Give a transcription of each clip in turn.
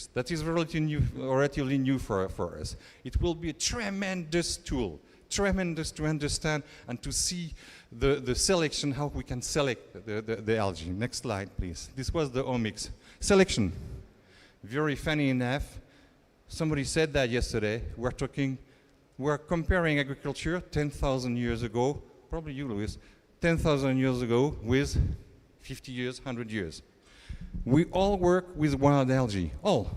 statistics. That is relatively new for us. It will be a tremendous tool, tremendous to understand and to see the selection, how we can select the algae. Next slide, please. This was the omics. Selection. Very funny enough, somebody said that yesterday. We're comparing agriculture 10,000 years ago, probably you, Louis, 10,000 years ago with 50 years, 100 years. We all work with wild algae, all.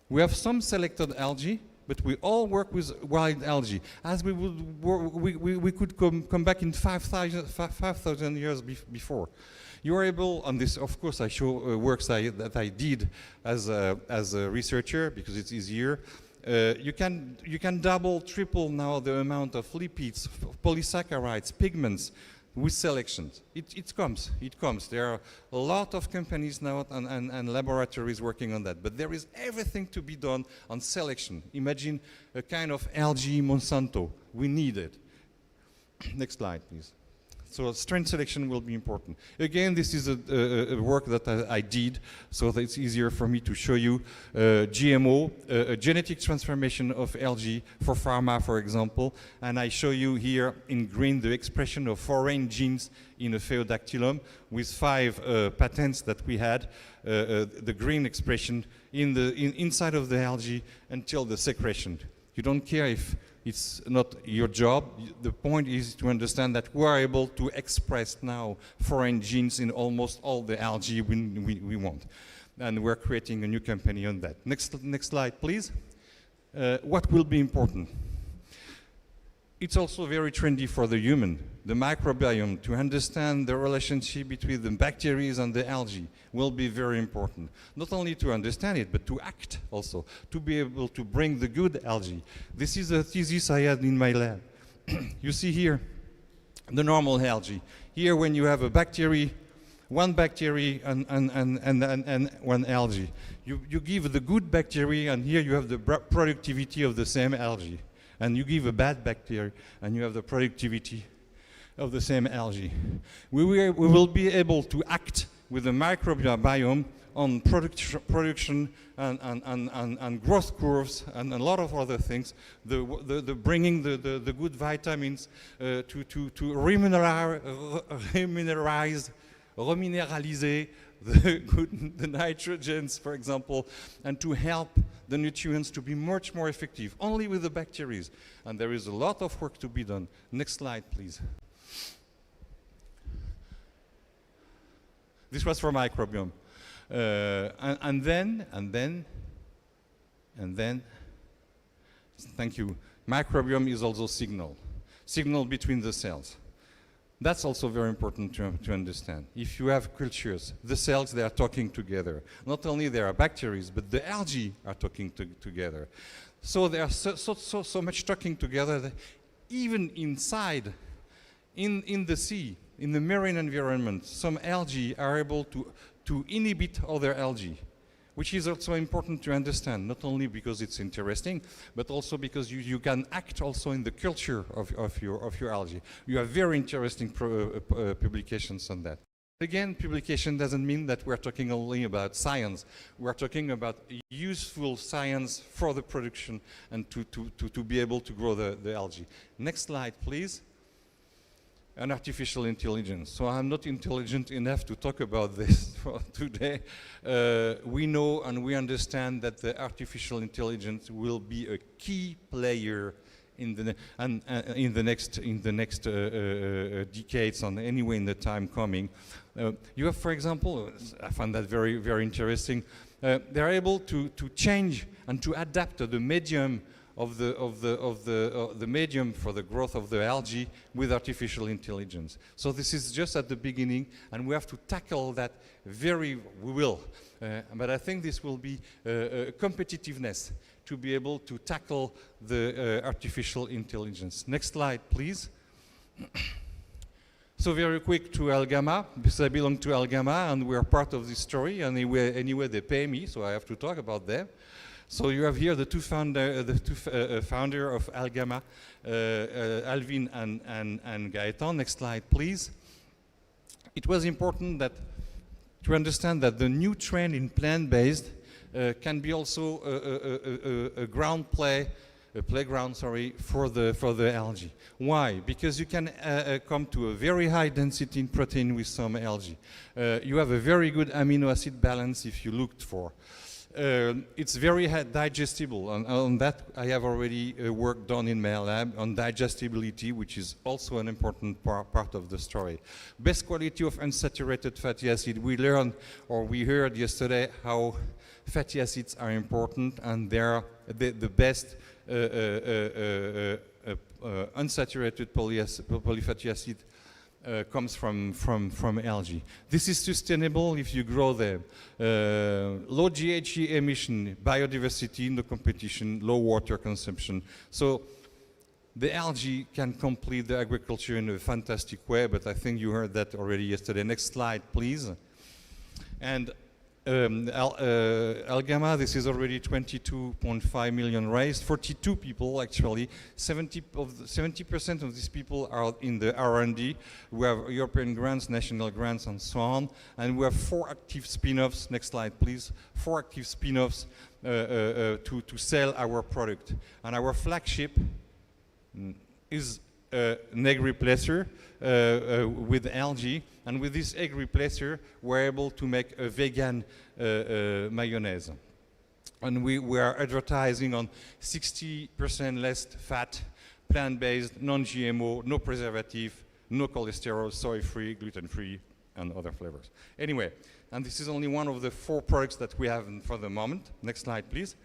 We have some selected algae, but we all work with wild algae. As we could come back in 5,000 years before. You are able, on this, of course, I show works that I did as a researcher because it's easier. You can double, triple now the amount of lipids, polysaccharides, pigments with selections. It comes. There are a lot of companies now and laboratories working on that, but there is everything to be done on selection. Imagine a kind of algae Monsanto. We need it. Next slide, please. So strain selection will be important. Again, this is a work that I did, so that it's easier for me to show you. GMO, genetic transformation of algae for pharma, for example. And I show you here in green the expression of foreign genes in a Phaeodactylum with 5 patents that we had. The green expression inside of the algae until the secretion. You don't care if it's not your job. The point is to understand that we are able to express now foreign genes in almost all the algae we want. And we're creating a new company on that. Next slide, please. What will be important? It's also very trendy for the human, the microbiome, to understand the relationship between the bacteria and the algae will be very important. Not only to understand it, but to act also, to be able to bring the good algae. This is a thesis I had in my lab. You see here the normal algae. Here when you have a bacteria, one bacteria and one algae. You give the good bacteria and here you have the productivity of the same algae. And you give a bad bacteria, and you have the productivity of the same algae. We will be able to act with the microbiome on production and growth curves and a lot of other things. The bringing the good vitamins to remineralize the nitrogens, for example, and to help the nutrients to be much more effective, only with the bacteria. And there is a lot of work to be done. Next slide, please. This was for microbiome. And then, thank you. Microbiome is also signal between the cells. That's also very important to understand. If you have cultures, the cells, they are talking together. Not only there are bacteria, but the algae are talking together. So they are so much talking together that even inside, in the sea, in the marine environment, some algae are able to inhibit other algae, which is also important to understand, not only because it's interesting, but also because you can act also in the culture of your algae. You have very interesting publications on that. Again, publication doesn't mean that we're talking only about science. We're talking about useful science for the production and to be able to grow the algae. Next slide, please. And artificial intelligence. So I'm not intelligent enough to talk about this for today. We know and we understand that the artificial intelligence will be a key player in the next decades, and anyway in the time coming. You have, for example, I find that very, very interesting. They're able to change and to adapt to the medium of the medium for the growth of the algae with artificial intelligence. So this is just at the beginning, and we have to tackle that we will. But I think this will be competitiveness to be able to tackle the artificial intelligence. Next slide, please. So very quick to Algama, because I belong to Algama and we're part of this story. Anyway, they pay me, so I have to talk about them. So you have here the two founder of Algama, Alvin and Gaetan. Next slide, please. It was important to understand that the new trend in plant-based can be also a playground, sorry, for the algae. Why? Because you can come to a very high density in protein with some algae. You have a very good amino acid balance if you looked for. It's very digestible. On that, I have already work done in my lab on digestibility, which is also an important part of the story. Best quality of unsaturated fatty acid. We learned, or we heard yesterday, how fatty acids are important, and they're the best unsaturated polyfatty acid comes from algae. This is sustainable if you grow them. Low GHG emission, biodiversity in the competition, low water consumption. So the algae can complete the agriculture in a fantastic way, but I think you heard that already yesterday. Next slide, please. And Algama, this is already 22.5 million raised. 42 people actually. 70% of these people are in the R&D. We have European grants, national grants, and so on. And we have 4 active spin-offs. Next slide, please. 4 active spin-offs to sell our product. And our flagship is an egg replacer with algae, and with this egg replacer we're able to make a vegan mayonnaise. And we are advertising on 60% less fat, plant-based, non-GMO, no preservative, no cholesterol, soy-free, gluten-free, and other flavors. Anyway, and this is only one of the 4 products that we have for the moment. Next slide, please.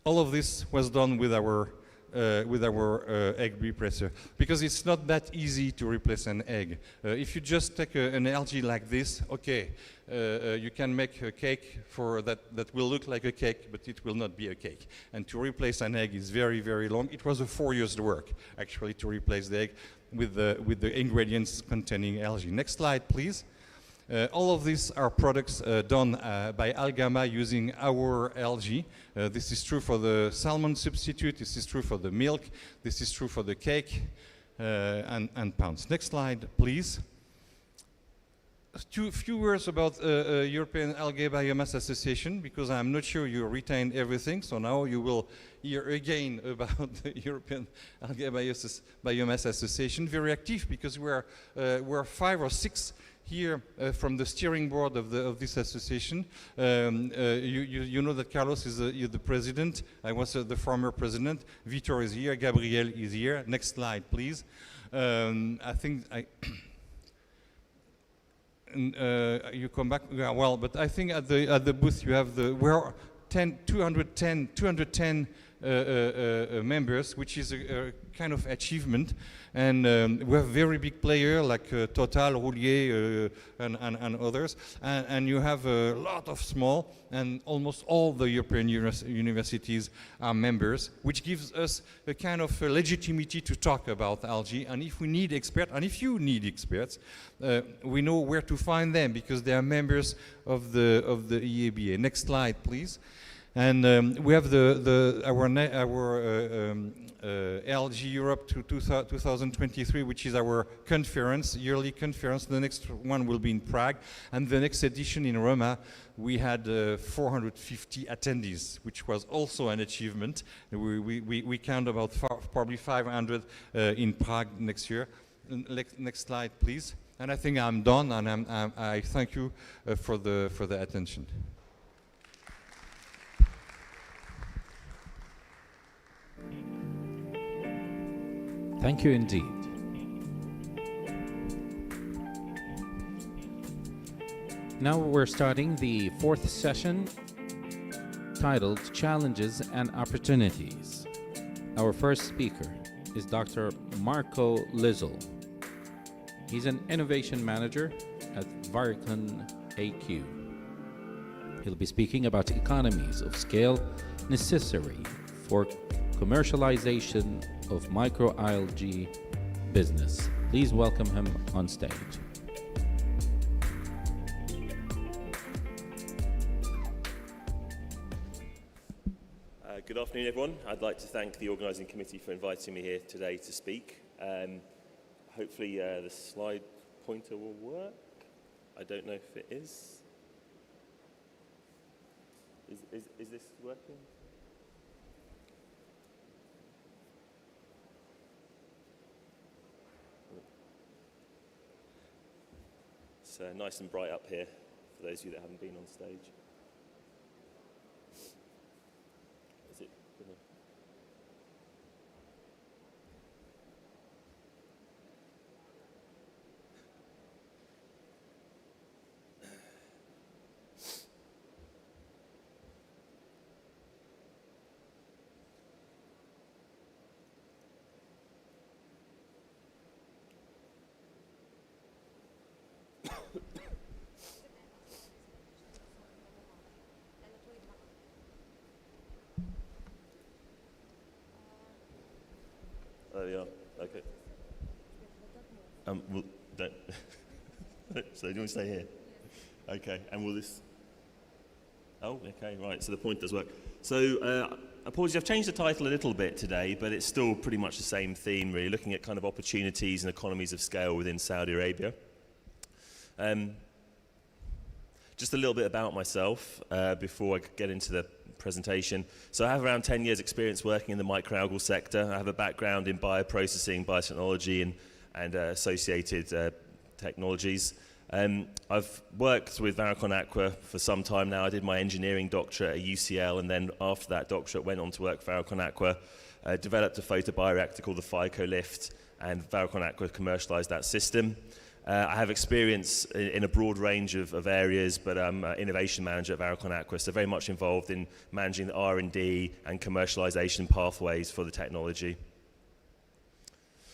All of this was done with our egg replacer, because it's not that easy to replace an egg. If you just take an algae like this, okay, you can make a cake that will look like a cake, but it will not be a cake. And to replace an egg is very, very long. It was a 4 years work, actually, to replace the egg with the ingredients containing algae. Next slide, please. All of these are products done by Algama using our algae. This is true for the salmon substitute, this is true for the milk, this is true for the cake and pounds. Next slide, please. A few words about European Algae Biomass Association, because I'm not sure you retained everything, so now you will hear again about the European Algae Biomass Association. Very active, because we're 5 or 6 here from the steering board of this association. You know that Carlos is the president. I was the former president. Vitor is here. Gabriel is here. Next slide, please. I think you come back. Yeah, well, but I think at the booth you have we're 210 members, which is a kind of achievement. And we have very big players like Total, Roulier, and others. And you have a lot of small, and almost all the European universities are members, which gives us a kind of legitimacy to talk about algae. And if we need experts, and if you need experts, we know where to find them, because they are members of the EABA. Next slide, please. And we have our LG Europe to 2023, which is our conference, yearly conference. The next one will be in Prague, and the next edition in Roma. We had 450 attendees, which was also an achievement. We count about probably 500 in Prague next year. Next slide, please. And I think I'm done, and I thank you for the attention. Thank you indeed. Now we're starting the 4th session, titled Challenges and Opportunities. Our first speaker is Dr. Marco Lizzle. He's an innovation manager at Varicon AQ. He'll be speaking about economies of scale necessary for commercialization of microalgae business. Please welcome him on stage. Good afternoon, everyone. I'd like to thank the organising committee for inviting me here today to speak. Hopefully the slide pointer will work. I don't know if it is. Is this working? It's nice and bright up here for those of you that haven't been on stage. Is it gonna... There we are. Okay. Well, don't. So do you want to stay here? Okay. And will this? Oh, okay. Right. So the point does work. So apologies, I've changed the title a little bit today, but it's still pretty much the same theme, really, looking at kind of opportunities and economies of scale within Saudi Arabia. Just a little bit about myself before I get into the presentation. So I have around 10 years experience working in the microalgal sector. I have a background in bioprocessing, biotechnology and associated technologies. I've worked with Varicon Aqua for some time now. I did my engineering doctorate at UCL, and then after that doctorate went on to work for Varicon Aqua, developed a photobioreactor called the PhycoLift, and Varicon Aqua commercialized that system. I have experience in a broad range of areas, but I'm an innovation manager at Varicon Aqua, so very much involved in managing the R&D and commercialization pathways for the technology.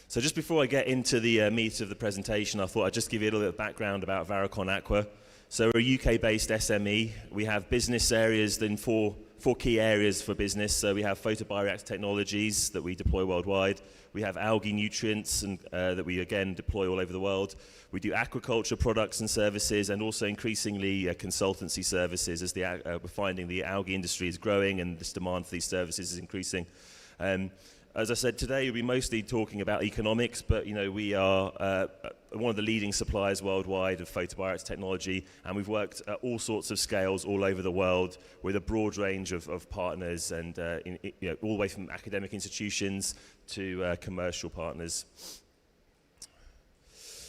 So just before I get into the meat of the presentation, I thought I'd just give you a little bit of background about Varicon Aqua. So we're a UK-based SME. We have business areas in four key areas for business. So we have photobioreactor technologies that we deploy worldwide. We have algae nutrients and, that we, again, deploy all over the world. We do aquaculture products and services, and also increasingly consultancy services, as we're finding the algae industry is growing and this demand for these services is increasing. As I said, today we'll be mostly talking about economics, but we are one of the leading suppliers worldwide of photobioreactor technology, and we've worked at all sorts of scales all over the world with a broad range of partners, and all the way from academic institutions to commercial partners.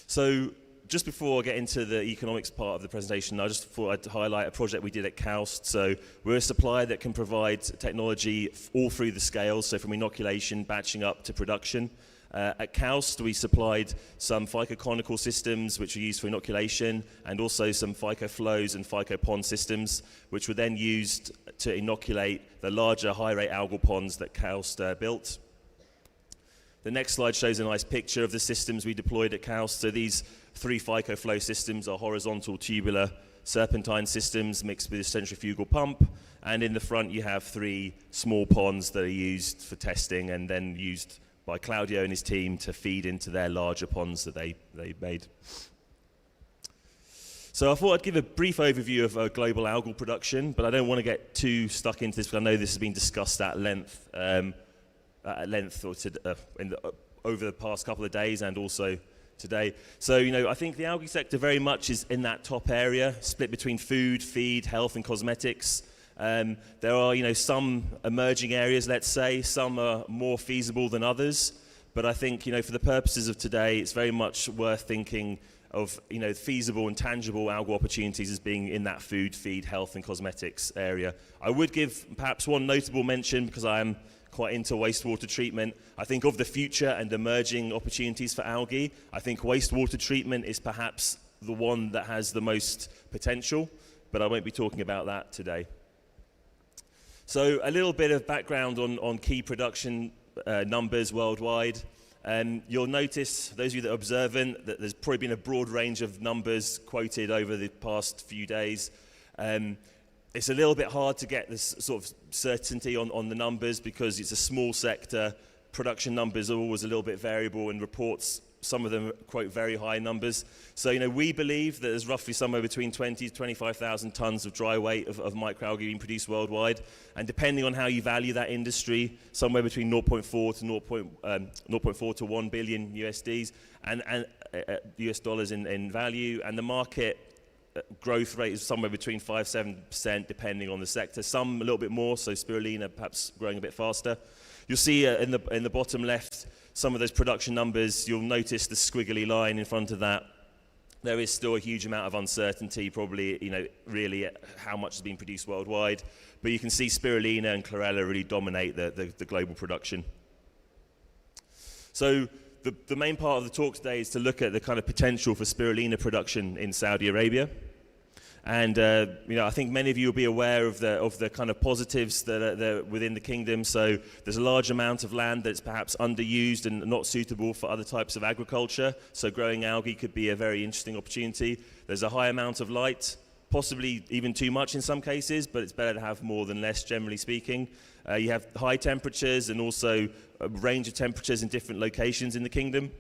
So just before I get into the economics part of the presentation, I just thought I'd highlight a project we did at KAUST. So we're a supplier that can provide technology all through the scales, so from inoculation, batching up to production. At KAUST, we supplied some phycoconical systems which are used for inoculation, and also some phycoflows and phycopond systems, which were then used to inoculate the larger high-rate algal ponds that KAUST built. The next slide shows a nice picture of the systems we deployed at KAUST. So these 3 phycoflow systems are horizontal tubular serpentine systems mixed with a centrifugal pump, and in the front you have 3 small ponds that are used for testing and then used by Claudio and his team to feed into their larger ponds that they made. So I thought I'd give a brief overview of global algal production, but I don't want to get too stuck into this because I know this has been discussed at length over the past couple of days and also today. So, I think the algae sector very much is in that top area, split between food, feed, health and cosmetics. There are, some emerging areas, let's say. Some are more feasible than others. But I think, for the purposes of today, it's very much worth thinking of, feasible and tangible algal opportunities as being in that food, feed, health and cosmetics area. I would give perhaps one notable mention, because I am quite into wastewater treatment. I think of the future and emerging opportunities for algae, I think wastewater treatment is perhaps the one that has the most potential, but I won't be talking about that today. So a little bit of background on key production numbers worldwide. You'll notice, those of you that are observant, that there's probably been a broad range of numbers quoted over the past few days. It's a little bit hard to get this sort of certainty on the numbers because it's a small sector. Production numbers are always a little bit variable, and reports, some of them quote very high numbers. So, we believe that there's roughly somewhere between 20 to 25,000 tons of dry weight of microalgae being produced worldwide. And depending on how you value that industry, somewhere between 0.4 to 1 billion USDs and US dollars in value. And the market growth rate is somewhere between 5-7% depending on the sector. Some a little bit more, so spirulina perhaps growing a bit faster. You'll see in the bottom left some of those production numbers. You'll notice the squiggly line in front of that. There is still a huge amount of uncertainty, probably, really how much is being produced worldwide. But you can see spirulina and chlorella really dominate the global production. So the main part of the talk today is to look at the kind of potential for spirulina production in Saudi Arabia. And I think many of you will be aware of the kind of positives that are within the kingdom. So there's a large amount of land that's perhaps underused and not suitable for other types of agriculture. So growing algae could be a very interesting opportunity. There's a high amount of light, possibly even too much in some cases, but it's better to have more than less, generally speaking. You have high temperatures and also a range of temperatures in different locations in the kingdom.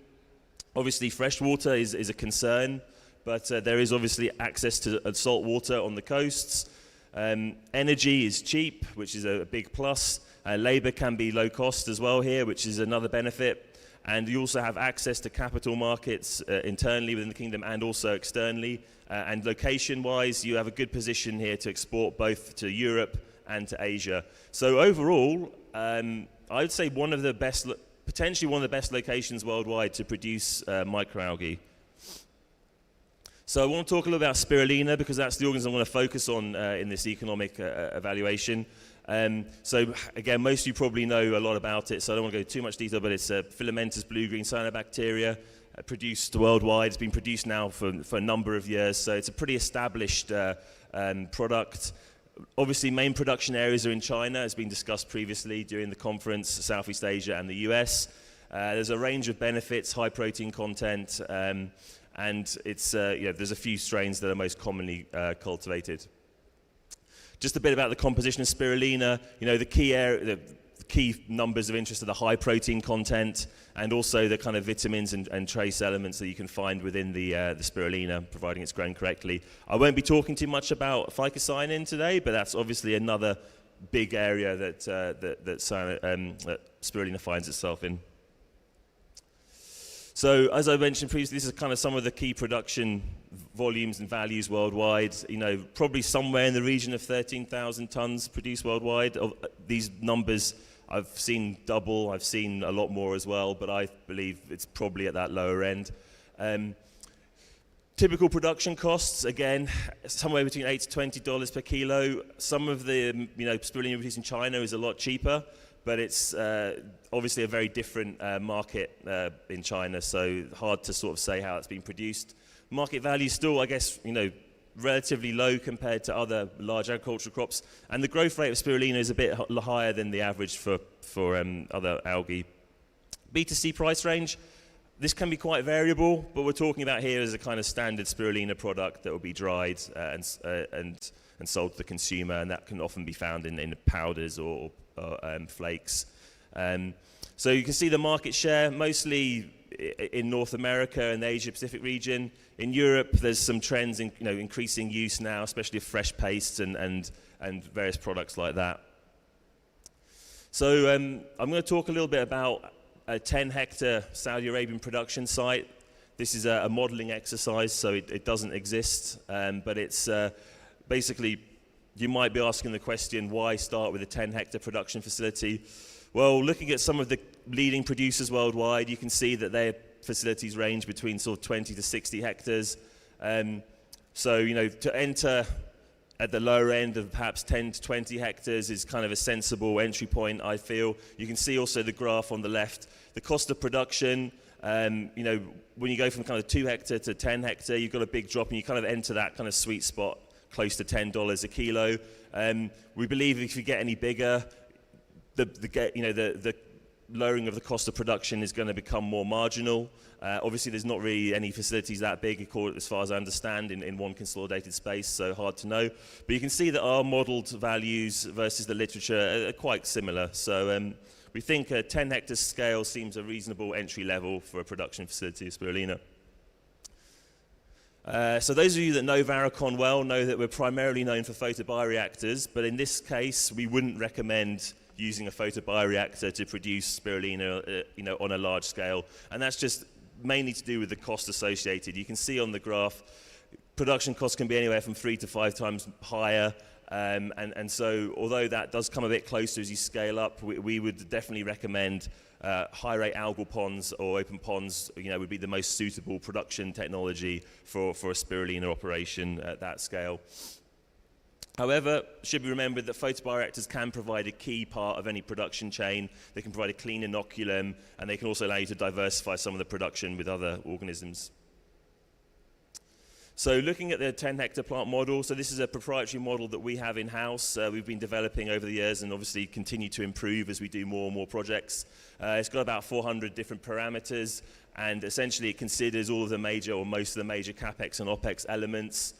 Obviously, fresh water is a concern. But there is obviously access to salt water on the coasts. Energy is cheap, which is a big plus. Labour can be low cost as well here, which is another benefit. And you also have access to capital markets internally within the kingdom and also externally. And location-wise, you have a good position here to export both to Europe and to Asia. So overall, I would say potentially one of the best locations worldwide to produce microalgae. So I want to talk a little about spirulina because that's the organism I want to focus on in this economic evaluation. So again, most of you probably know a lot about it, so I don't want to go into too much detail, but it's a filamentous blue-green cyanobacteria produced worldwide. It's been produced now for a number of years, so it's a pretty established product. Obviously, main production areas are in China, as been discussed previously during the conference, Southeast Asia and the US. There's a range of benefits, high protein content, and it's there's a few strains that are most commonly cultivated. Just a bit about the composition of spirulina. The key numbers of interest are the high protein content and also the kind of vitamins and trace elements that you can find within the spirulina, providing it's grown correctly. I won't be talking too much about phycocyanin today, but that's obviously another big area that spirulina finds itself in. So, as I mentioned previously, this is kind of some of the key production volumes and values worldwide. Probably somewhere in the region of 13,000 tons produced worldwide. These numbers I've seen double, I've seen a lot more as well, but I believe it's probably at that lower end. Typical production costs, again, somewhere between $8 to $20 per kilo. Some of the spirulina produced in China is a lot cheaper, but it's obviously a very different market in China, so hard to sort of say how it's been produced. Market value still, I guess, relatively low compared to other large agricultural crops, and the growth rate of spirulina is a bit higher than the average for other algae. B2C price range, this can be quite variable, but we're talking about here as a kind of standard spirulina product that will be dried and sold to the consumer, and that can often be found in powders or flakes. So you can see the market share mostly in North America and the Asia Pacific region. In Europe, there's some trends in increasing use now, especially of fresh pastes and various products like that. So I'm going to talk a little bit about a 10-hectare Saudi Arabian production site. This is a modeling exercise, so it doesn't exist, but it's basically, you might be asking the question, why start with a 10-hectare production facility? Well, looking at some of the leading producers worldwide, you can see that their facilities range between sort of 20 to 60 hectares. So, to enter at the lower end of perhaps 10 to 20 hectares is kind of a sensible entry point, I feel. You can see also the graph on the left. The cost of production, when you go from kind of 2 hectare to 10 hectare, you've got a big drop and you kind of enter that kind of sweet spot close to $10 a kilo. We believe if you get any bigger, the lowering of the cost of production is going to become more marginal. Obviously, there's not really any facilities that big, as far as I understand, in one consolidated space, so hard to know. But you can see that our modelled values versus the literature are quite similar. So we think a 10-hectare scale seems a reasonable entry level for a production facility of spirulina. So those of you that know Varicon well know that we're primarily known for photobioreactors, but in this case, we wouldn't recommend using a photobioreactor to produce spirulina, on a large scale, and that's just mainly to do with the cost associated. You can see on the graph, production costs can be anywhere from 3 to 5 times higher. And so although that does come a bit closer as you scale up, we would definitely recommend high rate algal ponds or open ponds, would be the most suitable production technology for a spirulina operation at that scale. However, it should be remembered that photobioreactors can provide a key part of any production chain. They can provide a clean inoculum, and they can also allow you to diversify some of the production with other organisms. So looking at the 10-hectare plant model, so this is a proprietary model that we have in-house. We've been developing over the years and obviously continue to improve as we do more and more projects. It's got about 400 different parameters, and essentially it considers all of the major or most of the major CapEx and OpEx elements.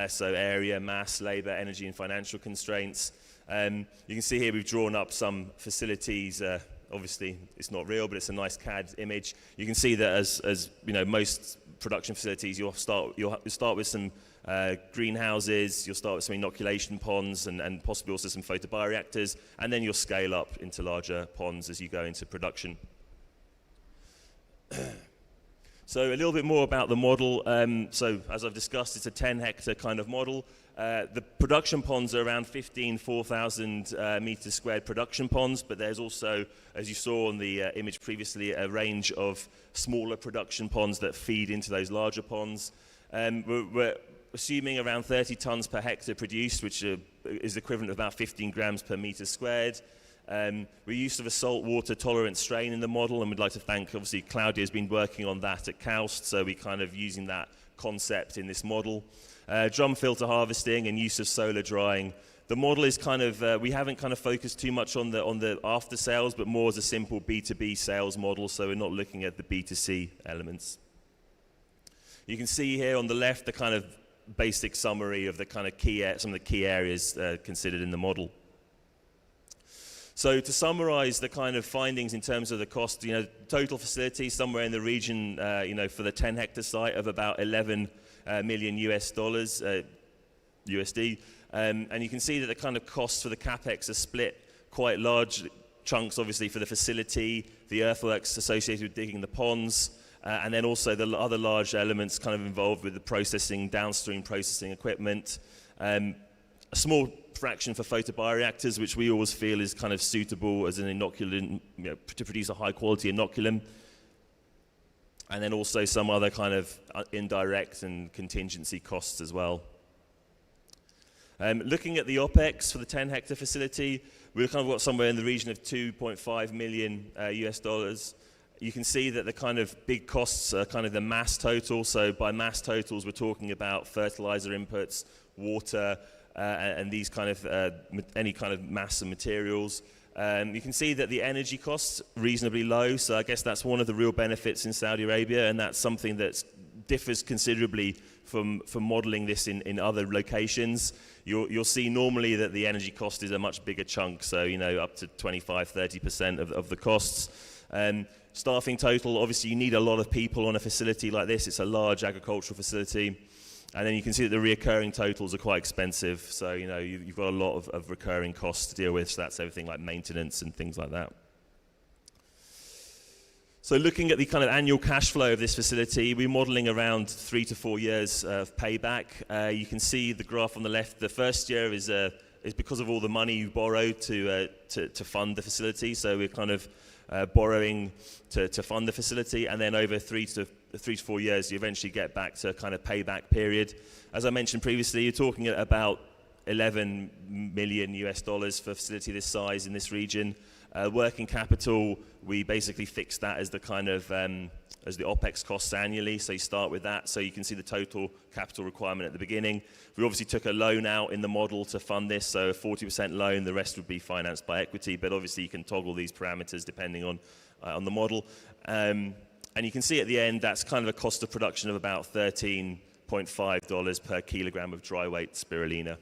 So area, mass, labor, energy, and financial constraints. You can see here we've drawn up some facilities. Obviously, it's not real, but it's a nice CAD image. You can see that as most production facilities, you'll start with some greenhouses, you'll start with some inoculation ponds, and possibly also some photobioreactors, and then you'll scale up into larger ponds as you go into production. So a little bit more about the model. So as I've discussed, it's a 10-hectare kind of model. The production ponds are around 4,000 meters squared production ponds, but there's also, as you saw on the image previously, a range of smaller production ponds that feed into those larger ponds. We're assuming around 30 tons per hectare produced, which is equivalent of about 15 grams per meter squared. We're used to a saltwater tolerant strain in the model, and we'd like to thank, obviously, Claudia has been working on that at KAUST, so we're kind of using that concept in this model. Drum filter harvesting and use of solar drying. The model is kind of, we haven't kind of focused too much on the after sales, but more as a simple B2B sales model, so we're not looking at the B2C elements. You can see here on the left the kind of basic summary of the kind of some of the key areas considered in the model. So to summarize the kind of findings in terms of the cost, total facility somewhere in the region, for the 10-hectare site of about 11 million US dollars, USD. And you can see that the kind of costs for the CapEx are split quite large chunks, obviously, for the facility, the earthworks associated with digging the ponds, and then also the other large elements kind of involved with the downstream processing equipment. A small fraction for photobioreactors, which we always feel is kind of suitable as an inoculant, to produce a high quality inoculum. And then also some other kind of indirect and contingency costs as well. Looking at the OpEx for the 10-hectare facility, we've kind of got somewhere in the region of 2.5 million US dollars. You can see that the kind of big costs are kind of the mass total. So by mass totals, we're talking about fertilizer inputs, water, and these kind of any kind of mass and materials. You can see that the energy costs reasonably low, so I guess that's one of the real benefits in Saudi Arabia, and that's something that differs considerably from modeling this in other locations. You'll see normally that the energy cost is a much bigger chunk, so up to 25-30% of the costs. Staffing total, obviously you need a lot of people on a facility like this. It's a large agricultural facility. And then you can see that the recurring totals are quite expensive. So, you've got a lot of recurring costs to deal with. So that's everything like maintenance and things like that. So looking at the kind of annual cash flow of this facility, we're modeling around 3 to 4 years of payback. You can see the graph on the left. The first year is because of all the money you borrowed to fund the facility. So we're kind of borrowing to fund the facility, and then over 3 to 4 years, you eventually get back to a kind of payback period. As I mentioned previously, you're talking at about 11 million US dollars for a facility this size in this region. Working capital, we basically fix that as the kind of as the OpEx costs annually. So you start with that, so you can see the total capital requirement at the beginning. We obviously took a loan out in the model to fund this, so a 40% loan. The rest would be financed by equity, but obviously you can toggle these parameters depending on the model. And you can see at the end, that's kind of a cost of production of about $13.5 per kilogram of dry weight spirulina.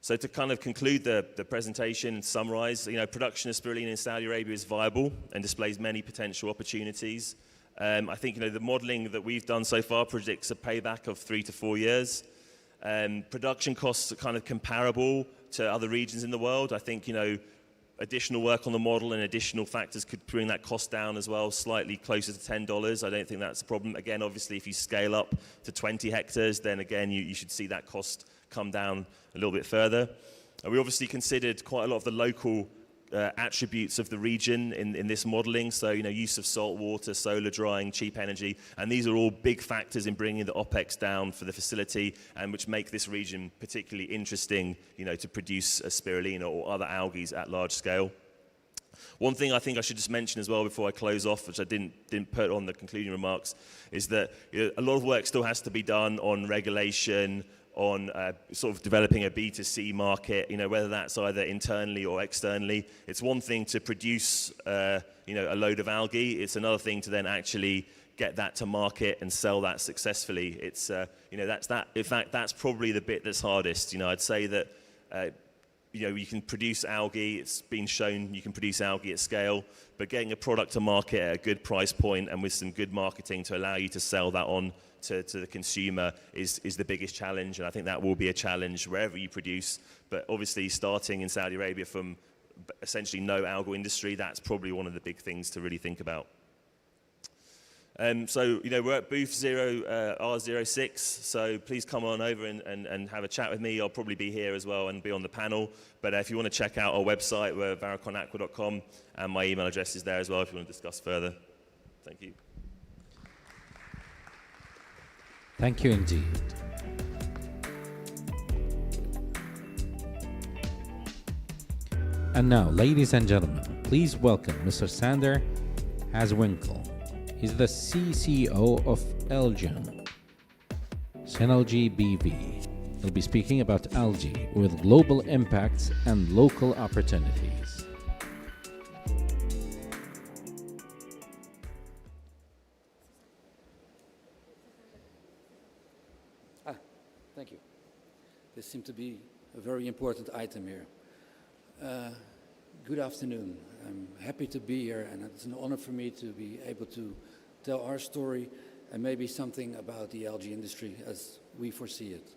So to kind of conclude the presentation and summarize, production of spirulina in Saudi Arabia is viable and displays many potential opportunities. I think, the modeling that we've done so far predicts a payback of 3 to 4 years. Production costs are kind of comparable to other regions in the world. I think, additional work on the model and additional factors could bring that cost down as well, slightly closer to $10. I don't think that's a problem. Again, obviously, if you scale up to 20 hectares, then again, you should see that cost come down a little bit further. We obviously considered quite a lot of the local attributes of the region in this modeling. So, use of salt water, solar drying, cheap energy, and these are all big factors in bringing the OPEX down for the facility, and which make this region particularly interesting, to produce spirulina or other algae at large scale. One thing I think I should just mention as well before I close off, which I didn't put on the concluding remarks, is that a lot of work still has to be done on regulation, on sort of developing a B2C market, whether that's either internally or externally. It's one thing to produce, a load of algae. It's another thing to then actually get that to market and sell that successfully. It's, that's that. In fact, that's probably the bit that's hardest. I'd say that, you can produce algae. It's been shown you can produce algae at scale, but getting a product to market at a good price point and with some good marketing to allow you to sell that on to the consumer is the biggest challenge, and I think that will be a challenge wherever you produce. But obviously, starting in Saudi Arabia from essentially no algal industry, that's probably one of the big things to really think about. So, we're at booth R06, so please come on over and have a chat with me. I'll probably be here as well and be on the panel. But if you want to check out our website, we're varaconaqua.com, and my email address is there as well if you want to discuss further. Thank you. Thank you indeed. And now, ladies and gentlemen, please welcome Mr. Sander Haswinkle. He's the CCO of Elgin Synergy BV. He'll be speaking about algae with global impacts and local opportunities. Thank you. This seemed to be a very important item here. Good afternoon. I'm happy to be here, and it's an honor for me to be able to tell our story and maybe something about the algae industry as we foresee it.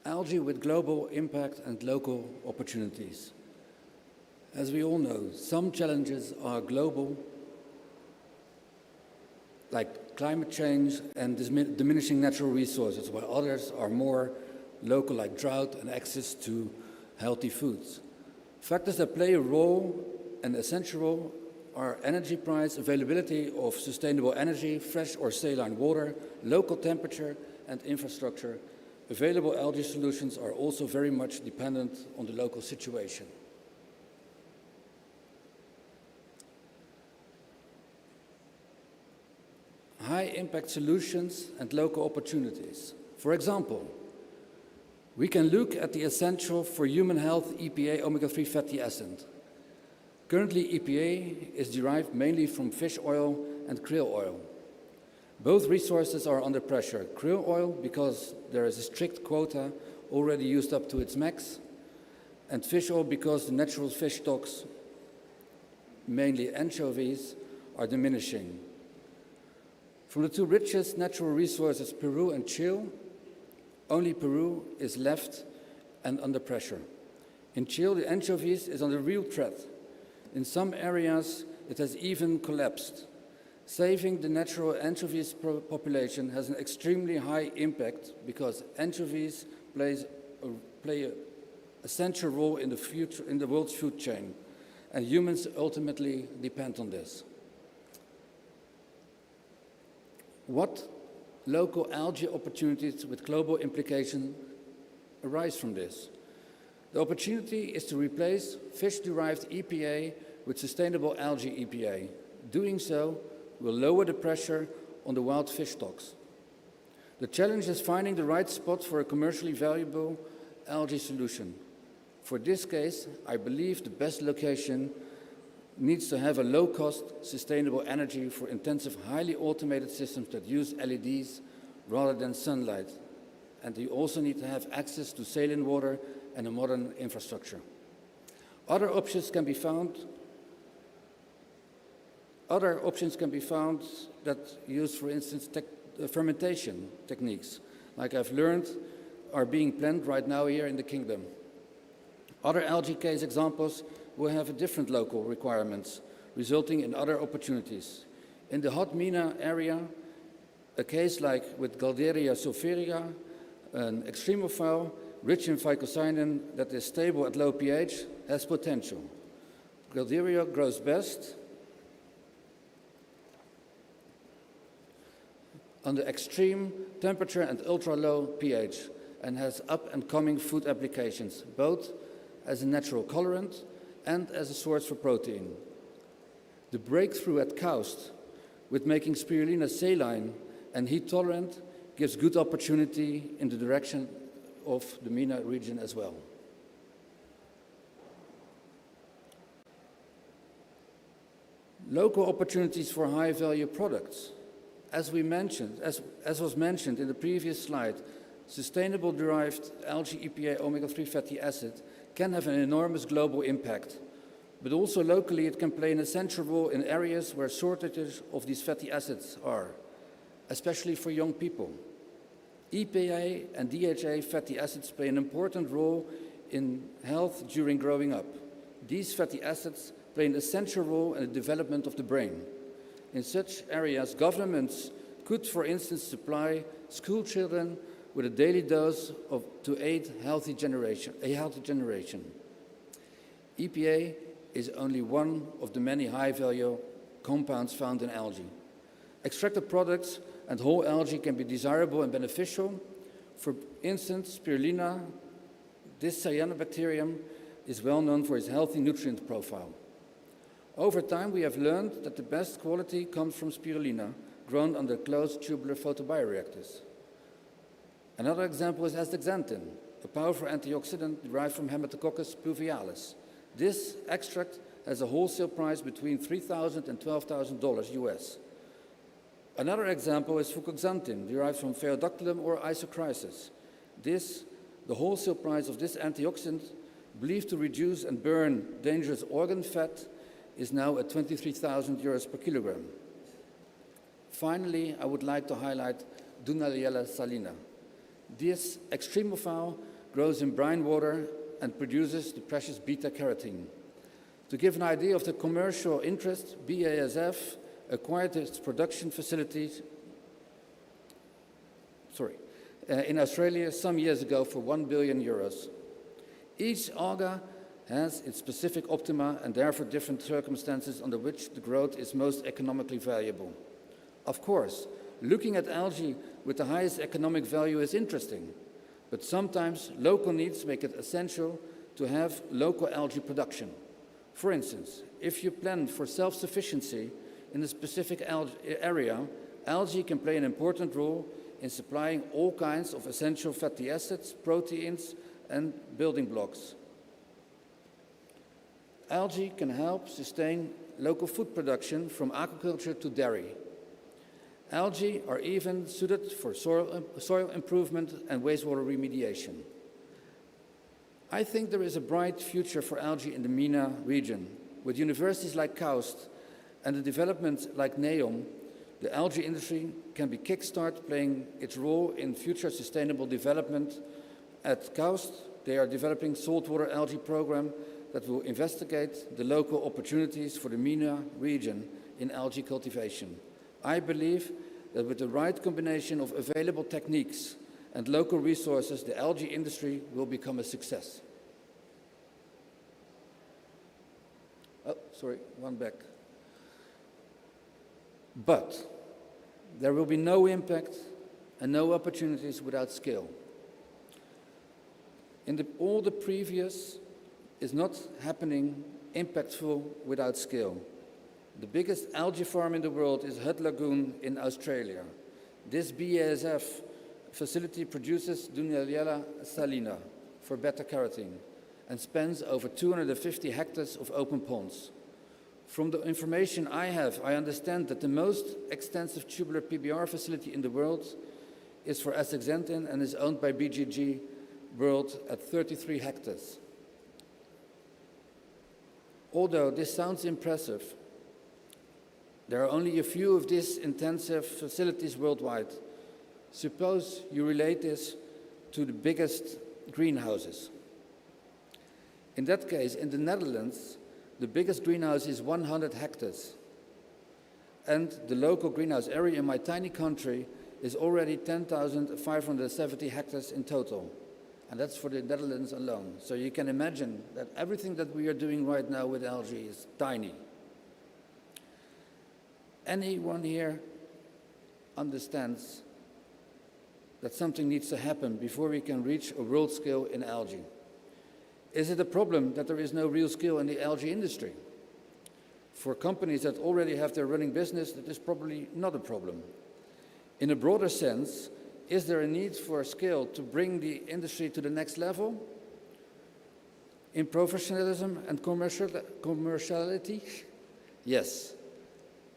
Algae with global impact and local opportunities. As we all know, some challenges are global, like climate change and diminishing natural resources, while others are more local, like drought and access to healthy foods. Factors that play a role, an essential role, are energy price, availability of sustainable energy, fresh or saline water, local temperature, and infrastructure. Available algae solutions are also very much dependent on the local situation. High-impact solutions and local opportunities. For example, we can look at the essential for human health EPA omega-3 fatty acid. Currently, EPA is derived mainly from fish oil and krill oil. Both resources are under pressure. Krill oil, because there is a strict quota already used up to its max, and fish oil because the natural fish stocks, mainly anchovies, are diminishing. From the two richest natural resources, Peru and Chile, only Peru is left and under pressure. In Chile, the anchovies is under real threat. In some areas, it has even collapsed. Saving the natural anchovies population has an extremely high impact because anchovies play an essential role in the world's food chain, and humans ultimately depend on this. What local algae opportunities with global implication arise from this? The opportunity is to replace fish-derived EPA with sustainable algae EPA. Doing so will lower the pressure on the wild fish stocks. The challenge is finding the right spot for a commercially valuable algae solution. For this case, I believe the best location needs to have a low-cost, sustainable energy for intensive, highly automated systems that use LEDs rather than sunlight. And you also need to have access to saline water and a modern infrastructure. Other options can be found that use, for instance, fermentation techniques. Like I've learned, are being planned right now here in the Kingdom. Other algae case examples will have different local requirements, resulting in other opportunities. In the hot MENA area, a case like with Galderia sulfurea, an extremophile rich in phycocyanin that is stable at low pH, has potential. Galderia grows best under extreme temperature and ultra-low pH and has up-and-coming food applications, both as a natural colorant and as a source for protein. The breakthrough at KAUST with making spirulina saline and heat-tolerant gives good opportunity in the direction of the MENA region as well. Local opportunities for high-value products. As was mentioned in the previous slide, sustainable derived algae EPA omega-3 fatty acid can have an enormous global impact, but also locally it can play an essential role in areas where shortages of these fatty acids are, especially for young people. EPA and DHA fatty acids play an important role in health during growing up. These fatty acids play an essential role in the development of the brain. In such areas, governments could, for instance, supply school children with a daily dose to aid a healthy generation. EPA is only one of the many high-value compounds found in algae. Extracted products and whole algae can be desirable and beneficial. For instance, spirulina, this cyanobacterium, is well known for its healthy nutrient profile. Over time, we have learned that the best quality comes from spirulina, grown under closed tubular photobioreactors. Another example is astaxanthin, a powerful antioxidant derived from Haematococcus pluvialis. This extract has a wholesale price between $3,000 and $12,000 US. Another example is fucoxanthin, derived from Phaeodactylum or Isochrysis. The wholesale price of this antioxidant, believed to reduce and burn dangerous organ fat, is now at 23,000 euros per kilogram. Finally, I would like to highlight Dunaliella salina. This extremophile grows in brine water and produces the precious beta-carotene. To give an idea of the commercial interest, BASF acquired its production facilities in Australia some years ago for 1 billion euros. Each alga has its specific optima and therefore different circumstances under which the growth is most economically valuable. Of course, looking at algae with the highest economic value is interesting, but sometimes local needs make it essential to have local algae production. For instance, if you plan for self-sufficiency in a specific area, algae can play an important role in supplying all kinds of essential fatty acids, proteins, and building blocks. Algae can help sustain local food production from aquaculture to dairy. Algae are even suited for soil improvement and wastewater remediation. I think there is a bright future for algae in the MENA region. With universities like KAUST and the developments like NEOM, the algae industry can be kickstarted playing its role in future sustainable development. At KAUST, they are developing saltwater algae program that will investigate the local opportunities for the MENA region in algae cultivation. I believe that with the right combination of available techniques and local resources, the algae industry will become a success. Oh, sorry, one back. But there will be no impact and no opportunities without scale. All the previous is not happening impactful without scale. The biggest algae farm in the world is Hut Lagoon in Australia. This BASF facility produces Dunaliella salina for beta-carotene and spans over 250 hectares of open ponds. From the information I have, I understand that the most extensive tubular PBR facility in the world is for astaxanthin and is owned by BGG World at 33 hectares. Although this sounds impressive, there are only a few of these intensive facilities worldwide. Suppose you relate this to the biggest greenhouses. In that case, in the Netherlands, the biggest greenhouse is 100 hectares. And the local greenhouse area in my tiny country is already 10,570 hectares in total. And that's for the Netherlands alone. So you can imagine that everything that we are doing right now with algae is tiny. Anyone here understands that something needs to happen before we can reach a world scale in algae? Is it a problem that there is no real scale in the algae industry? For companies that already have their running business, that is probably not a problem. In a broader sense, is there a need for a scale to bring the industry to the next level? In professionalism and commerciality? Yes.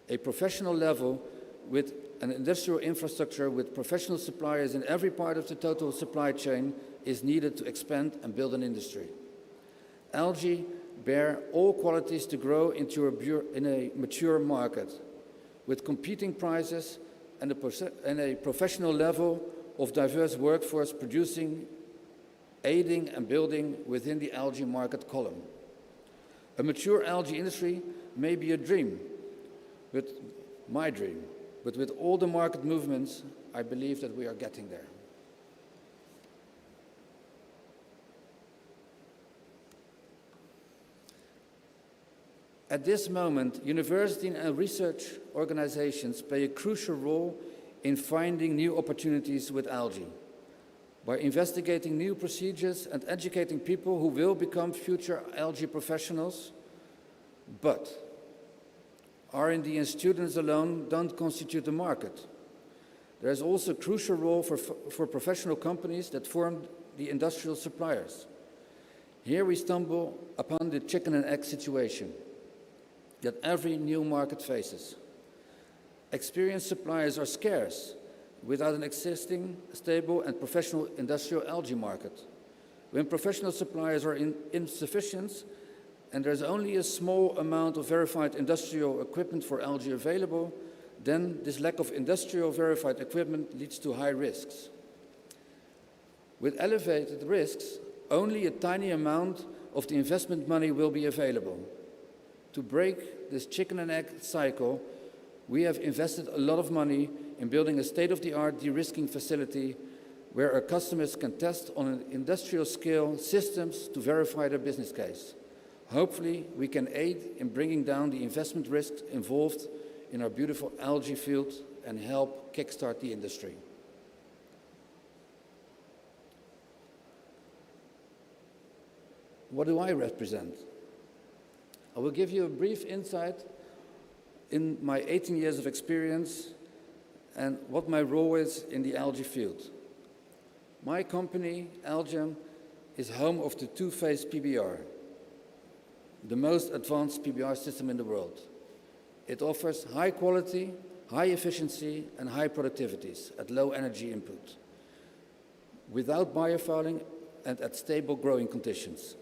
A professional level with an industrial infrastructure with professional suppliers in every part of the total supply chain is needed to expand and build an industry. Algae bear all qualities to grow into a mature market with competing prices and a professional level of diverse workforce producing, aiding and building within the algae market column. A mature algae industry may be a dream, but my dream. But with all the market movements, I believe that we are getting there. At this moment, university and research organizations play a crucial role in finding new opportunities with algae, by investigating new procedures and educating people who will become future algae professionals. But R&D and students alone don't constitute the market. There is also a crucial role for professional companies that form the industrial suppliers. Here we stumble upon the chicken and egg situation that every new market faces. Experienced suppliers are scarce without an existing, stable and professional industrial algae market. When professional suppliers are insufficient and there's only a small amount of verified industrial equipment for algae available, then this lack of industrial verified equipment leads to high risks. With elevated risks, only a tiny amount of the investment money will be available. To break this chicken and egg cycle, we have invested a lot of money in building a state-of-the-art de-risking facility where our customers can test on an industrial scale systems to verify their business case. Hopefully, we can aid in bringing down the investment risks involved in our beautiful algae field and help kickstart the industry. What do I represent? I will give you a brief insight in my 18 years of experience and what my role is in the algae field. My company, Algem, is home of the two-phase PBR, the most advanced PBR system in the world. It offers high quality, high efficiency, and high productivities at low energy input, without biofouling and at stable growing conditions.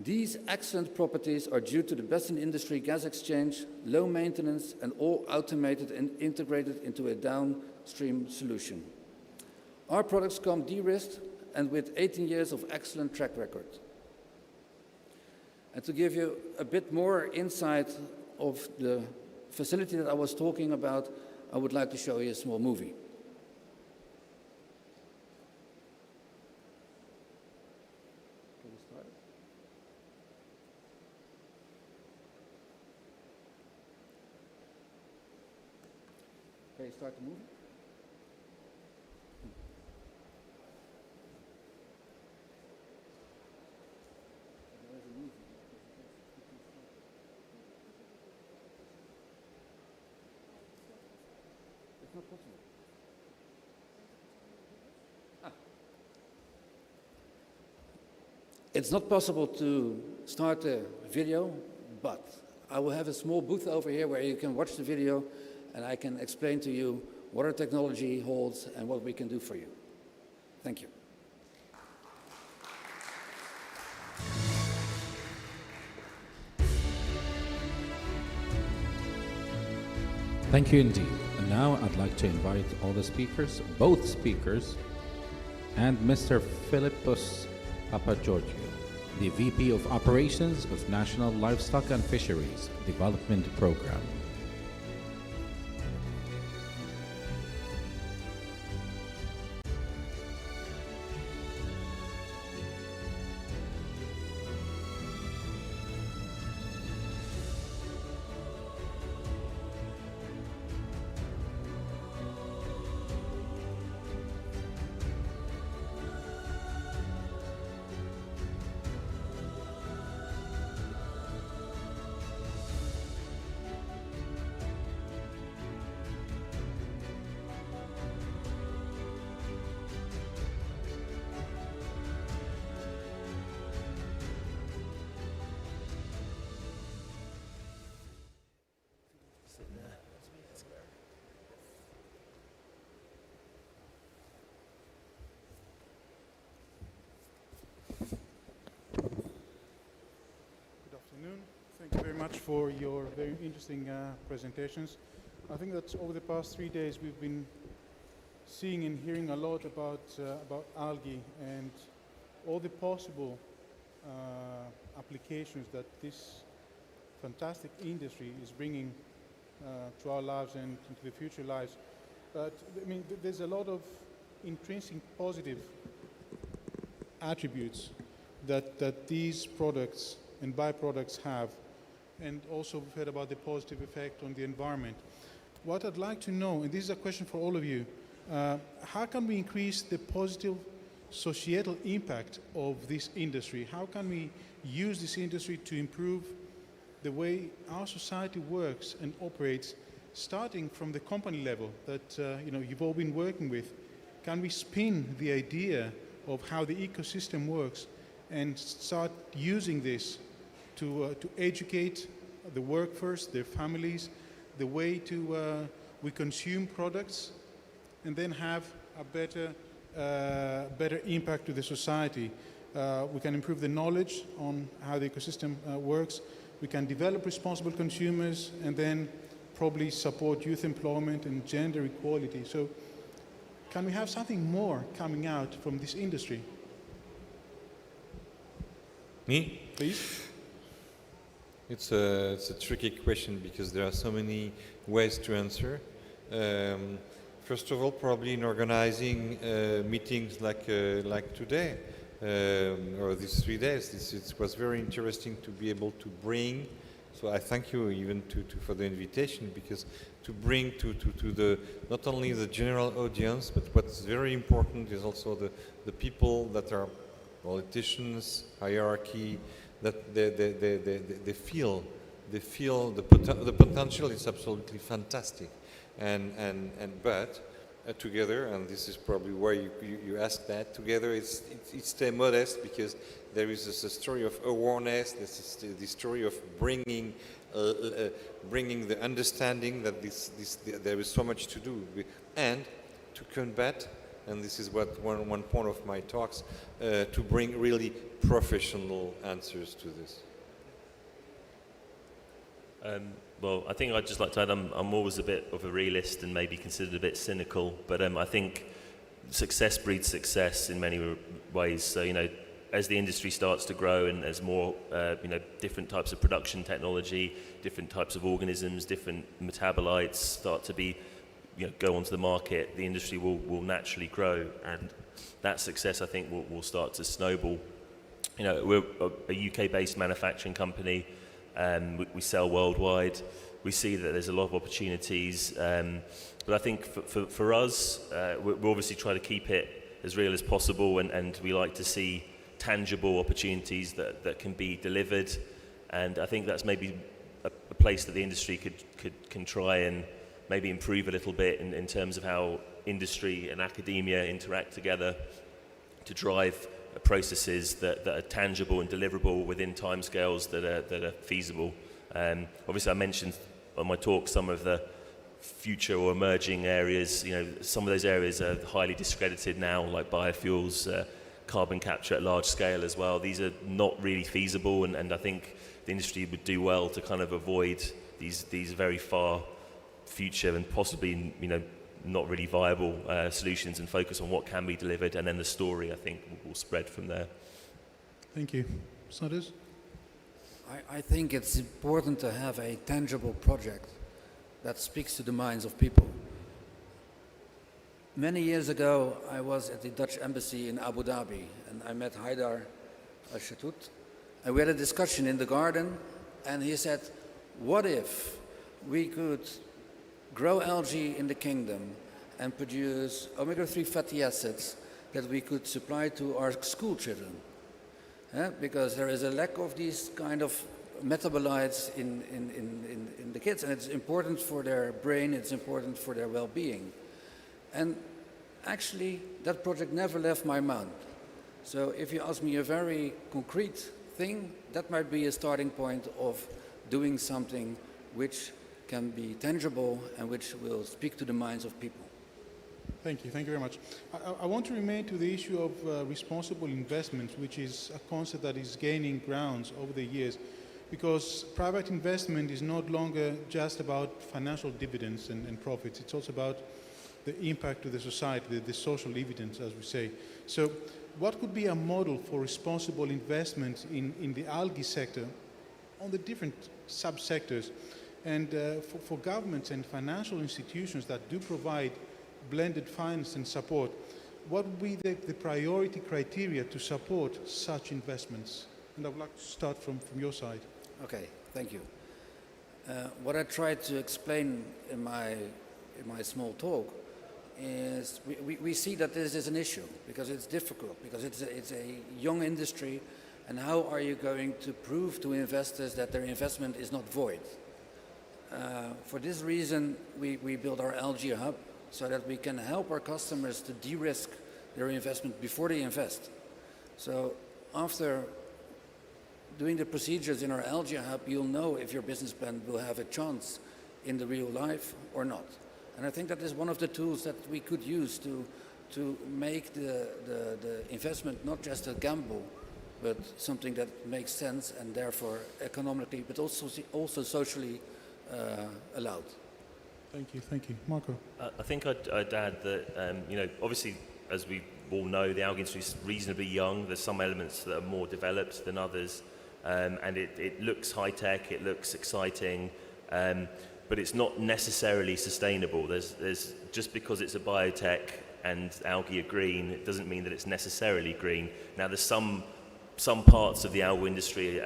These excellent properties are due to the best-in-industry gas exchange, low maintenance, and all automated and integrated into a downstream solution. Our products come de-risked and with 18 years of excellent track record. And to give you a bit more insight of the facility that I was talking about, I would like to show you a small movie. Okay, start the movie. It's not possible. It's not possible to start the video, but I will have a small booth over here where you can watch the video and I can explain to you what our technology holds and what we can do for you. Thank you. Thank you indeed. And now I'd like to invite all the speakers, both speakers, and Mr. Philippos Papageorgiou, the VP of Operations of National Livestock and Fisheries Development Program. Thank you very much for your very interesting presentations. I think that over the past 3 days we've been seeing and hearing a lot about algae and all the possible applications that this fantastic industry is bringing to our lives and into the future lives. But I mean, there's a lot of intrinsic positive attributes that these products and byproducts have, and also we've heard about the positive effect on the environment. What I'd like to know, and this is a question for all of you, how can we increase the positive societal impact of this industry? How can we use this industry to improve the way our society works and operates, starting from the company level that you've all been working with? Can we spin the idea of how the ecosystem works and start using this to educate the workforce, their families, the way we consume products, and then have a better impact to the society? We can improve the knowledge on how the ecosystem works. We can develop responsible consumers, and then probably support youth employment and gender equality. So can we have something more coming out from this industry? Me? Please. It's a tricky question because there are so many ways to answer. First of all, probably in organizing meetings like today, or these 3 days, it was very interesting to be able to bring. So I thank you even for the invitation, because to bring to the not only the general audience, but what's very important is also the people that are politicians, hierarchy, that they feel the potential is absolutely fantastic, but together, and this is probably why you ask that, together it's stay modest, because there is a story of awareness. This is the story of bringing the understanding that there is so much to do, and to combat. And this is what one point of my talks, to bring really professional answers to this. Well, I think I'd just like to add, I'm always a bit of a realist and maybe considered a bit cynical, but I think success breeds success in many ways. So, as the industry starts to grow and as more, different types of production technology, different types of organisms, different metabolites start to be go onto the market, the industry will naturally grow, and that success, I think, will start to snowball. We're a UK-based manufacturing company, we sell worldwide. We see that there's a lot of opportunities, but I think for us, we obviously try to keep it as real as possible, and we like to see tangible opportunities that can be delivered, and I think that's maybe a place that the industry can try and maybe improve a little bit in terms of how industry and academia interact together to drive processes that are tangible and deliverable within timescales that are feasible. Obviously, I mentioned on my talk some of the future or emerging areas. Some of those areas are highly discredited now, like biofuels, carbon capture at large scale as well. These are not really feasible, and I think the industry would do well to kind of avoid these very far future and possibly not really viable solutions and focus on what can be delivered, and then the story, I think, will spread from there. Thank you. Sanders? I think it's important to have a tangible project that speaks to the minds of people. Many years ago, I was at the Dutch embassy in Abu Dhabi, and I met Haidar al-Shatut, and we had a discussion in the garden, and he said, what if we could grow algae in the kingdom and produce omega-3 fatty acids that we could supply to our school children? Because there is a lack of these kind of metabolites in the kids, and it's important for their brain, it's important for their well-being. And actually, that project never left my mind. So if you ask me a very concrete thing, that might be a starting point of doing something which can be tangible and which will speak to the minds of people. Thank you very much. I want to remain to the issue of responsible investment, which is a concept that is gaining grounds over the years, because private investment is no longer just about financial dividends and profits. It's also about the impact to the society, the social dividends, as we say. So what could be a model for responsible investment in the algae sector on the different subsectors, and for governments and financial institutions that do provide blended finance and support, what would be the priority criteria to support such investments? And I would like to start from your side. Okay, thank you. What I tried to explain in my small talk is we see that this is an issue because it's difficult, because it's a young industry, and how are you going to prove to investors that their investment is not void? For this reason, we built our algae hub, so that we can help our customers to de-risk their investment before they invest. So after doing the procedures in our algae hub, you'll know if your business plan will have a chance in the real life or not. And I think that is one of the tools that we could use to make the investment not just a gamble, but something that makes sense and therefore economically, but also socially allowed. Thank you. Marco? I think I'd add that, obviously, as we all know, the algae industry is reasonably young. There's some elements that are more developed than others, and it looks high-tech, it looks exciting, but it's not necessarily sustainable. There's just because it's a biotech and algae are green, it doesn't mean that it's necessarily green. Now, there's some parts of the algae industry,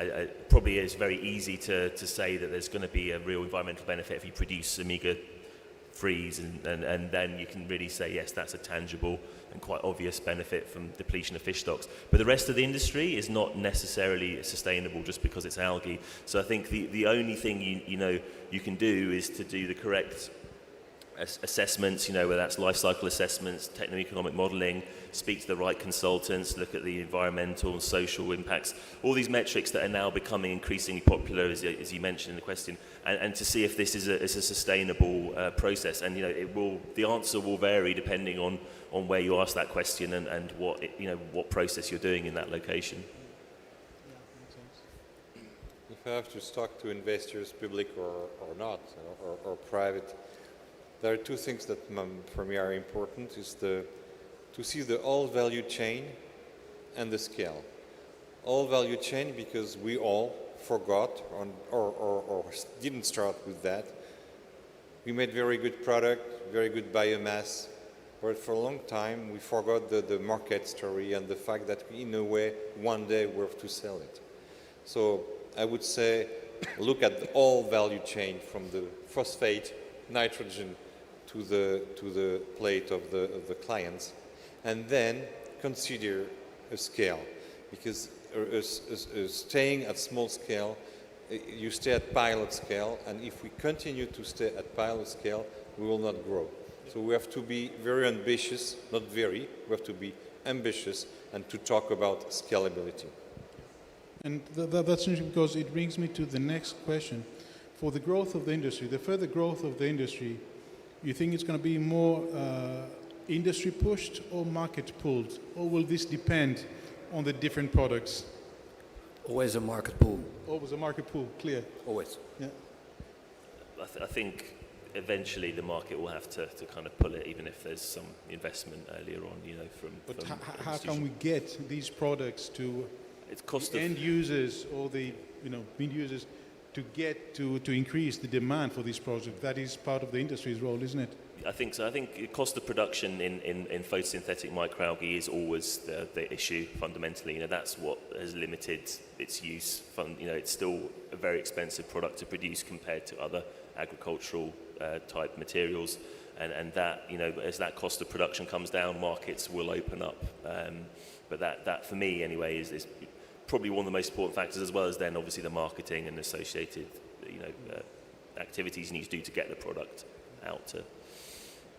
probably it's very easy to say that there's going to be a real environmental benefit if you produce omega-3s, and then you can really say, yes, that's a tangible and quite obvious benefit from depletion of fish stocks. But the rest of the industry is not necessarily sustainable just because it's algae. So I think the only thing you can do is to do the correct assessments, whether that's life cycle assessments, techno-economic modelling, speak to the right consultants, look at the environmental and social impacts, all these metrics that are now becoming increasingly popular, as you mentioned in the question, and to see if this is a sustainable process. And the answer will vary depending on where you ask that question and what process you're doing in that location. If I have to talk to investors, public or not, or private, there are two things that for me are important, is to see the whole value chain and the scale. All value chain because we all forgot or didn't start with that. We made very good product, very good biomass, but for a long time we forgot the market story and the fact that in a way one day we have to sell it. So I would say look at the whole value chain from the phosphate, nitrogen, to the plate of the clients, and then consider a scale, because staying at small scale, you stay at pilot scale, and if we continue to stay at pilot scale, we will not grow. So we have to be very ambitious, we have to be ambitious and to talk about scalability. And that's interesting because it brings me to the next question. For the growth of the industry, the further growth of the industry, you think it's going to be more industry pushed or market pulled? Or will this depend on the different products? Always a market pool. Always a market pool, clear. Always. Yeah. I think eventually the market will have to kind of pull it, even if there's some investment earlier on, you know, from. But from how can we get these products to It's cost the of end users or the end users to get to increase the demand for these products? That is part of the industry's role, isn't it? I think so. I think the cost of production in photosynthetic microalgae is always the issue fundamentally. You know, that's what has limited its use. You know, it's still a very expensive product to produce compared to other agricultural type materials, and that, you know, as that cost of production comes down, markets will open up. But that for me anyway is probably one of the most important factors, as well as then obviously the marketing and associated, you know, activities you need to do to get the product out to.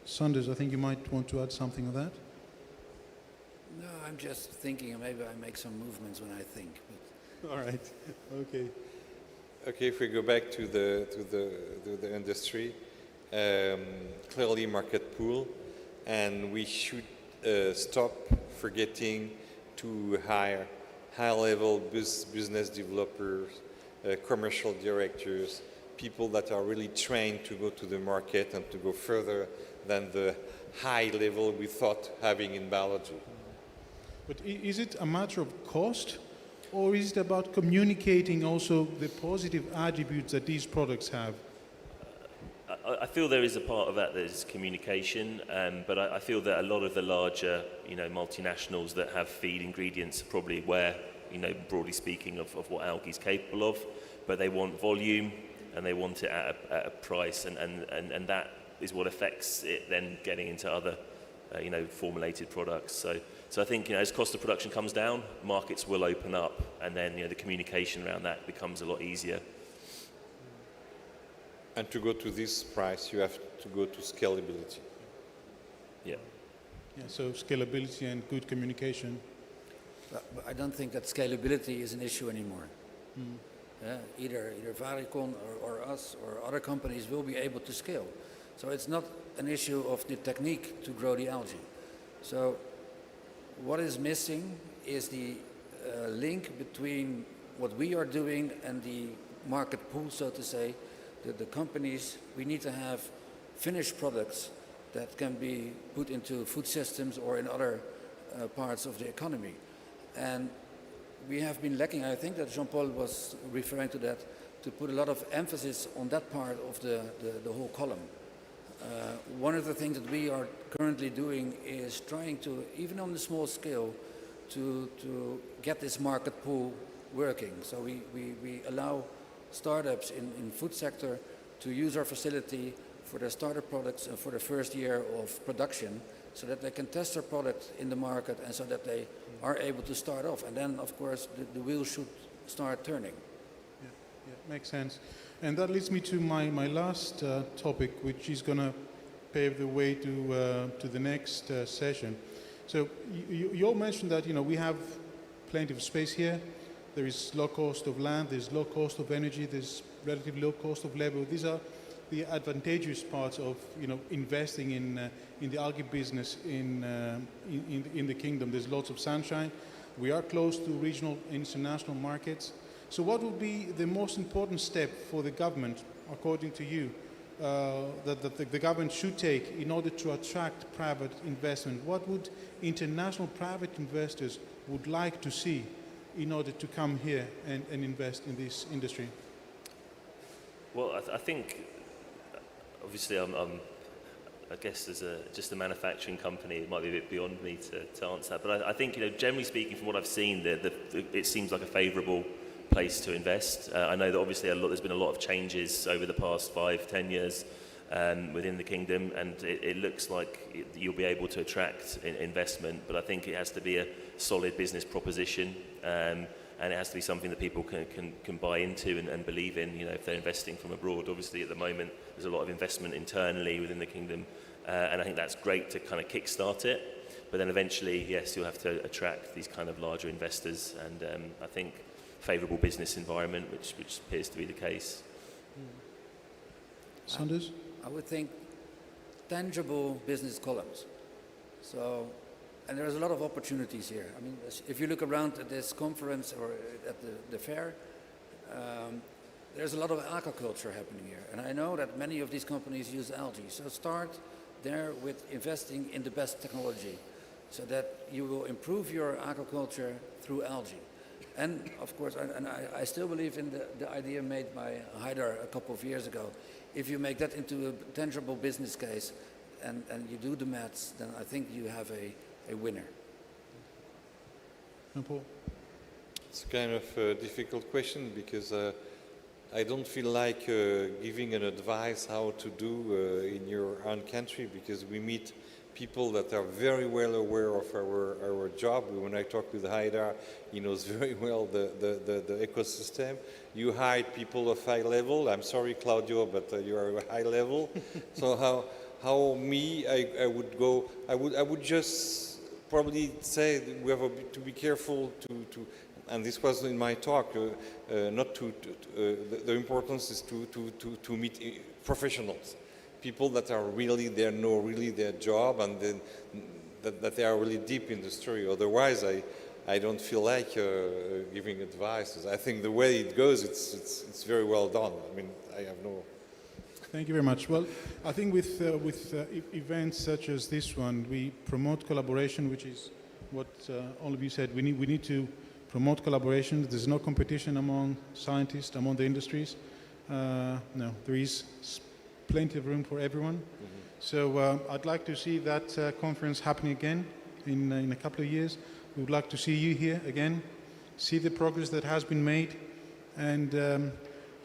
Sanders, I think you might want to add something on that. No, I'm just thinking maybe I make some movements when I think. But All right. Okay. Okay, if we go back to the industry, clearly market pool, and we should stop forgetting to hire high-level business developers, commercial directors, people that are really trained to go to the market and to go further than the high level we thought having in biology. But is it a matter of cost, or is it about communicating also the positive attributes that these products have? I feel there is a part of that is communication, but I feel that a lot of the larger, you know, multinationals that have feed ingredients are probably aware, you know, broadly speaking, of what algae is capable of, but they want volume and they want it at a price, and that is what affects it then getting into other, you know, formulated products. So I think, you know, as cost of production comes down, markets will open up, and then, you know, the communication around that becomes a lot easier. And to go to this price, you have to go to scalability. Yeah. Yeah, so scalability and good communication. I don't think that scalability is an issue anymore. Either Varicon or us or other companies will be able to scale. So it's not an issue of the technique to grow the algae. So what is missing is the link between what we are doing and the market pool, so to say. The companies, we need to have finished products that can be put into food systems or in other parts of the economy. And we have been lacking, I think that Jean-Paul was referring to that, to put a lot of emphasis on that part of the whole column. One of the things that we are currently doing is trying to, even on the small scale, to get this market pool working. So we allow startups in food sector to use our facility for their startup products and for the first year of production, so that they can test their product in the market and so that they are able to start off. And then, of course, the wheel should start turning. Yeah, makes sense. And that leads me to my last topic, which is going to pave the way to the next session. So you all mentioned that, you know, we have plenty of space here. There is low cost of land, there's low cost of energy, there's relatively low cost of labor. These are the advantageous parts of, you know, investing in the algae business in the kingdom. There's lots of sunshine. We are close to regional international markets. So what would be the most important step for the government, according to you, that the government should take in order to attract private investment? What would international private investors would like to see in order to come here and invest in this industry? Well, I think, obviously, I guess as just a manufacturing company, it might be a bit beyond me to answer that. But I think, you know, generally speaking, from what I've seen, it seems like a favourable place to invest. I know that obviously there's been a lot of changes over the past 5-10 years within the kingdom, and it looks like you'll be able to attract investment, but I think it has to be a solid business proposition, and it has to be something that people can buy into and believe in, you know, if they're investing from abroad. Obviously at the moment there's a lot of investment internally within the kingdom, and I think that's great to kind of kickstart it, but then eventually, yes, you'll have to attract these kind of larger investors, and I think favourable business environment, which appears to be the case. Sanders? I would think tangible business columns. So, and there's a lot of opportunities here. I mean, if you look around at this conference or at the fair, there's a lot of aquaculture happening here. And I know that many of these companies use algae. So start there with investing in the best technology so that you will improve your aquaculture through algae. And of course, I still believe in the idea made by Haidar a couple of years ago. If you make that into a tangible business case and you do the maths, then I think you have a winner. Paul? It's kind of a difficult question because I don't feel like giving an advice how to do in your own country, because we meet people that are very well aware of our job. When I talk with Haidar, he knows very well the ecosystem. You hire people of high level. I'm sorry, Claudio, but you are a high level. So how me, I would go, I would just probably say that we have to be careful to and this was in my talk, not the importance is to meet professionals, people that are really there, know really their job, and then that they are really deep in the story. Otherwise, I don't feel like giving advice. I think the way it goes, it's very well done. I mean, I have no. Thank you very much. Well, I think with events such as this one, we promote collaboration, which is what all of you said. We need to promote collaboration. There's no competition among scientists, among the industries. No, there is plenty of room for everyone. Mm-hmm. So I'd like to see that conference happening again in a couple of years. We would like to see you here again, see the progress that has been made, and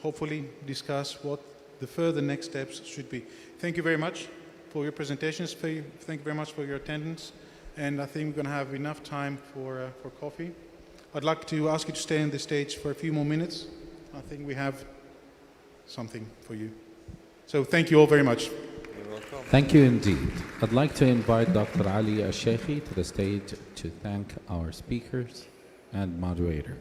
hopefully discuss what the further next steps should be. Thank you very much for your presentations. Thank you very much for your attendance. And I think we're going to have enough time for coffee. I'd like to ask you to stay on the stage for a few more minutes. I think we have something for you. So thank you all very much. You're welcome. Thank you indeed. I'd like to invite Dr. Ali Al-Sheikhi to the stage to thank our speakers and moderator.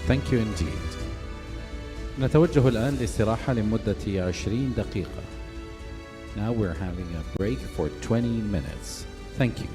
Thank you indeed. نتوجه الآن لاستراحة لمدة 20 دقيقة. Now we're having a break for 20 minutes. Thank you.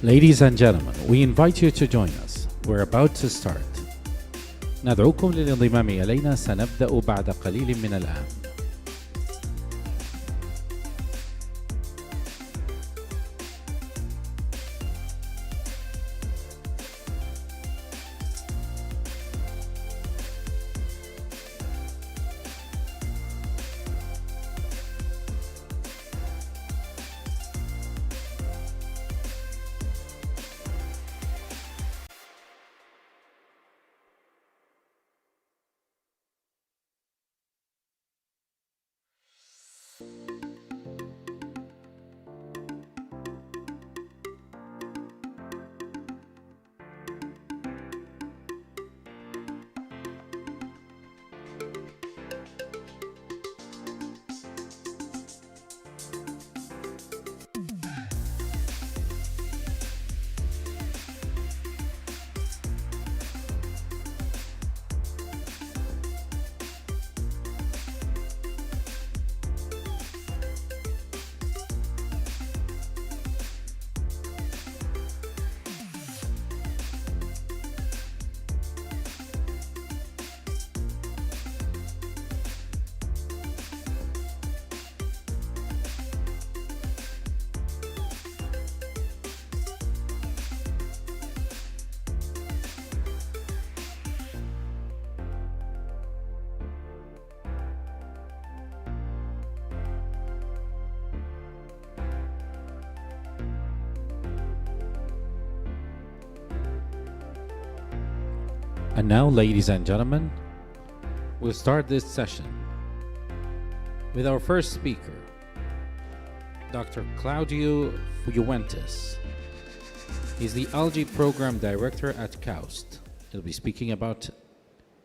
Ladies and gentlemen, we invite you to join us. We're about to start. ندعوكم للانضمام إلينا. سنبدأ بعد قليل من الآن. And now, ladies and gentlemen, we'll start this session with our first speaker, Dr. Claudio Fuentes. He's the Algae Program Director at KAUST. He'll be speaking about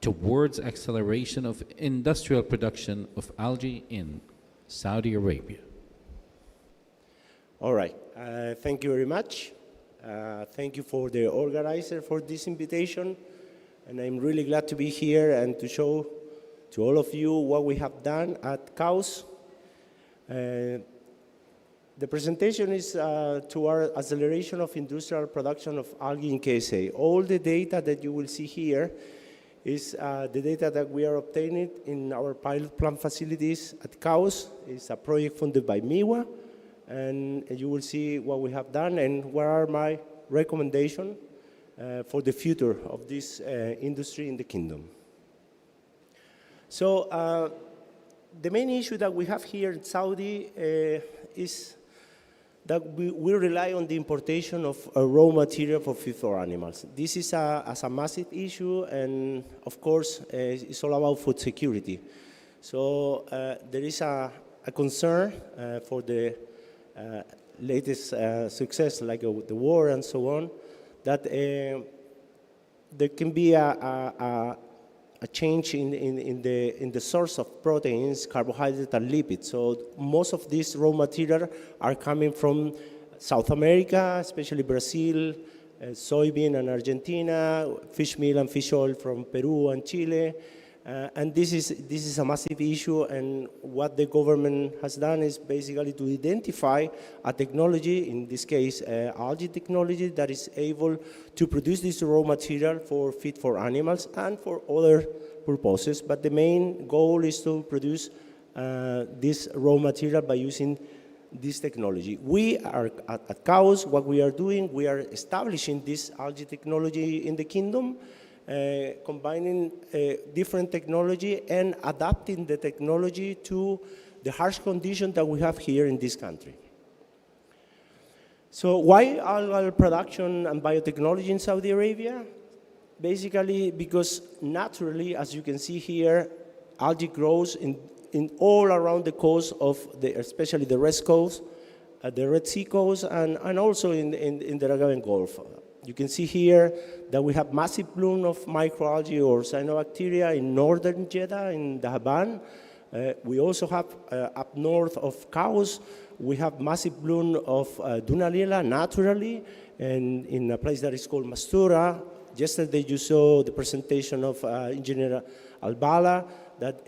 towards acceleration of industrial production of algae in Saudi Arabia. All right. Thank you very much. Thank you for the organizer for this invitation. And I'm really glad to be here and to show to all of you what we have done at KAUST. The presentation is to our acceleration of industrial production of algae in KSA. All the data that you will see here is the data that we are obtaining in our pilot plant facilities at KAUST. It's a project funded by MIWA, and you will see what we have done and what are my recommendations for the future of this industry in the kingdom. So the main issue that we have here in Saudi is that we rely on the importation of raw material for feed for animals. This is a massive issue, and of course, it's all about food security. So there is a concern for the latest success, like the war and so on, that there can be a change in the source of proteins, carbohydrates, and lipids. So most of these raw material are coming from South America, especially Brazil, soybean and Argentina, fish meal and fish oil from Peru and Chile. And this is a massive issue, and what the government has done is basically to identify a technology, in this case algae technology, that is able to produce this raw material for feed for animals and for other purposes. But the main goal is to produce this raw material by using this technology. We are at KAUST, what we are doing, we are establishing this algae technology in the kingdom, combining different technology and adapting the technology to the harsh conditions that we have here in this country. So why algal production and biotechnology in Saudi Arabia? Basically because naturally, as you can see here, algae grows in all around the coast of especially the West Coast, the Red Sea coast, and also in the Arabian Gulf. You can see here that we have massive bloom of microalgae or cyanobacteria in northern Jeddah, in Dahaban. We also have up north of KAUST, we have massive bloom of Dunalila naturally, and in a place that is called Mastura. Yesterday you saw the presentation of Engineer Albala that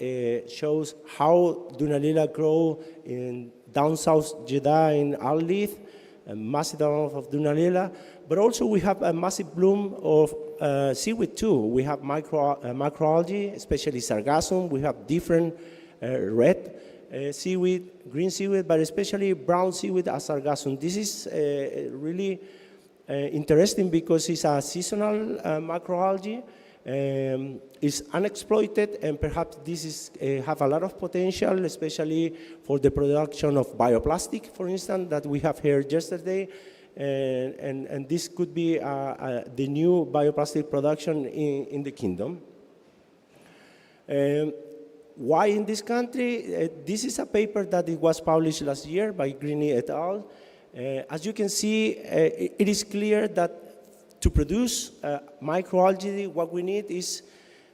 shows how Dunalila grow in down south Jeddah in Al-Lith. a massive amount of Dunaliella, but also we have a massive bloom of seaweed too. We have macroalgae, especially sargassum. We have different red seaweed, green seaweed, but especially brown seaweed as sargassum. This is really interesting because it's a seasonal macroalgae. Is unexploited, and perhaps this is have a lot of potential, especially for the production of bioplastic, for instance, that we have heard yesterday, and this could be the new bioplastic production in the kingdom. Why in this country? This is a paper that it was published last year by Greeny et al. As you can see, it is clear that to produce microalgae, what we need is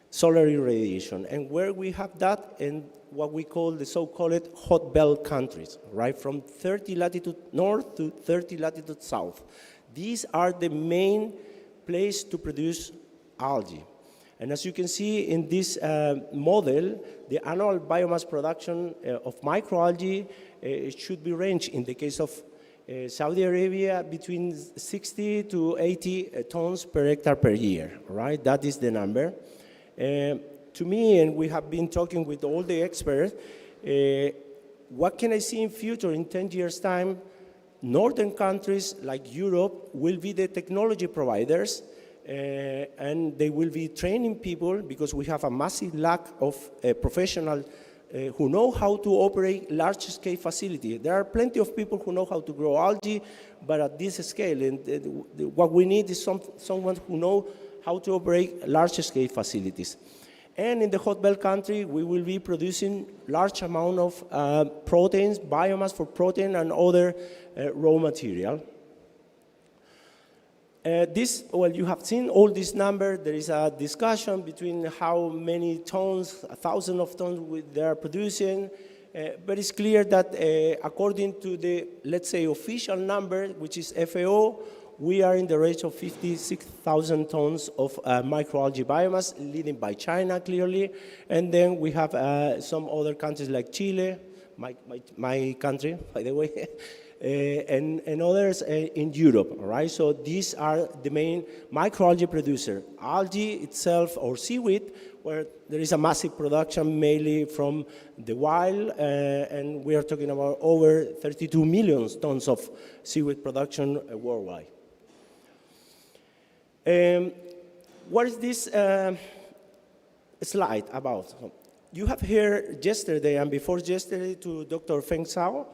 solar irradiation. And where we have that in what we call the so-called hot belt countries, right? From 30 latitude north to 30 latitude south. These are the main place to produce algae. And as you can see in this model, the annual biomass production of microalgae should be ranged, in the case of Saudi Arabia, between 60 to 80 tons per hectare per year, right? That is the number. To me, and we have been talking with all the experts, what can I see in future, in 10 years' time? Northern countries like Europe will be the technology providers, and they will be training people because we have a massive lack of professionals who know how to operate large-scale facilities. There are plenty of people who know how to grow algae, but at this scale, and what we need is someone who knows how to operate large-scale facilities. And in the hot belt country, we will be producing large amount of proteins, biomass for protein and other raw material. Well, you have seen all these numbers. There is a discussion between how many tons, 1,000 of tons they are producing, but it's clear that according to the, let's say, official number, which is FAO, we are in the range of 56,000 tons of microalgae biomass, leading by China, clearly, and then we have some other countries like Chile, my country, by the way, and others in Europe, all right? So these are the main microalgae producer. Algae itself, or seaweed, where there is a massive production mainly from the wild, and we are talking about over 32 million tons of seaweed production worldwide. What is this slide about? You have heard yesterday and before yesterday to Dr. Feng Zhao.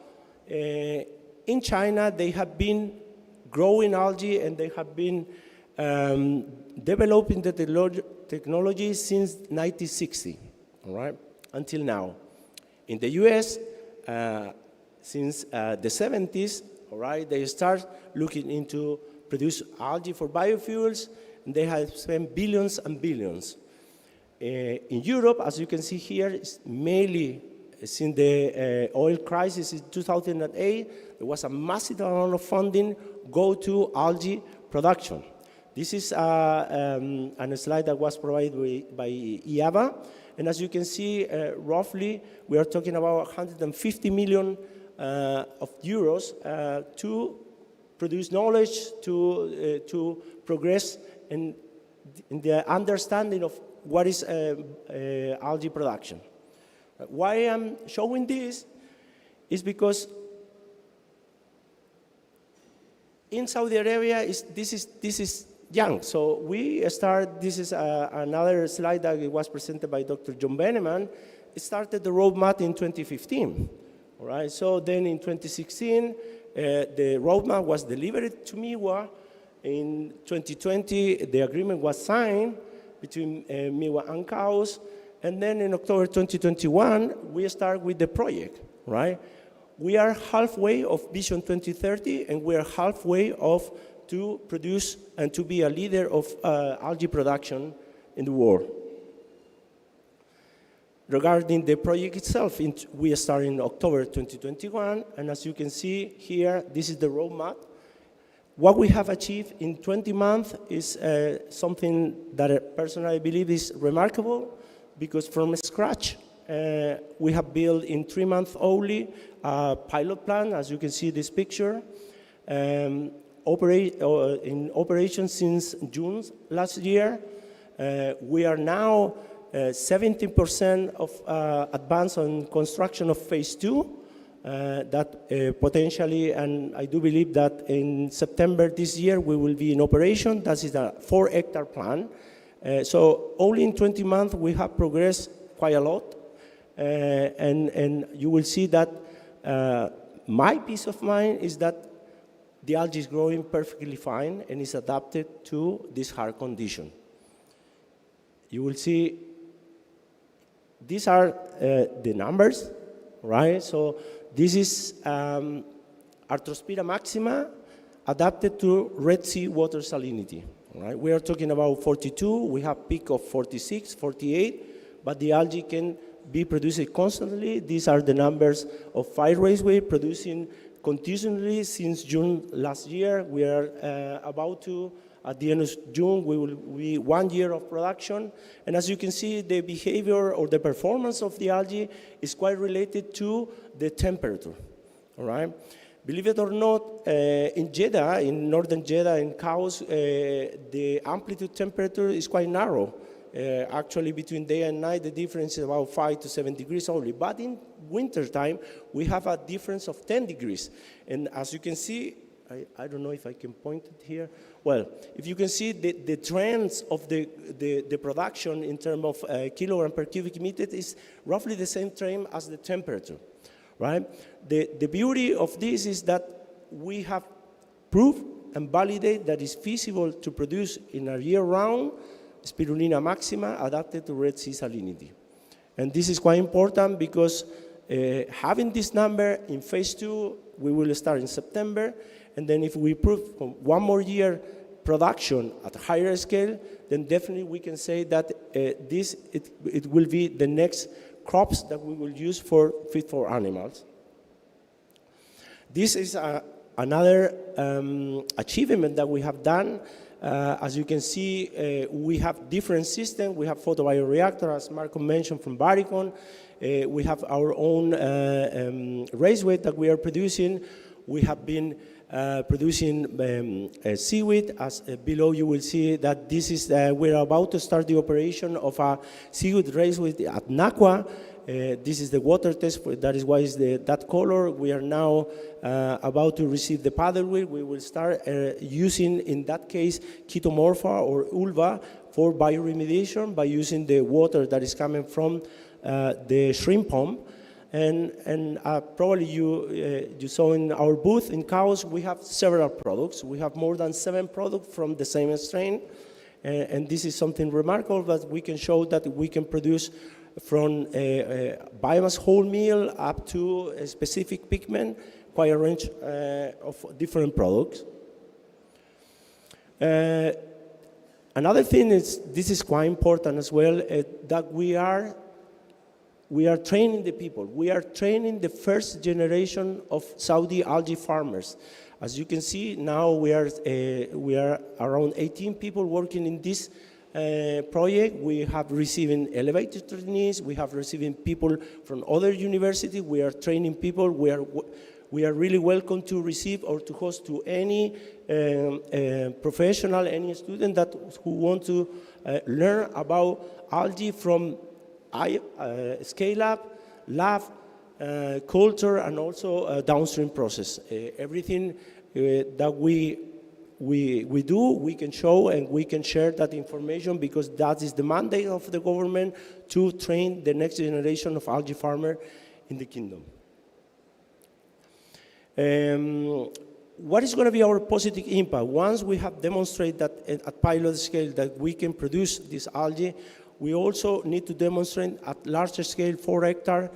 In China, they have been growing algae and they have been developing the technology since 1960, all right, until now. In the US, since the 70s, all right, they start looking into produce algae for biofuels, and they have spent billions and billions. In Europe, as you can see here, it's mainly since the oil crisis in 2008, there was a massive amount of funding go to algae production. This is a slide that was provided by IAVA, and as you can see, roughly, we are talking about 150 million of euros to produce knowledge, to progress in the understanding of what is algae production. Why I'm showing this is because in Saudi Arabia, this is young. So we start, this is another slide that was presented by Dr. John Beneman. It started the roadmap in 2015, all right? So then in 2016, the roadmap was delivered to MIWA. In 2020, the agreement was signed between MIWA and CAOS. And then in October 2021, we start with the project, right? We are halfway of Vision 2030, and we are halfway to produce and to be a leader of algae production in the world. Regarding the project itself, we start in October 2021, and as you can see here, this is the roadmap. What we have achieved in 20 months is something that I personally believe is remarkable, because from scratch, we have built in 3 months only a pilot plan, as you can see this picture. in operation since June last year. We are now 70% of advance on construction of phase 2. That potentially, and I do believe that in September this year we will be in operation. That is a 4-hectare plan. So only in 20 months we have progressed quite a lot. And you will see that my peace of mind is that the algae is growing perfectly fine and is adapted to this hard condition. You will see these are the numbers, right? So this is Arthrospira maxima adapted to Red Sea water salinity. Right? We are talking about 42, we have peak of 46, 48, but the algae can be produced constantly. These are the numbers of 5 raceway producing continuously since June last year. We are about to, at the end of June, we will be 1 year of production. And as you can see, the behavior or the performance of the algae is quite related to the temperature, all right? Believe it or not, in Jeddah, in northern Jeddah, in cows, the amplitude temperature is quite narrow. Actually, between day and night, the difference is about 5 to 7 degrees only. But in winter time, we have a difference of 10 degrees. And as you can see, I don't know if I can point it here. Well, if you can see the trends of the production in terms of kilogram per cubic meter is roughly the same trend as the temperature, right? The beauty of this is that we have proved and validated that it's feasible to produce in a year-round Spirulina maxima adapted to Red Sea salinity. And this is quite important because having this number in phase 2, we will start in September, and then if we prove 1 more year production at a higher scale, then definitely we can say that it will be the next crops that we will use for feed for animals. This is another achievement that we have done. As you can see, we have different systems. We have photobioreactor, as Marco mentioned, from Baricon. We have our own raceway that we are producing. We have been producing seaweed. As below you will see that this is, we're about to start the operation of a seaweed raceway at Naqua. This is the water test, that is why it's that color. We are now about to receive the paddle wheel. We will start using, in that case, Chetomorpha or Ulva for bioremediation by using the water that is coming from the shrimp pump. And probably you saw in our booth in cows, we have several products. We have more than 7 products from the same strain. And this is something remarkable that we can show that we can produce from biomass whole meal up to a specific pigment, quite a range of different products. Another thing is, this is quite important as well, that we are training the people. We are training the first generation of Saudi algae farmers. As you can see, now we are around 18 people working in this project. We have receiving elevated trainees. We have receiving people from other universities. We are training people. We are really welcome to receive or to host to any professional, any student who want to learn about algae from scale-up, lab, culture, and also downstream process. Everything that we do, we can show and we can share that information because that is the mandate of the government to train the next generation of algae farmer in the kingdom. What is going to be our positive impact? Once we have demonstrated that at pilot scale that we can produce this algae, we also need to demonstrate at larger scale, 4 hectare,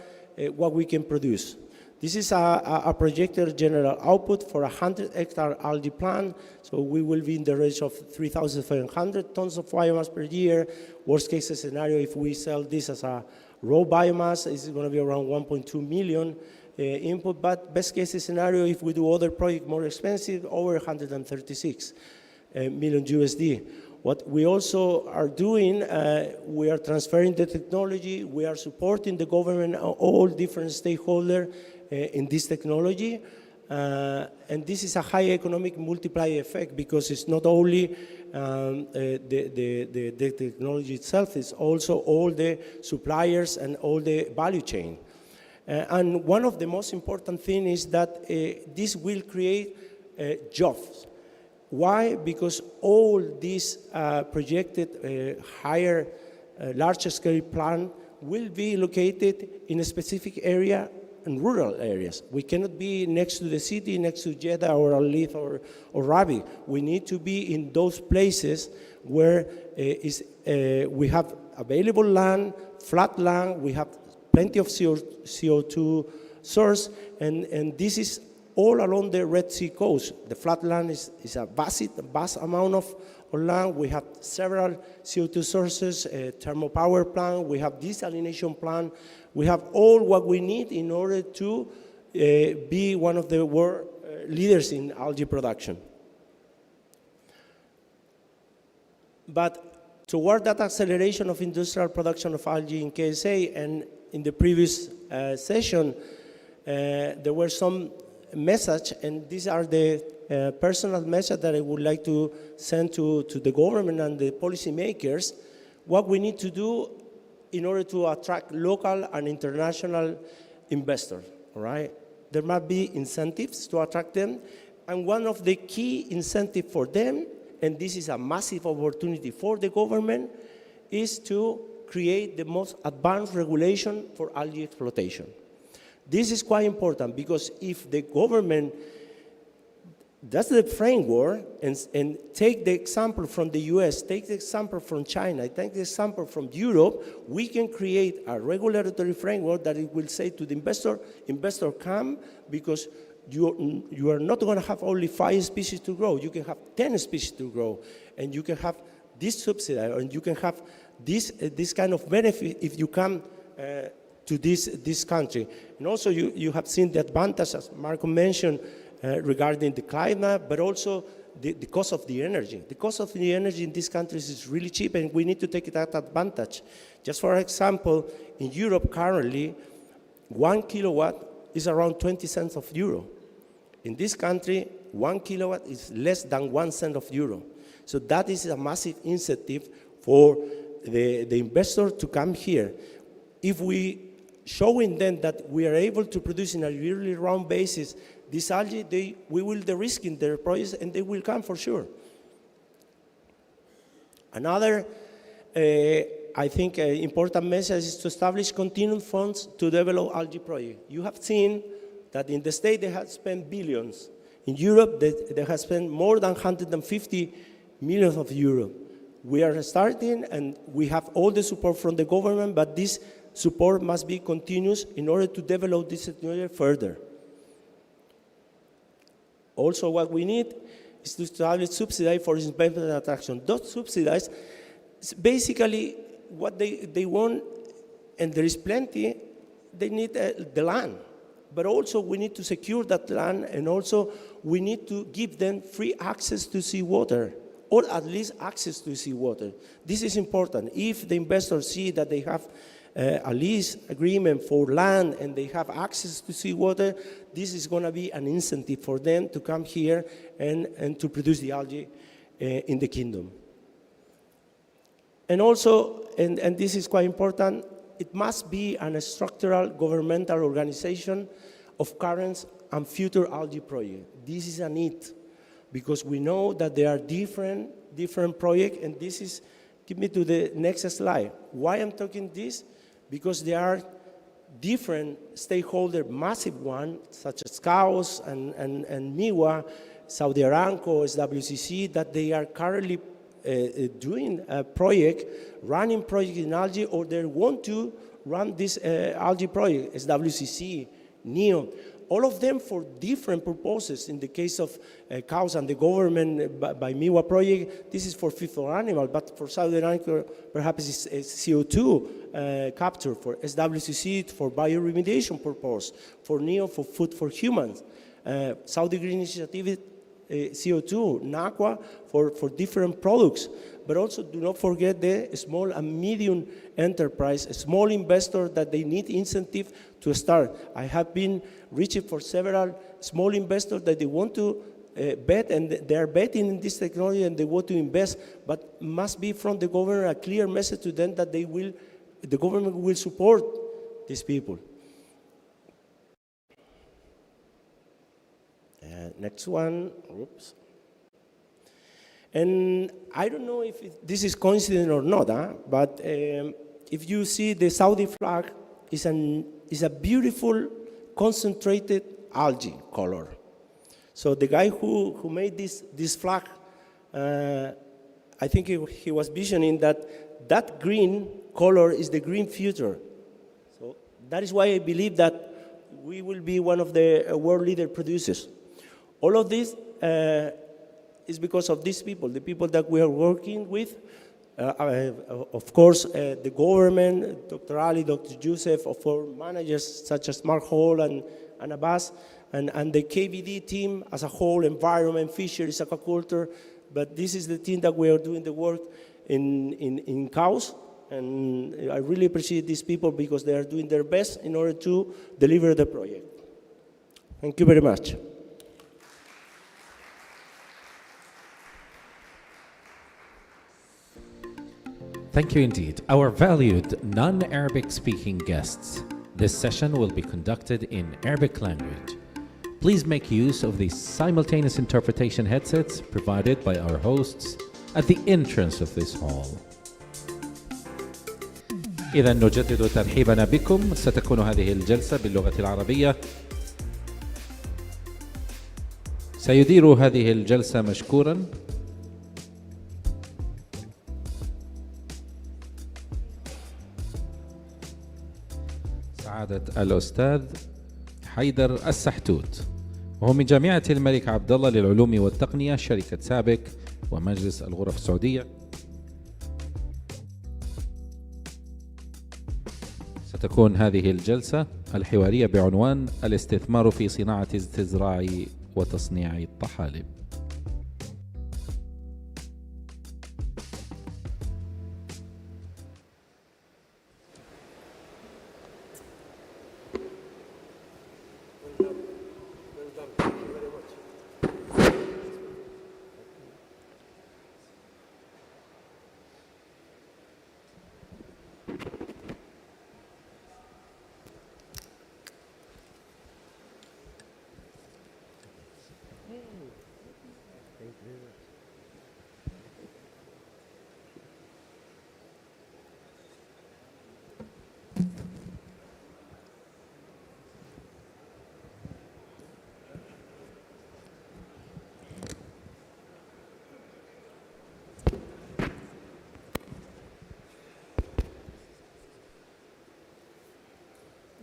what we can produce. This is a projected general output for a 100-hectare algae plant. So we will be in the range of 3,500 tons of biomass per year. Worst case scenario, if we sell this as a raw biomass, it's going to be around 1.2 million input. But best case scenario, if we do other projects more expensive, over 136 million USD. What we also are doing, we are transferring the technology. We are supporting the government, all different stakeholders in this technology. And this is a high economic multiplier effect because it's not only the technology itself, it's also all the suppliers and all the value chain. And one of the most important things is that this will create jobs. Why? Because all these projected higher, larger scale plant will be located in a specific area and rural areas. We cannot be next to the city, next to Jeddah or Al-Lith or Rabi. We need to be in those places where we have available land, flat land, we have plenty of CO2 source, and this is all along the Red Sea coast. The flat land is a vast amount of land. We have several CO2 sources, a thermal power plant, we have desalination plant. We have all what we need in order to be one of the world leaders in algae production. But toward that acceleration of industrial production of algae in KSA, and in the previous session, there were some message, and these are the personal message that I would like to send to the government and the policymakers. What we need to do in order to attract local and international investors, all right? There must be incentives to attract them, and one of the key incentives for them, and this is a massive opportunity for the government, is to create the most advanced regulation for algae exploitation. This is quite important because if the government does the framework and take the example from the US, take the example from China, take the example from Europe, we can create a regulatory framework that it will say to the investor come because you are not going to have only 5 species to grow, you can have 10 species to grow, and you can have this subsidy, and you can have this kind of benefit if you come to this country. And also you have seen the advantage, as Marco mentioned, regarding the climate, but also the cost of the energy. The cost of the energy in these countries is really cheap, and we need to take that advantage. Just for example, in Europe currently, 1 kilowatt is around 20 cents of euro. In this country, 1 kilowatt is less than 1 cent of euro. So that is a massive incentive for the investor to come here. If we showing them that we are able to produce in a yearly round basis this algae, we will de-risk in their projects and they will come for sure. Another, I think, important message is to establish continued funds to develop algae projects. You have seen that in the States they have spent billions. In Europe, they have spent more than 150 million of euros. We are starting and we have all the support from the government, but this support must be continuous in order to develop this technology further. Also, what we need is to establish subsidies for investment and attraction. Those subsidies, basically what they want, and there is plenty, they need the land. But also we need to secure that land, and also we need to give them free access to seawater, or at least access to seawater. This is important. If the investors see that they have a lease agreement for land and they have access to seawater, this is going to be an incentive for them to come here and to produce the algae in the kingdom. And also, and this is quite important, it must be a structural governmental organization of current and future algae projects. This is a need, because we know that there are different projects, and this is, give me to the next slide. Why I'm talking this? Because there are different stakeholders, massive ones, such as CAOS and MIWA, Saudi Aramco, SWCC, that they are currently doing a project, running project in algae, or they want to run this algae project, SWCC, NEO, all of them for different purposes. In the case of cows and the government by MIWA project, this is for feed for animal, but for Saudi Aramco, perhaps it's CO2 capture, for SWCC for bioremediation purpose, for NEO for food for humans, Saudi Green Initiative CO2, NAQUA for different products. but also do not forget the small and medium enterprise, small investors that they need incentive to start. I have been reaching for several small investors that they want to bet, and they are betting in this technology and they want to invest, but must be from the government a clear message to them that the government will support these people. Next one, oops. And I don't know if this is coincident or not, but if you see the Saudi flag is a beautiful concentrated algae color. So the guy who made this flag, I think he was visioning that green color is the green future. So that is why I believe that we will be one of the world leader producers. All of this is because of these people, the people that we are working with. Of course, the government, Dr. Ali, Dr. Youssef, for managers such as Mark Hall and Abbas, and the KVD team as a whole, environment, fisheries, aquaculture. But this is the team that we are doing the work in cows. And I really appreciate these people because they are doing their best in order to deliver the project. Thank you very much. Thank you indeed. Our valued non-Arabic speaking guests. This session will be conducted in Arabic language. Please make use of the simultaneous interpretation headsets provided by our hosts at the entrance of this hall. إذا نجدد ترحيبنا بكم. ستكون هذه الجلسة باللغة العربية. سيدير هذه الجلسة مشكورا سعادة الأستاذ حيدر السحتوت، وهو من جامعة الملك عبد الله للعلوم والتقنية شركة سابك ومجلس الغرف السعودية. ستكون هذه الجلسة الحوارية بعنوان الاستثمار في صناعة الزراعي وتصنيع الطحالب.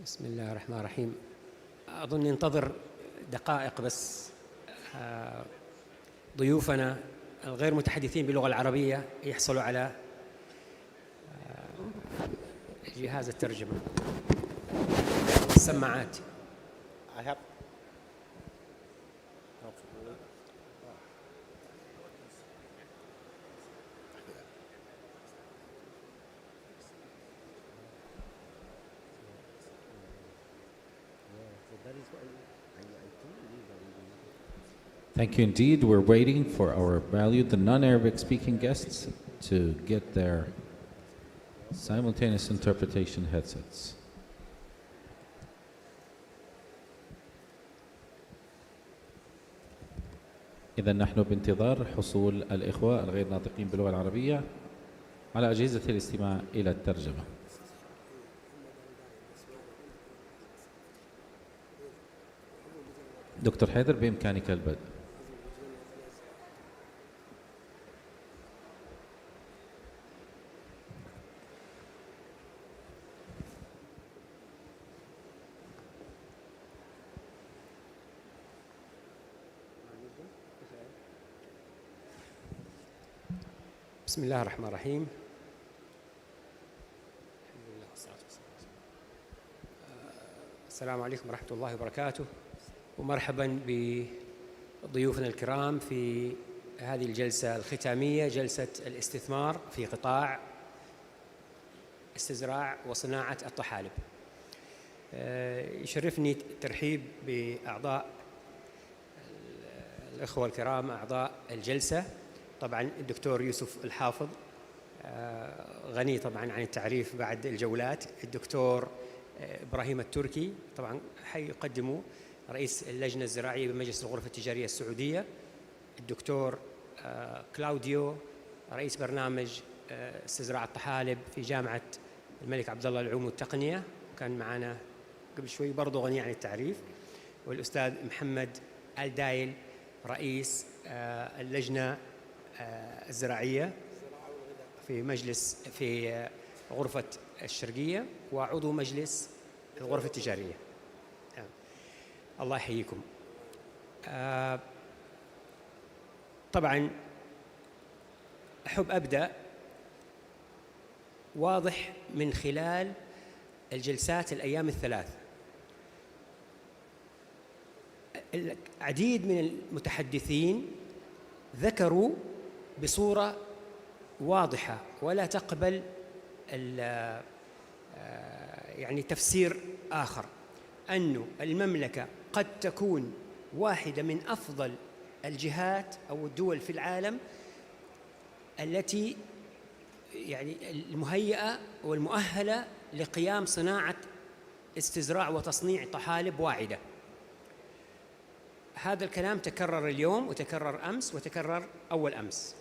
بسم الله الرحمن الرحيم. أظن ننتظر دقائق بس ضيوفنا الغير متحدثين باللغة العربية يحصلوا على جهاز الترجمة السماعات. Thank you indeed. We're waiting for our valued non-Arabic speaking guests to get their simultaneous interpretation headsets. إذا نحن بانتظار حصول الإخوة الغير ناطقين باللغة العربية على أجهزة الاستماع إلى الترجمة. دكتور حيدر بإمكانك البدء. بسم الله الرحمن الرحيم. السلام عليكم ورحمة الله وبركاته، ومرحبا بضيوفنا الكرام في هذه الجلسة الختامية، جلسة الاستثمار في قطاع استزراع وصناعة الطحالب. يشرفني الترحيب بأعضاء الأخوة الكرام أعضاء الجلسة. طبعا الدكتور يوسف الحافظ غني طبعا عن التعريف بعد الجولات. الدكتور إبراهيم التركي طبعا حيقدمه رئيس اللجنة الزراعية بمجلس الغرفة التجارية السعودية. الدكتور كلاوديو رئيس برنامج استزراع الطحالب في جامعة الملك عبد الله للعلوم والتقنية، كان معنا قبل شوي برضه غني عن التعريف. والأستاذ محمد الدايل رئيس اللجنة الزراعية في غرفة الشرقية وعضو مجلس الغرفة التجارية. الله يحييكم. طبعا أحب أبدأ واضح من خلال الجلسات الأيام الثلاث. العديد من المتحدثين ذكروا بصورة واضحة ولا تقبل يعني تفسير آخر أن المملكة قد تكون واحدة من أفضل الجهات أو الدول في العالم التي يعني المهيئة والمؤهلة لقيام صناعة استزراع وتصنيع طحالب واعدة. هذا الكلام تكرر اليوم وتكرر أمس وتكرر أول أمس.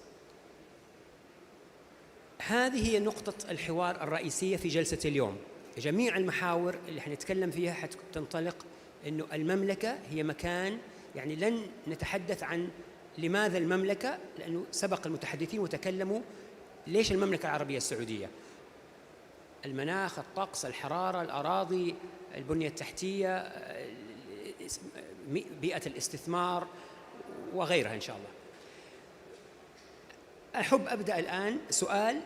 هذه هي نقطة الحوار الرئيسية في جلسة اليوم. جميع المحاور اللي حنتكلم فيها حتنطلق إنه المملكة هي مكان، يعني لن نتحدث عن لماذا المملكة، لأنه سبق المتحدثين وتكلموا ليش المملكة العربية السعودية. المناخ، الطقس، الحرارة، الأراضي، البنية التحتية، بيئة الاستثمار وغيرها إن شاء الله. أحب أبدأ الآن سؤال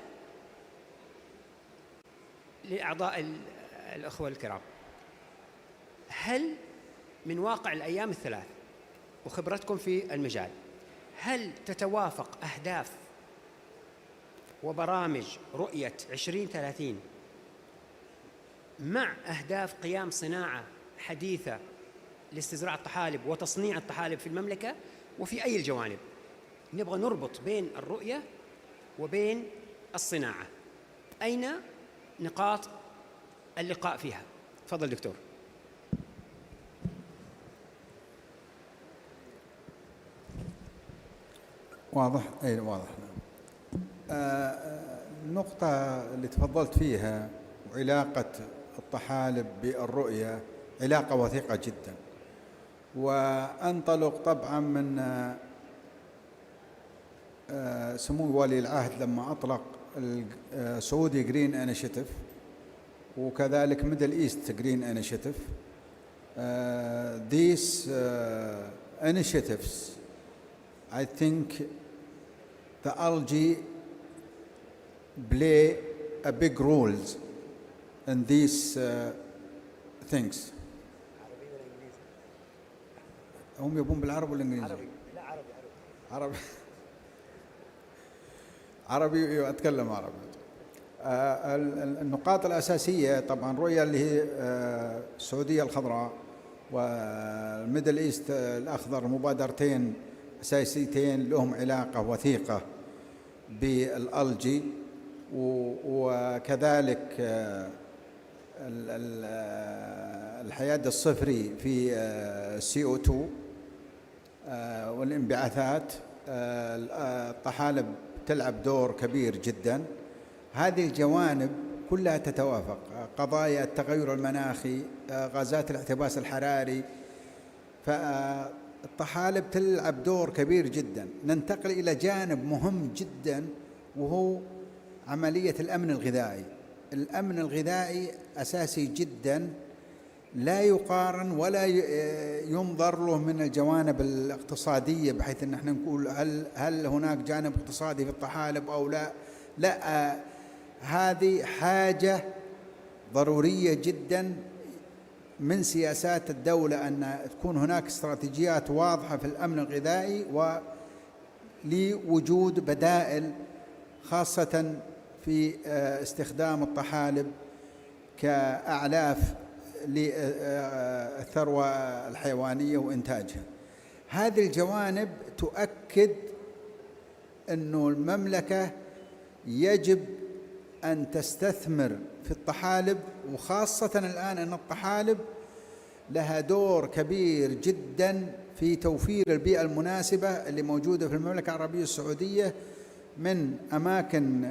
لأعضاء الأخوة الكرام. هل من واقع الأيام الثلاث وخبرتكم في المجال، هل تتوافق أهداف وبرامج رؤية 2030 مع أهداف قيام صناعة حديثة لاستزراع الطحالب وتصنيع الطحالب في المملكة، وفي أي الجوانب؟ نبغى نربط بين الرؤية وبين الصناعة. أين نقاط اللقاء فيها؟ تفضل دكتور. واضح؟ أي واضح. النقطة اللي تفضلت فيها وعلاقة الطحالب بالرؤية علاقة وثيقة جدا، وأنطلق طبعا من سمو ولي العهد لما أطلق السعودي جرين انيشيتيف، وكذلك ميدل ايست جرين انيشيتيف. These initiatives, I think the algae play a big role in these things. هم يبون بالعربي ولا الانجليزي؟ عربي. لا عربي. عربي أتكلم عربي. النقاط الأساسية طبعا رؤية اللي هي السعودية الخضراء والميدل إيست الأخضر، مبادرتين أساسيتين لهم علاقة وثيقة بالألجي، وكذلك الحياد الصفري في CO2 والانبعاثات. الطحالب تلعب دور كبير جدا. هذه الجوانب كلها تتوافق. قضايا التغير المناخي، غازات الاحتباس الحراري، فالطحالب تلعب دور كبير جدا. ننتقل إلى جانب مهم جدا وهو عملية الأمن الغذائي. الأمن الغذائي أساسي جدا، لا يقارن ولا ينظر له من الجوانب الاقتصادية، بحيث أن احنا نقول هل هناك جانب اقتصادي في الطحالب أو لا. لا، هذه حاجة ضرورية جدا من سياسات الدولة، أن تكون هناك استراتيجيات واضحة في الأمن الغذائي لوجود بدائل خاصة في استخدام الطحالب كأعلاف للثروة الحيوانية وإنتاجها. هذه الجوانب تؤكد أن المملكة يجب أن تستثمر في الطحالب، وخاصة الآن أن الطحالب لها دور كبير جدا في توفير البيئة المناسبة اللي موجودة في المملكة العربية السعودية، من أماكن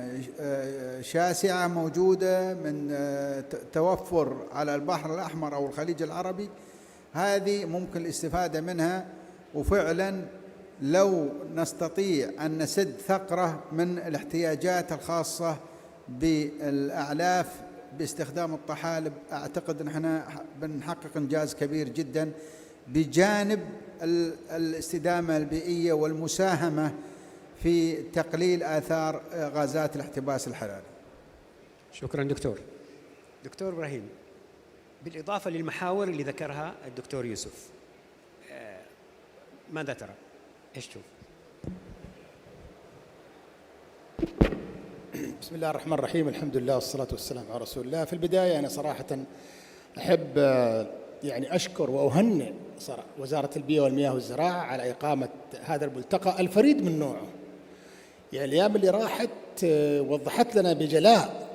شاسعة موجودة، من توفر على البحر الأحمر أو الخليج العربي، هذه ممكن الاستفادة منها. وفعلا لو نستطيع أن نسد ثغرة من الاحتياجات الخاصة بالأعلاف باستخدام الطحالب، أعتقد أن احنا بنحقق إنجاز كبير جدا بجانب الاستدامة البيئية والمساهمة في تقليل آثار غازات الاحتباس الحراري. شكرا دكتور. دكتور إبراهيم، بالإضافة للمحاور اللي ذكرها الدكتور يوسف، ماذا ترى؟ إيش تشوف؟ بسم الله الرحمن الرحيم، الحمد لله والصلاة والسلام على رسول الله. في البداية أنا صراحة أحب يعني أشكر وأهنئ وزارة البيئة والمياه والزراعة على إقامة هذا الملتقى الفريد من نوعه. يعني الأيام اللي راحت وضحت لنا بجلاء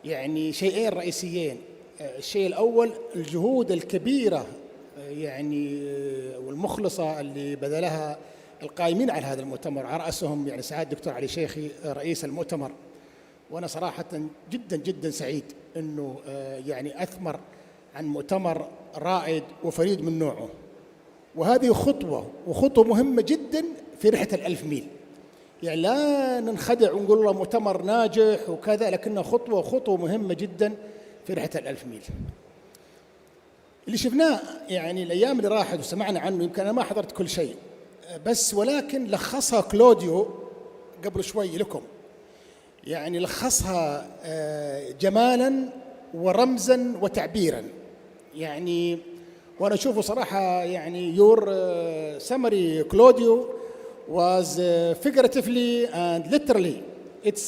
يعني شيئين رئيسيين. الشيء الأول الجهود الكبيرة يعني والمخلصة اللي بذلها القائمين على هذا المؤتمر، على رأسهم يعني سعادة الدكتور علي شيخي رئيس المؤتمر. وأنا صراحة جدا جدا سعيد أنه يعني أثمر عن مؤتمر رائد وفريد من نوعه. وهذه خطوة مهمة جدا في رحلة ال1000 ميل. يعني لا ننخدع ونقول له مؤتمر ناجح وكذا، لكنه خطوة مهمة جدا في رحلة ال1000 ميل. اللي شفناه يعني الأيام اللي راحت وسمعنا عنه، يمكن أنا ما حضرت كل شيء بس، ولكن لخصها كلوديو قبل شوي لكم. يعني لخصها جمالا ورمزا وتعبيرا. يعني وأنا أشوفه صراحة يعني your summary Claudio was figuratively and literally it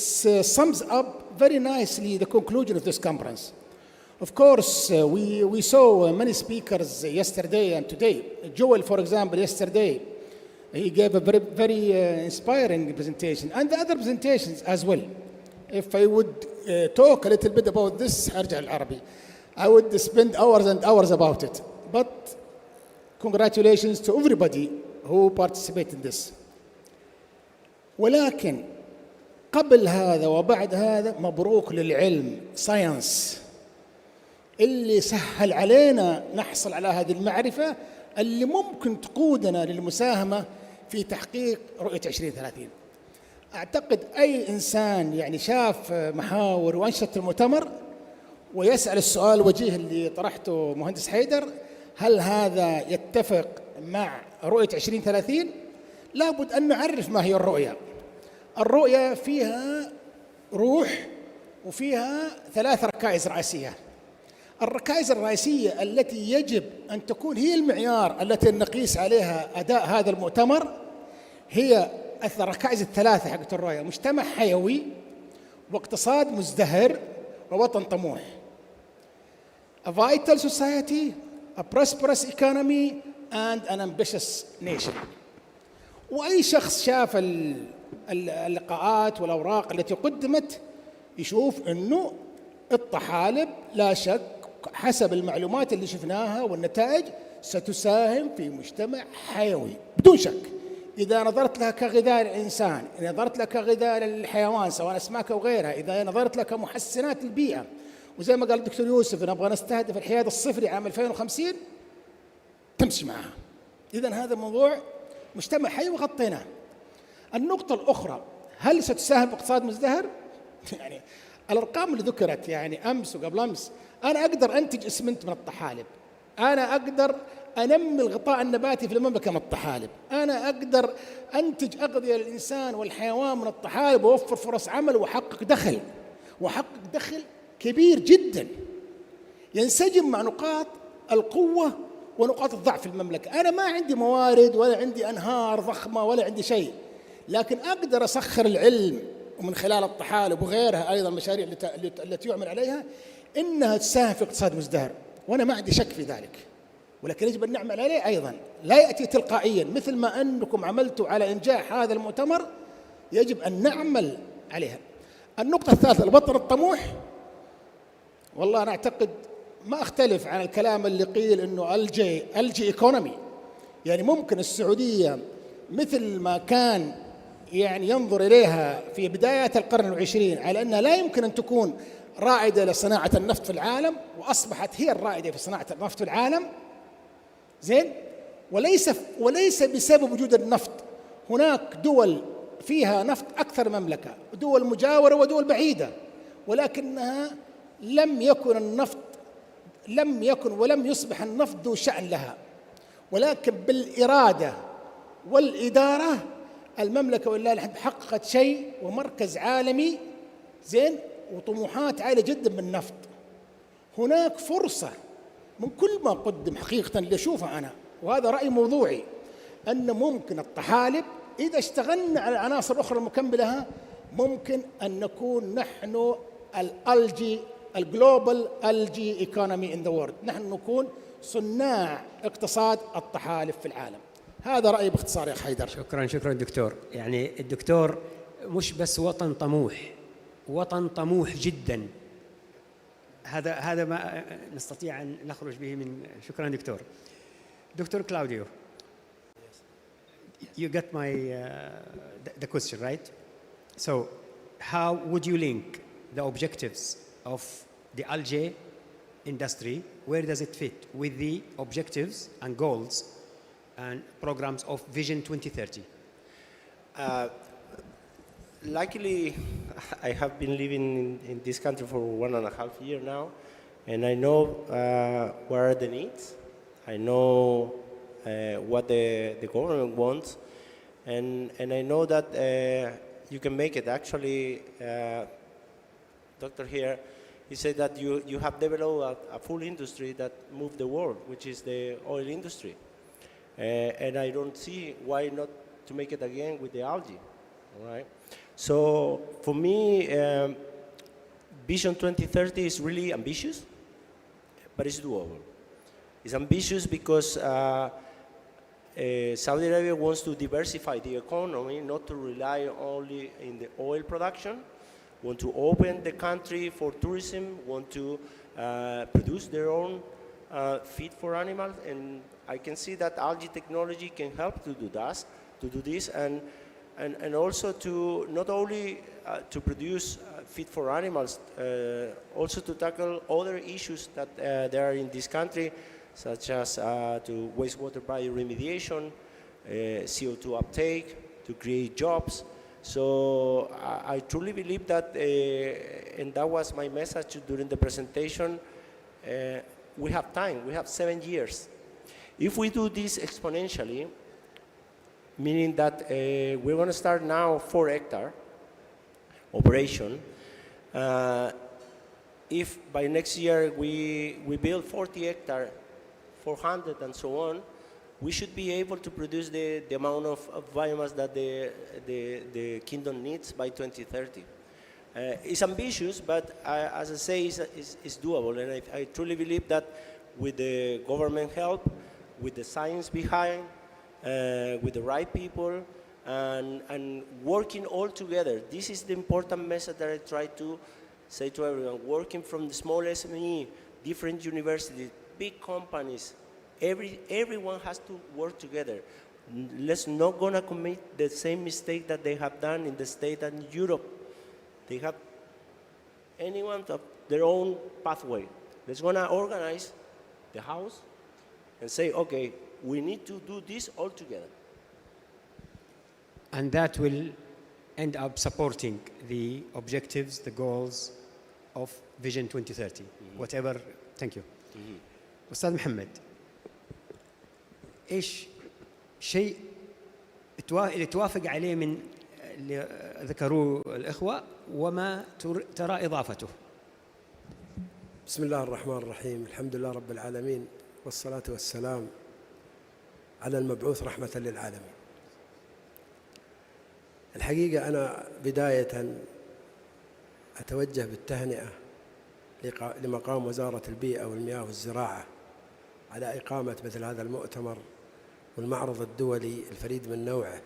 sums up very nicely the conclusion of this conference. Of course, we saw many speakers yesterday and today. Joel, for example, yesterday, he gave a very inspiring presentation, and the other presentations as well. If I would talk a little bit about this أرجع العربي, I would spend hours and hours about it. But congratulations to everybody who participated in this. ولكن قبل هذا وبعد هذا مبروك للعلم ساينس اللي سهل علينا نحصل على هذه المعرفة اللي ممكن تقودنا للمساهمة في تحقيق رؤية 2030. أعتقد أي إنسان يعني شاف محاور وأنشطة المؤتمر ويسأل السؤال الوجيه اللي طرحته مهندس حيدر، هل هذا يتفق مع رؤية 2030؟ لابد أن نعرف ما هي الرؤية. الرؤية فيها روح وفيها 3 ركائز رئيسية. الركائز الرئيسية التي يجب أن تكون هي المعيار التي نقيس عليها أداء هذا المؤتمر هي الركائز ال3 حقت الرؤية: مجتمع حيوي، واقتصاد مزدهر، ووطن طموح. A vital society, a prosperous economy and an ambitious nation. وأي شخص شاف اللقاءات والأوراق التي قدمت يشوف أنه الطحالب لا شك حسب المعلومات اللي شفناها والنتائج ستساهم في مجتمع حيوي بدون شك. إذا نظرت لها كغذاء الإنسان، إذا نظرت لها كغذاء للحيوان سواء أسماك أو غيرها، إذا نظرت لها كمحسنات البيئة، وزي ما قال الدكتور يوسف نبغى نستهدف الحياد الصفري عام 2050 تمشي معها. إذن هذا الموضوع مجتمع حيوي غطيناه. النقطة الأخرى، هل ستساهم باقتصاد مزدهر؟ يعني الأرقام اللي ذكرت يعني أمس وقبل أمس، أنا أقدر أنتج إسمنت من الطحالب، أنا أقدر أنمي الغطاء النباتي في المملكة من الطحالب، أنا أقدر أنتج أغذية للإنسان والحيوان من الطحالب وأوفر فرص عمل وأحقق دخل كبير جدا ينسجم مع نقاط القوة ونقاط الضعف في المملكة. أنا ما عندي موارد ولا عندي أنهار ضخمة ولا عندي شيء، لكن أقدر أسخر العلم ومن خلال الطحالب وغيرها أيضا المشاريع التي يعمل عليها إنها تساهم في اقتصاد مزدهر، وأنا ما عندي شك في ذلك، ولكن يجب أن نعمل عليه أيضا، لا يأتي تلقائيا مثل ما أنكم عملتوا على إنجاح هذا المؤتمر، يجب أن نعمل عليها. النقطة الثالثة الوطن الطموح، والله أنا أعتقد ما أختلف عن الكلام اللي قيل إنه الجي إيكونومي، يعني ممكن السعودية مثل ما كان يعني ينظر إليها في بداية القرن العشرين على أنها لا يمكن أن تكون رائدة لصناعة النفط في العالم، وأصبحت هي الرائدة في صناعة النفط في العالم، زين، وليس بسبب وجود النفط. هناك دول فيها نفط أكثر مملكة، دول مجاورة ودول بعيدة، ولكنها لم يكن ولم يصبح النفط ذو شأن لها، ولكن بالإرادة والإدارة المملكة ولله الحمد حققت شيء ومركز عالمي، زين، وطموحات عالية جدا بالنفط. هناك فرصة من كل ما قدم حقيقة اللي أشوفه أنا، وهذا رأي موضوعي، أن ممكن الطحالب إذا اشتغلنا على العناصر الأخرى المكملة ممكن أن نكون نحن الجلوبال ألجي ايكونومي إن ذا وورلد، نحن نكون صناع اقتصاد الطحالب في العالم. هذا رأيي باختصار يا حيدر. شكرا دكتور. يعني الدكتور مش بس وطن طموح، وطن طموح جدا، هذا ما نستطيع أن نخرج به من. شكرا دكتور. دكتور كلاوديو, you get my the question, right? So how would you link the objectives of the algae industry, where does it fit with the objectives and goals and programs of Vision 2030? Luckily, I have been living in this country for 1.5 years now, and I know what are the needs. I know what the government wants, and I know that you can make it. Actually, Doctor here, he said that you have developed a full industry that moved the world, which is the oil industry. And I don't see why not to make it again with the algae, all right? So for me, Vision 2030 is really ambitious, but it's doable. It's ambitious because Saudi Arabia wants to diversify the economy, not to rely only in the oil production, want to open the country for tourism, want to produce their own feed for animals, and I can see that algae technology can help to do this, and also to not only to produce feed for animals, also to tackle other issues that there are in this country, such as to wastewater bioremediation, CO2 uptake, to create jobs. So I truly believe that, and that was my message during the presentation, we have time, we have 7 years. If we do this exponentially, meaning that we're going to start now 4-hectare operation, if by next year we build 40 hectare, 400 and so on, we should be able to produce the amount of biomass that the kingdom needs by 2030. It's ambitious, but as I say, it's doable, and I truly believe that with the government help, with the science behind, with the right people, and working all together. This is the important message that I try to say to everyone, working from the small SME, different universities, big companies, everyone has to work together. Let's not gonna commit the same mistake that they have done in the States and Europe. They have anyone of their own pathway. Let's gonna organize the house and say, okay, we need to do this all together. And that will end up supporting the objectives, the goals of Vision 2030, whatever. Thank you. أستاذ محمد, إيش شيء اللي توافق عليه من اللي ذكروه الإخوة وما ترى إضافته؟ بسم الله الرحمن الرحيم. الحمد لله رب العالمين، والصلاة والسلام على المبعوث رحمة للعالمين. الحقيقة أنا بداية أتوجه بالتهنئة لمقام وزارة البيئة والمياه والزراعة على إقامة مثل هذا المؤتمر والمعرض الدولي الفريد من نوعه،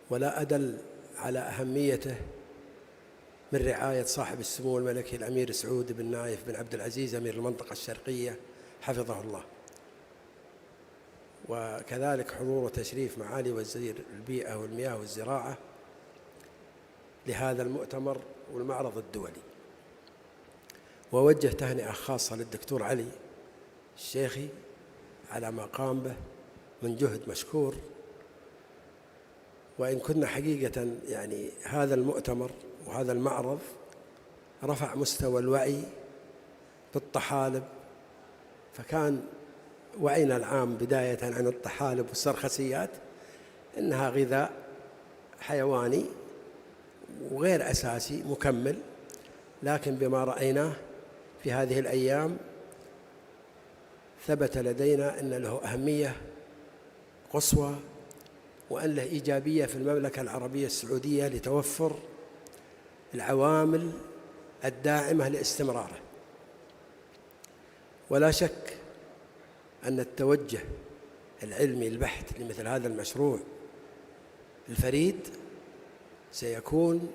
ولا أدل على أهميته من رعاية صاحب السمو الملكي الأمير سعود بن نايف بن عبد العزيز أمير المنطقة الشرقية حفظه الله، وكذلك حضور وتشريف معالي وزير البيئة والمياه والزراعة لهذا المؤتمر والمعرض الدولي. وأوجه تهنئة خاصة للدكتور علي الشيخي على ما قام به من جهد مشكور. وإن كنا حقيقة يعني هذا المؤتمر وهذا المعرض رفع مستوى الوعي بالطحالب، فكان وعينا العام بداية عن الطحالب والسرخسيات إنها غذاء حيواني وغير أساسي مكمل، لكن بما رأيناه في هذه الأيام ثبت لدينا أن له أهمية قصوى وأن له إيجابية في المملكة العربية السعودية لتوفر العوامل الداعمة لاستمراره. ولا شك أن التوجه العلمي البحت لمثل هذا المشروع الفريد سيكون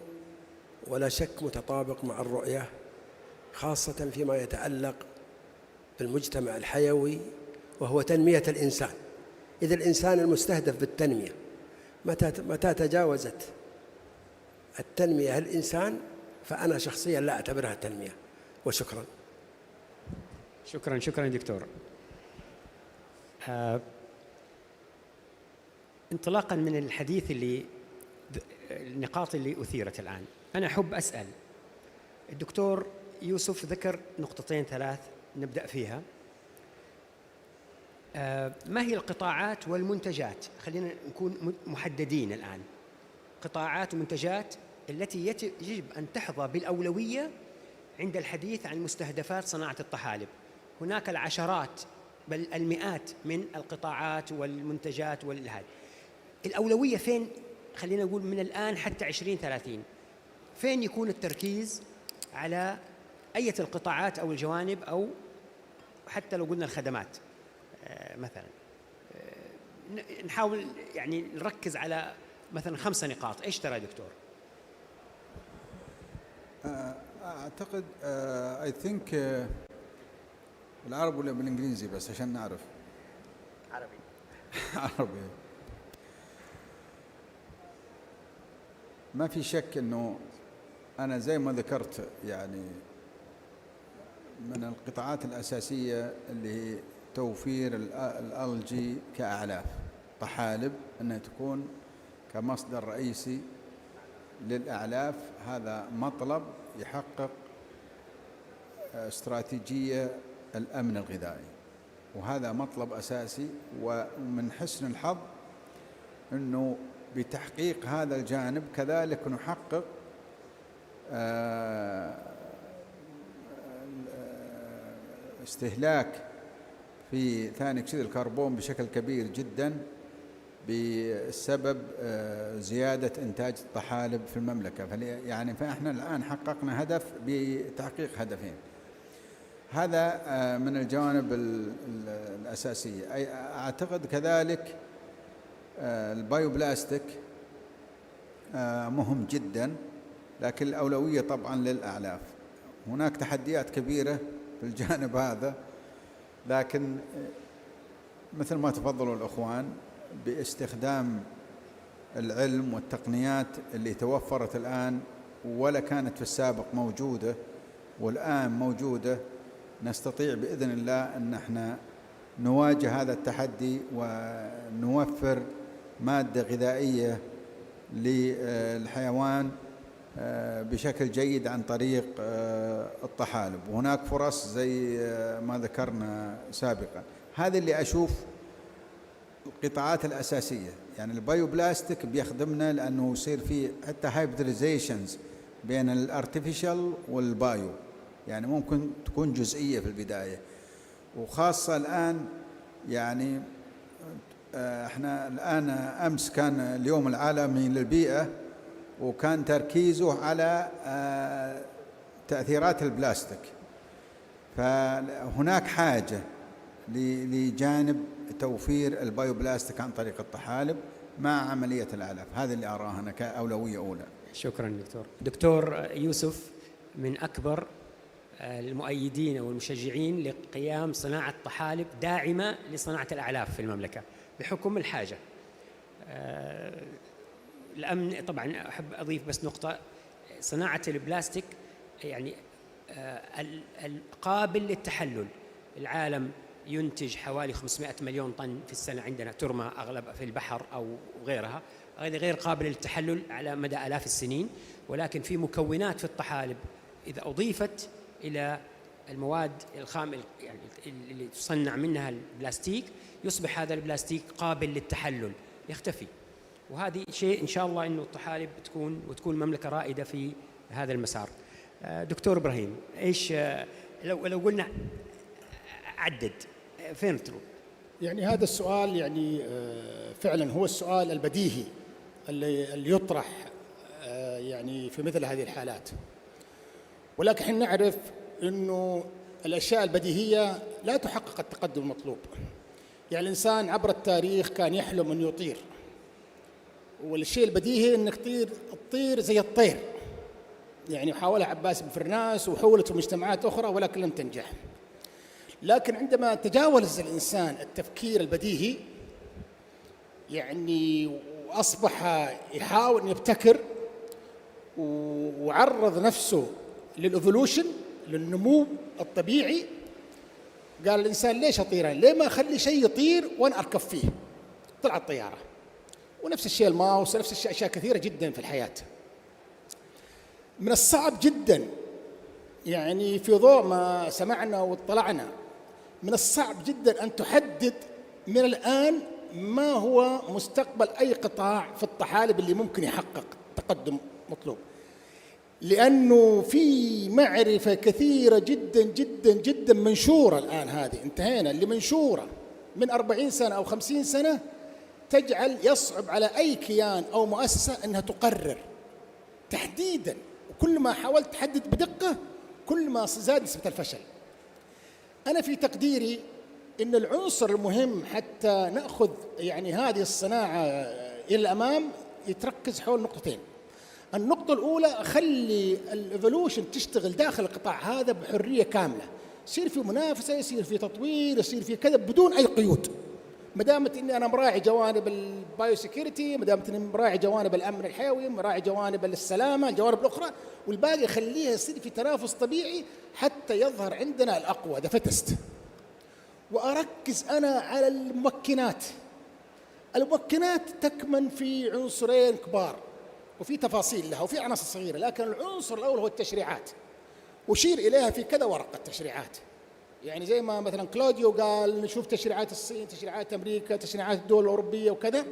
ولا شك متطابق مع الرؤية، خاصة فيما يتعلق بالمجتمع الحيوي وهو تنمية الإنسان. إذا الإنسان المستهدف بالتنمية متى تجاوزت التنمية الإنسان فأنا شخصيا لا أعتبرها تنمية. وشكرا. شكرا دكتور. انطلاقا من الحديث النقاط اللي أثيرت الآن، أنا أحب أسأل الدكتور يوسف ذكر نقطتين ثلاث نبدأ فيها. ما هي القطاعات والمنتجات، خلينا نكون محددين الآن، قطاعات ومنتجات التي يجب أن تحظى بالأولوية عند الحديث عن مستهدفات صناعة الطحالب؟ هناك العشرات بل المئات من القطاعات والمنتجات والهذا، الأولوية فين؟ خلينا نقول من الآن حتى 2030 فين يكون التركيز على أية القطاعات أو الجوانب، أو حتى لو قلنا الخدمات مثلا، نحاول يعني نركز على مثلا 5 نقاط. إيش ترى دكتور؟ أعتقد I think بالعربي ولا بالإنجليزي بس عشان نعرف؟ عربي. ما في شك أنه أنا زي ما ذكرت يعني من القطاعات الأساسية اللي هي توفير الألجي كأعلاف طحالب، أنها تكون كمصدر رئيسي للأعلاف. هذا مطلب يحقق استراتيجية الأمن الغذائي، وهذا مطلب أساسي. ومن حسن الحظ أنه بتحقيق هذا الجانب كذلك نحقق استهلاك في ثاني أكسيد الكربون بشكل كبير جدا بسبب زيادة إنتاج الطحالب في المملكة. يعني فإحنا الآن حققنا هدف بتحقيق هدفين. هذا من الجوانب الأساسية. أعتقد كذلك البايوبلاستيك مهم جدا، لكن الأولوية طبعا للأعلاف. هناك تحديات كبيرة في الجانب هذا، لكن مثل ما تفضلوا الأخوان باستخدام العلم والتقنيات اللي توفرت الآن ولا كانت في السابق موجودة والآن موجودة، نستطيع بإذن الله أن احنا نواجه هذا التحدي ونوفر مادة غذائية للحيوان بشكل جيد عن طريق الطحالب. وهناك فرص زي ما ذكرنا سابقا. هذا اللي أشوف القطاعات الأساسية. يعني البايوبلاستيك بيخدمنا لأنه يصير فيه حتى هايبريديزيشنز بين الارتفيشال والبايو، يعني ممكن تكون جزئية في البداية، وخاصة الآن يعني احنا الآن أمس كان اليوم العالمي للبيئة، وكان تركيزه على تأثيرات البلاستيك. فهناك حاجة لجانب توفير البايوبلاستيك عن طريق الطحالب مع عملية العلف. هذا اللي أراه أنا كأولوية أولى. شكرا دكتور يوسف، من أكبر المؤيدين والمشجعين لقيام صناعة طحالب داعمة لصناعة الأعلاف في المملكة بحكم الحاجة. الأمن طبعا. أحب أضيف بس نقطة: صناعة البلاستيك يعني القابل للتحلل. العالم ينتج حوالي 500 مليون طن في السنة عندنا، ترمى أغلب في البحر أو غيرها، هذه غير قابلة للتحلل على مدى آلاف السنين. ولكن في مكونات في الطحالب إذا أضيفت إلى المواد الخام يعني اللي تصنع منها البلاستيك، يصبح هذا البلاستيك قابل للتحلل، يختفي. وهذه شيء إن شاء الله إنه الطحالب تكون مملكة رائدة في هذا المسار. دكتور إبراهيم، إيش لو قلنا عدد فين تروح؟ يعني هذا السؤال يعني فعلا هو السؤال البديهي اللي يطرح يعني في مثل هذه الحالات، ولكن احنا نعرف انه الاشياء البديهيه لا تحقق التقدم المطلوب. يعني الانسان عبر التاريخ كان يحلم انه يطير، والشيء البديهي انك تطير زي الطير. يعني حاولها عباس بن فرناس وحولت في مجتمعات اخرى ولكن لم تنجح. لكن عندما تجاوز الانسان التفكير البديهي يعني واصبح يحاول ان يبتكر وعرض نفسه للإيفولوشن، للنمو الطبيعي، قال الإنسان ليش أطير؟ ليه ما أخلي شيء يطير وأنا أركب فيه؟ طلعت طيارة. ونفس الشيء الماوس، ونفس الشيء أشياء كثيرة جدا في الحياة. من الصعب جدا يعني في ضوء ما سمعنا واطلعنا، من الصعب جدا أن تحدد من الآن ما هو مستقبل أي قطاع في الطحالب اللي ممكن يحقق تقدم مطلوب، لأنه في معرفة كثيرة جدا جدا جدا منشورة الآن. هذه انتهينا اللي منشورة من 40 سنة أو 50 سنة تجعل يصعب على أي كيان أو مؤسسة أنها تقرر تحديدا. وكل ما حاولت تحدد بدقة كل ما زاد نسبة الفشل. أنا في تقديري أن العنصر المهم حتى نأخذ يعني هذه الصناعة إلى الأمام يتركز حول نقطتين. النقطة الأولى، أخلي الإيفولوشن تشتغل داخل القطاع هذا بحرية كاملة، يصير في منافسة، يصير في تطوير، يصير في كذا بدون أي قيود. ما دامت إني أنا مراعي جوانب البايو سيكيورتي، ما دامت إني مراعي جوانب الأمن الحيوي، مراعي جوانب السلامة، الجوانب الأخرى، والباقي خليها يصير في تنافس طبيعي حتى يظهر عندنا الأقوى، ذا فتست. وأركز أنا على الممكنات. الممكنات تكمن في عنصرين كبار وفي تفاصيل لها وفي عناصر صغيرة، لكن العنصر الأول هو التشريعات، وشير إليها في كذا ورقة تشريعات. يعني زي ما مثلا كلوديو قال نشوف تشريعات الصين، تشريعات أمريكا، تشريعات الدول الأوروبية وكذا،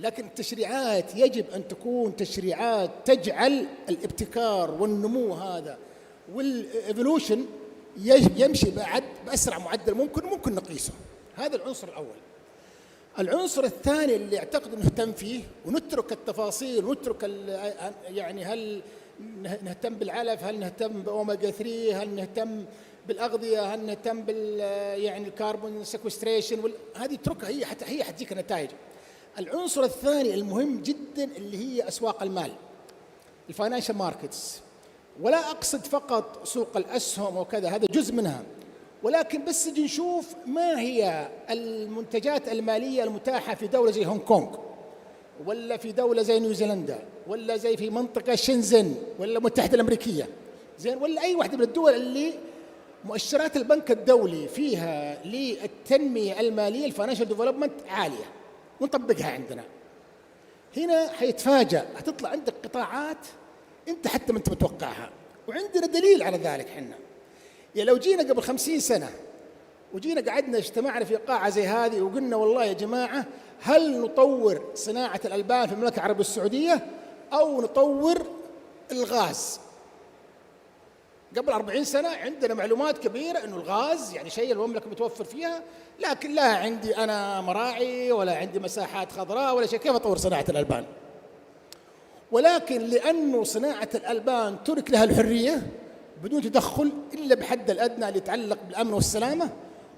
لكن التشريعات يجب أن تكون تشريعات تجعل الابتكار والنمو هذا والإيفولوشن يمشي بأسرع معدل ممكن نقيسه. هذا العنصر الأول. العنصر الثاني اللي أعتقد نهتم فيه ونترك التفاصيل ونترك يعني هل نهتم بالعلف، هل نهتم بأوميجا 3، هل نهتم بالأغذية، هل نهتم يعني الكربون سيكوستريشن، هذه اتركها، هي حتجيك النتائج. العنصر الثاني المهم جدا اللي هي أسواق المال، الفاينانشال ماركتس. ولا أقصد فقط سوق الأسهم وكذا، هذا جزء منها، ولكن بس نجي نشوف ما هي المنتجات المالية المتاحة في دولة زي هونغ كونغ، ولا في دولة زي نيوزيلندا، ولا زي في منطقة شنزن، ولا المتحدة الأمريكية، زين، ولا أي واحدة من الدول اللي مؤشرات البنك الدولي فيها للتنمية المالية الفاينانشال ديفلوبمنت عالية، ونطبقها عندنا. هنا حيتفاجأ، هتطلع عندك قطاعات أنت حتى ما أنت متوقعها، وعندنا دليل على ذلك. حنا يعني لو جينا قبل 50 سنة وجينا قعدنا اجتمعنا في قاعة زي هذه وقلنا والله يا جماعة هل نطور صناعة الألبان في المملكة العربية السعودية أو نطور الغاز، قبل 40 سنة عندنا معلومات كبيرة إنه الغاز يعني شيء المملكة متوفر فيها، لكن لا عندي أنا مراعي ولا عندي مساحات خضراء ولا شيء، كيف أطور صناعة الألبان؟ ولكن لأنه صناعة الألبان ترك لها الحرية بدون تدخل إلا بحد الأدنى اللي يتعلق بالأمن والسلامة،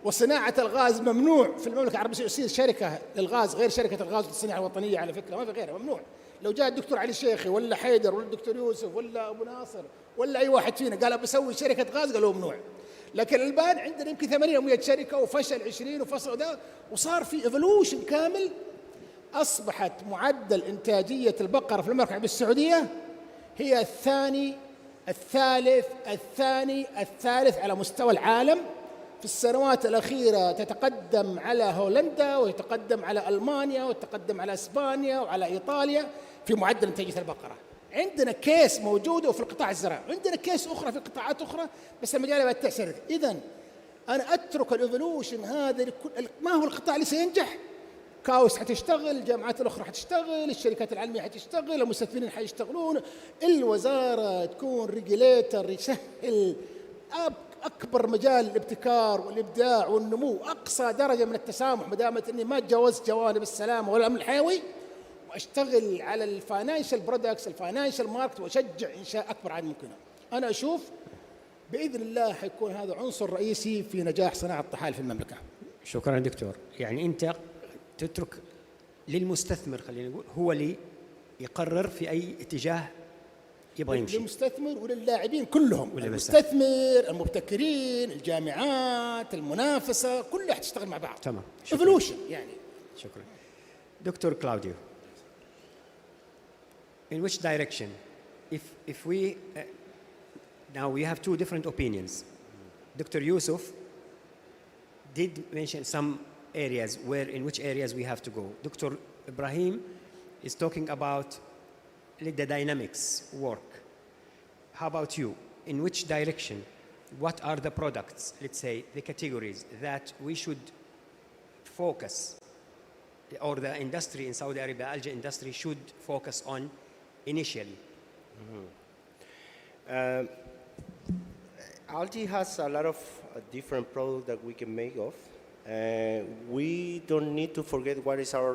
وصناعة الغاز ممنوع في المملكة العربية السعودية، شركة للغاز غير شركة الغاز للصناعة الوطنية على فكرة، ما في غيرها، ممنوع. لو جاء الدكتور علي الشيخي ولا حيدر ولا الدكتور يوسف ولا أبو ناصر ولا أي واحد فينا قال بسوي شركة غاز، قالوا ممنوع. لكن الآن عندنا يمكن 80 أو 100 شركة وفشل 20 وفصل ده، وصار في ايفولوشن كامل. أصبحت معدل إنتاجية البقرة في المملكة العربية السعودية هي الثالث على مستوى العالم. في السنوات الأخيرة تتقدم على هولندا ويتقدم على ألمانيا ويتقدم على إسبانيا وعلى إيطاليا في معدل إنتاجية البقرة. عندنا كيس موجودة في القطاع الزراعي، عندنا كيس أخرى في قطاعات أخرى، بس المجال بتأثر. إذن أنا أترك الإيفولوشن هذا ما هو القطاع اللي سينجح؟ كاوس حتشتغل، الجامعات الأخرى حتشتغل، الشركات العلمية حتشتغل، المستثمرين حيشتغلون، الوزارة تكون ريجوليتر يسهل أكبر مجال الابتكار والإبداع والنمو، أقصى درجة من التسامح ما دامت إني ما تجاوزت جوانب السلامة والأمن الحيوي، وأشتغل على الفاينانشال برودكتس الفاينانشال ماركت وأشجع إنشاء أكبر عدد ممكنة. أنا أشوف بإذن الله حيكون هذا عنصر رئيسي في نجاح صناعة الطحالب في المملكة. شكرا دكتور. يعني أنت تترك للمستثمر، خلينا نقول هو اللي يقرر في أي اتجاه يبغى يمشي، للمستثمر وللاعبين كلهم، المستثمر، المبتكرين، الجامعات، المنافسة، كلها حتشتغل مع بعض. تمام. ايفولوشن يعني. شكرا. دكتور كلاوديو، in which direction, if we now we have two different opinions. Dr. Yusuf did mention some areas in which areas we have to go. Dr. Ibrahim is talking about the dynamics work. How about you? In which direction? What are the products, let's say, the categories that we should focus, or the industry in Saudi Arabia, algae industry, should focus on initially? Algae has a lot of different products that we can make of. We don't need to forget what is our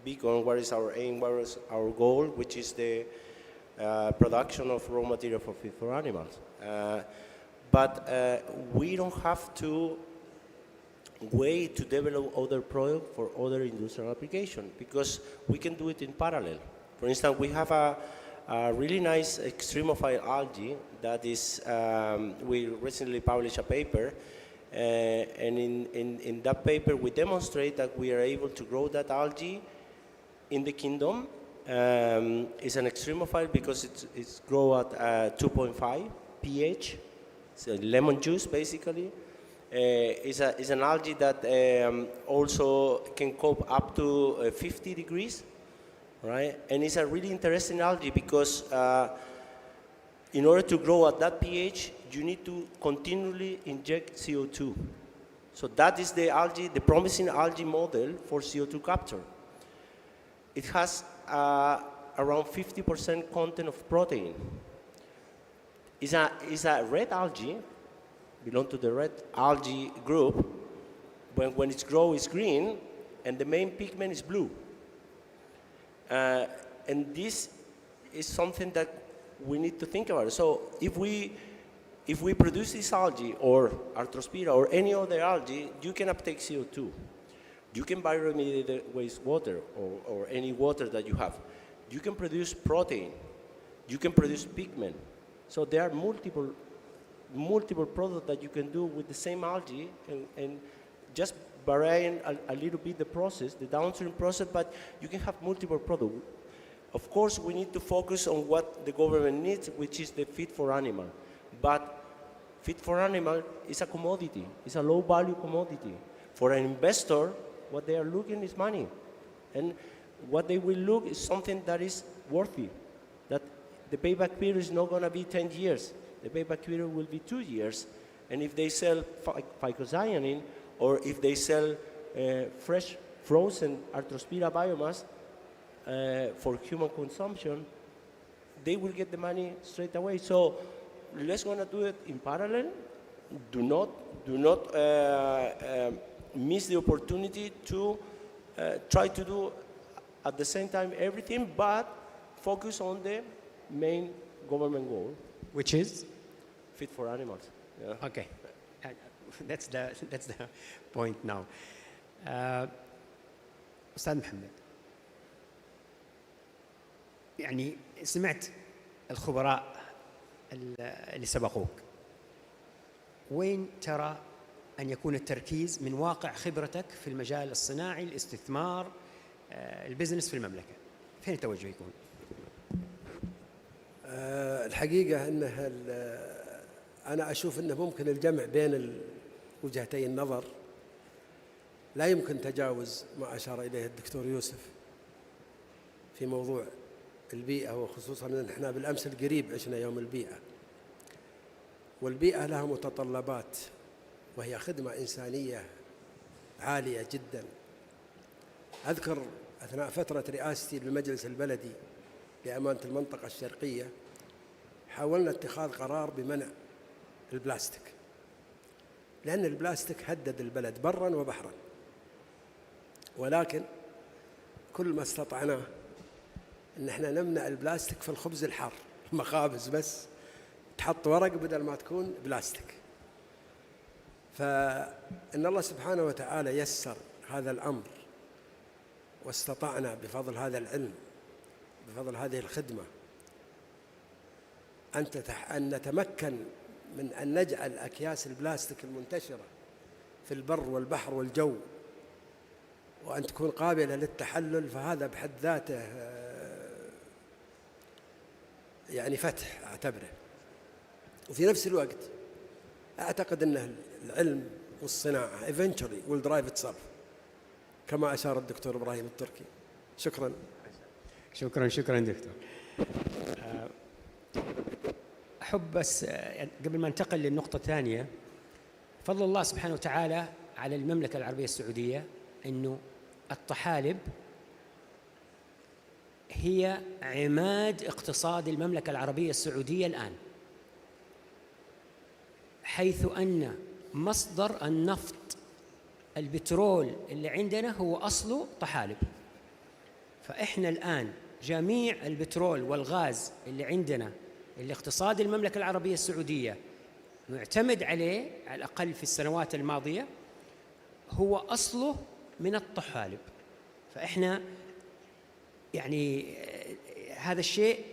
beacon, what is our aim, what is our goal, which is the production of raw material for feed for animals. But we don't have to wait to develop other products for other industrial application, because we can do it in parallel. For instance, we have a really nice extremophile algae that is, we recently published a paper, and in that paper we demonstrate that we are able to grow that algae in the kingdom. It's an extremophile because it's grow at 2.5 pH, so lemon juice basically. It's an algae that also can cope up to 50 degrees, right? And it's a really interesting algae because in order to grow at that pH, you need to continually inject CO2. So that is the algae, the promising algae model for CO2 capture. It has around 50% content of protein. It's a red algae, belong to the red algae group. When it's grow, it's green, and the main pigment is blue. And this is something that we need to think about. So if we produce this algae or Arthrospira or any other algae, you can uptake CO2. You can bioremediate the wastewater or any water that you have. You can produce protein. You can produce pigment. So there are multiple products that you can do with the same algae, and just varying a little bit the process, the downstream process, but you can have multiple products. Of course, we need to focus on what the government needs, which is the feed for animal. But feed for animal is a commodity. It's a low-value commodity. For an investor, what they are looking is money. And what they will look is something that is worthy, that the payback period is not going to be 10 years. The payback period will be 2 years. And if they sell phycocyanin, or if they sell fresh frozen Arthrospira biomass for human consumption, they will get the money straight away. So let's gonna do it in parallel. Do not miss the opportunity to try to do at the same time everything, but focus on the main government goal, which is fit for animals. Yeah. okay. That's the point now. أستاذ محمد، يعني سمعت الخبراء اللي سبقوك، وين ترى أن يكون التركيز من واقع خبرتك في المجال الصناعي، الاستثمار، البزنس في المملكة؟ فين التوجه يكون؟ الحقيقة أنه أنا أشوف أنه ممكن الجمع بين وجهتي النظر، لا يمكن تجاوز ما أشار إليه الدكتور يوسف في موضوع البيئة، وخصوصاً أن احنا بالأمس القريب عشنا يوم البيئة، والبيئة لها متطلبات وهي خدمة إنسانية عالية جداً. أذكر أثناء فترة رئاستي للمجلس البلدي لأمانة المنطقة الشرقية حاولنا اتخاذ قرار بمنع البلاستيك، لأن البلاستيك هدد البلد برا وبحرا، ولكن كل ما استطعناه ان احنا نمنع البلاستيك في الخبز الحار، مخابز بس تحط ورق بدل ما تكون بلاستيك. فإن الله سبحانه وتعالى يسر هذا الأمر، واستطعنا بفضل هذا العلم بفضل هذه الخدمة أن نتمكن من أن نجعل أكياس البلاستيك المنتشرة في البر والبحر والجو وأن تكون قابلة للتحلل، فهذا بحد ذاته يعني فتح أعتبره. وفي نفس الوقت أعتقد أن العلم والصناعة eventually will drive itself كما أشار الدكتور إبراهيم التركي. شكرا. شكرا دكتور. أحب بس قبل ما ننتقل للنقطة الثانية، فضل الله سبحانه وتعالى على المملكة العربية السعودية أنه الطحالب هي عماد اقتصاد المملكة العربية السعودية الآن، حيث أن مصدر النفط البترول اللي عندنا هو أصله طحالب. فإحنا الآن جميع البترول والغاز اللي عندنا اللي اقتصاد المملكة العربية السعودية معتمد عليه على الأقل في السنوات الماضية هو أصله من الطحالب. فإحنا يعني هذا الشيء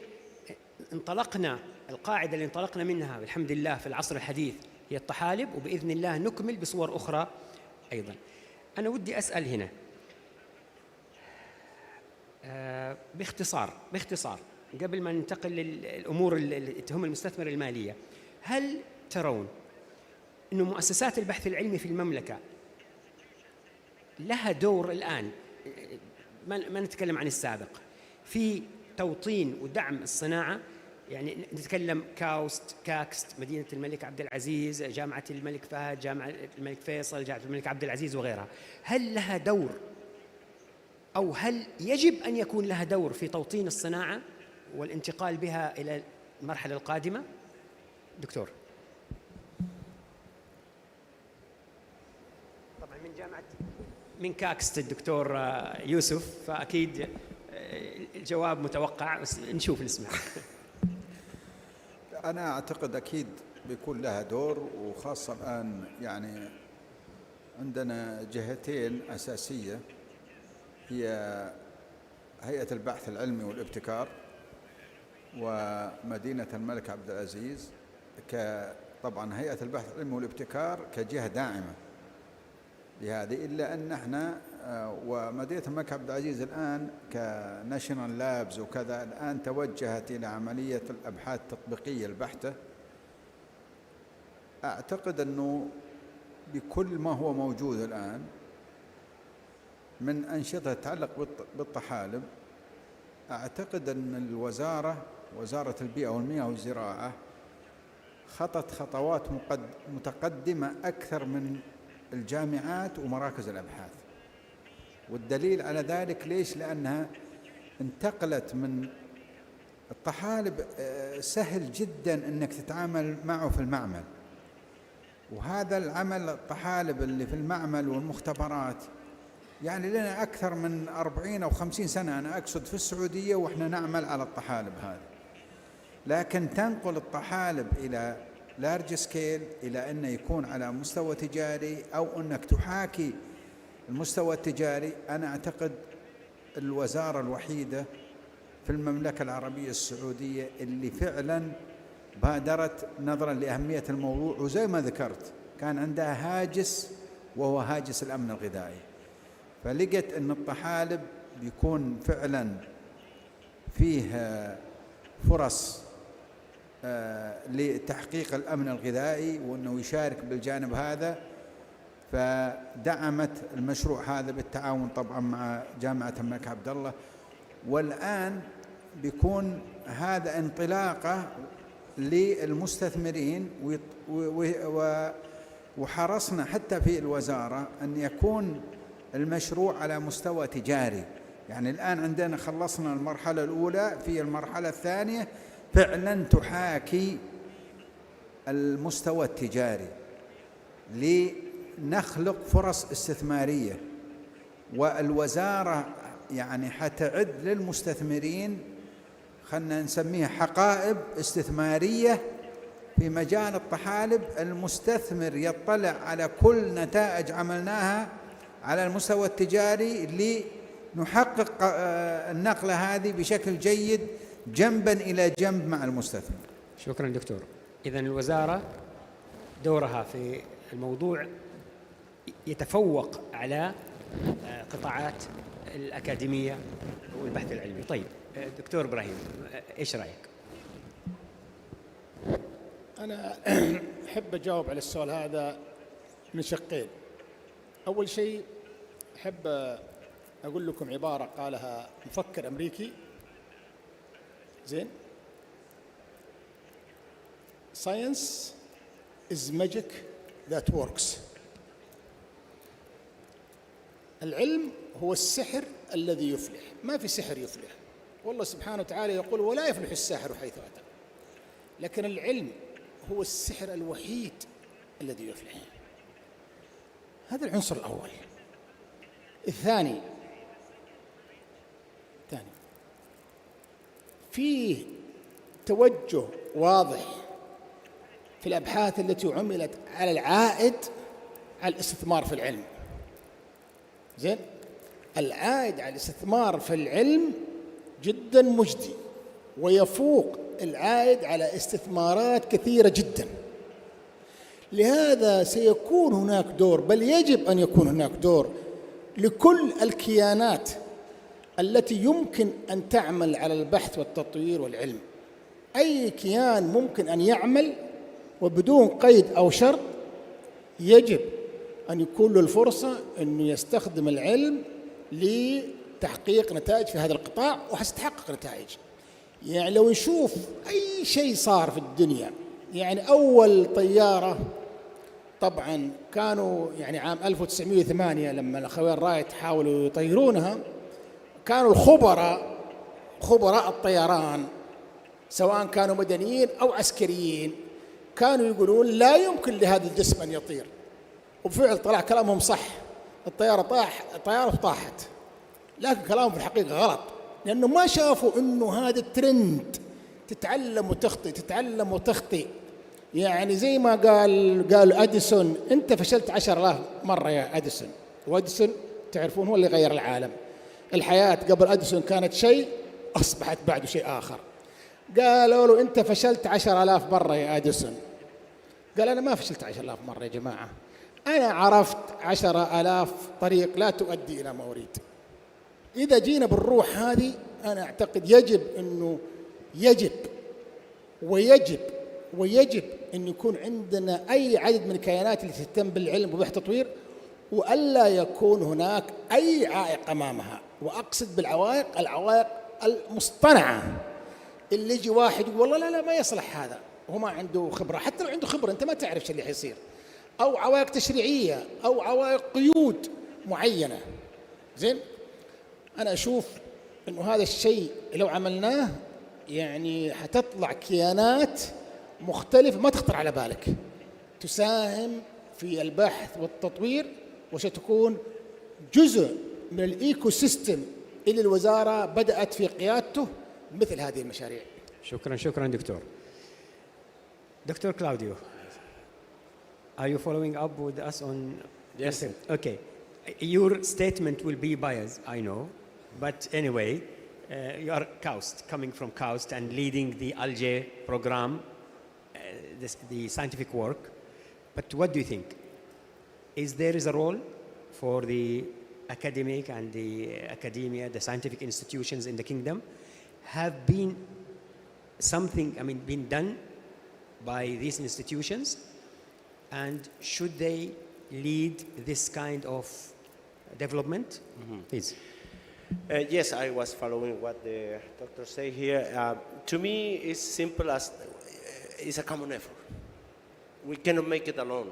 انطلقنا، القاعدة اللي انطلقنا منها بالحمد لله في العصر الحديث هي الطحالب، وبإذن الله نكمل بصور أخرى أيضا. أنا ودي أسأل هنا باختصار قبل ما ننتقل للأمور اللي تهم المستثمر المالية، هل ترون أن مؤسسات البحث العلمي في المملكة لها دور الآن، ما نتكلم عن السابق، في توطين ودعم الصناعة؟ يعني نتكلم كاكست، مدينة الملك عبد العزيز، جامعة الملك فهد، جامعة الملك فيصل، جامعة الملك عبد العزيز وغيرها، هل لها دور أو هل يجب أن يكون لها دور في توطين الصناعة والانتقال بها إلى المرحلة القادمة؟ دكتور. طبعا من كاكست الدكتور يوسف، فأكيد الجواب متوقع، بس نشوف نسمع. أنا أعتقد أكيد بيكون لها دور، وخاصة الآن يعني عندنا جهتين أساسية، هي هيئة البحث العلمي والابتكار ومدينة الملك عبد العزيز. طبعا هيئة البحث العلمي والابتكار كجهة داعمة لهذه، إلا أن احنا ومدينة الملك عبد العزيز الآن كناشونال لابز وكذا الآن توجهت إلى عملية الأبحاث التطبيقية البحتة. أعتقد أنه بكل ما هو موجود الآن من أنشطة تتعلق بالطحالب، أعتقد أن وزارة البيئة والمياه والزراعة خطت خطوات متقدمة أكثر من الجامعات ومراكز الأبحاث. والدليل على ذلك ليش؟ لأنها انتقلت من الطحالب سهل جدا أنك تتعامل معه في المعمل، وهذا العمل الطحالب اللي في المعمل والمختبرات يعني لنا أكثر من 40 أو 50 سنة أنا أقصد في السعودية وإحنا نعمل على الطحالب هذه. لكن تنقل الطحالب إلى لارج سكيل، إلى أنه يكون على مستوى تجاري أو أنك تحاكي المستوى التجاري، أنا أعتقد الوزارة الوحيدة في المملكة العربية السعودية اللي فعلا بادرت نظرا لأهمية الموضوع، وزي ما ذكرت كان عندها هاجس وهو هاجس الأمن الغذائي، فلقت أن الطحالب بيكون فعلا فيه فرص لتحقيق الأمن الغذائي وأنه يشارك بالجانب هذا، فدعمت المشروع هذا بالتعاون طبعا مع جامعة الملك عبد الله. والآن بيكون هذا انطلاقة للمستثمرين، وحرصنا حتى في الوزارة أن يكون المشروع على مستوى تجاري. يعني الآن عندنا خلصنا المرحلة الأولى، في المرحلة الثانية فعلا تحاكي المستوى التجاري لنخلق فرص استثمارية، والوزارة يعني حتعد للمستثمرين خلنا نسميها حقائب استثمارية في مجال الطحالب. المستثمر يطلع على كل نتائج عملناها على المستوى التجاري لنحقق النقلة هذه بشكل جيد جنبا إلى جنب مع المستثمر. شكرا دكتور. إذن الوزارة دورها في الموضوع يتفوق على قطاعات الأكاديمية والبحث العلمي. طيب دكتور إبراهيم، إيش رأيك؟ أنا أحب أجاوب على السؤال هذا من شقين. أول شيء أحب أقول لكم عبارة قالها مفكر أمريكي زين: Science is magic that works. العلم هو السحر الذي يفلح، ما في سحر يفلح، والله سبحانه وتعالى يقول: ولا يفلح الساحر حيث أتى. لكن العلم هو السحر الوحيد الذي يفلح. هذا العنصر الأول. الثاني فيه توجه واضح في الأبحاث التي عملت على العائد على الاستثمار في العلم. زين، العائد على الاستثمار في العلم جدا مجدي ويفوق العائد على استثمارات كثيرة جدا. لهذا سيكون هناك دور، بل يجب أن يكون هناك دور لكل الكيانات التي يمكن أن تعمل على البحث والتطوير والعلم. أي كيان ممكن أن يعمل وبدون قيد أو شرط يجب أن يكون له الفرصة أنه يستخدم العلم لتحقيق نتائج في هذا القطاع، وحستحقق نتائج. يعني لو نشوف أي شيء صار في الدنيا، يعني أول طيارة طبعا كانوا يعني عام 1908 لما الأخوين رايت حاولوا يطيرونها، كانوا خبراء الطيران سواء كانوا مدنيين أو عسكريين كانوا يقولون لا يمكن لهذا الجسم أن يطير، وبفعل طلع كلامهم صح، الطيارة طاحت، لكن كلامهم في الحقيقة غلط، لأنه ما شافوا أنه هذا الترند تتعلم وتخطئ. يعني زي ما قال أديسون: أنت فشلت 10,000 مرة يا أديسون. وأديسون تعرفون هو اللي غير العالم. الحياة قبل أديسون كانت شيء، أصبحت بعده شيء آخر. قالوا له: أنت فشلت 10,000 مرة يا أديسون. قال: أنا ما فشلت 10,000 مرة يا جماعة، أنا عرفت 10,000 طريق لا تؤدي إلى ما أريد. إذا جينا بالروح هذه، أنا أعتقد يجب أن يكون عندنا أي عدد من الكيانات اللي تهتم بالعلم وبحث التطوير، وألا يكون هناك أي عائق أمامها. وأقصد بالعوائق العوائق المصطنعة، اللي يجي واحد يقول والله لا ما يصلح هذا، وهو ما عنده خبرة. حتى لو عنده خبرة أنت ما تعرف شو اللي حيصير، أو عوائق تشريعية أو عوائق قيود معينة. زين، أنا أشوف أنه هذا الشيء لو عملناه يعني حتطلع كيانات مختلفة ما تخطر على بالك تساهم في البحث والتطوير، وستكون جزء من الإيكو سيستم اللي الوزارة بدأت في قيادته مثل هذه المشاريع. شكرا دكتور. دكتور كلاوديو, are you following up with us on? Yes. Okay. Your statement will be biased, I know, but anyway, you are coming from KAUST and leading the Alger program, the scientific work. But what do you think? There is a role for the academic and the academia, the scientific institutions in the kingdom, have been been done by these institutions, and should they lead this kind of development? Please. Yes, I was following what the doctor said here. To me, it's simple as it's a common effort. We cannot make it alone.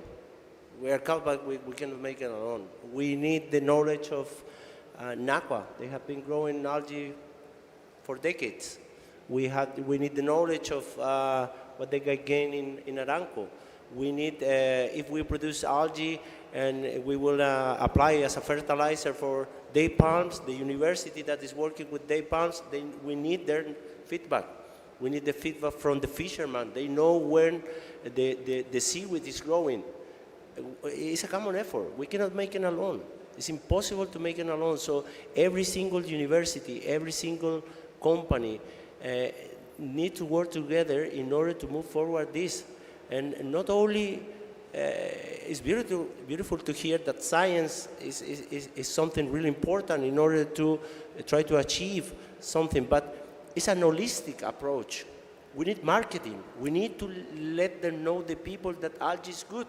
We are called, but we cannot make it alone. We need the knowledge of NACWA. They have been growing algae for decades. We need the knowledge of what they gain in Aramco. We need, if we produce algae and we will apply as a fertilizer for date palms, the university that is working with date palms, we need their feedback. We need the feedback from the fishermen. They know when the seaweed is growing. It's a common effort. We cannot make it alone. It's impossible to make it alone. So every single university, every single company need to work together in order to move forward this. And not only it's beautiful to hear that science is something really important in order to try to achieve something, but it's an holistic approach. We need marketing. We need to let them know the people that algae is good.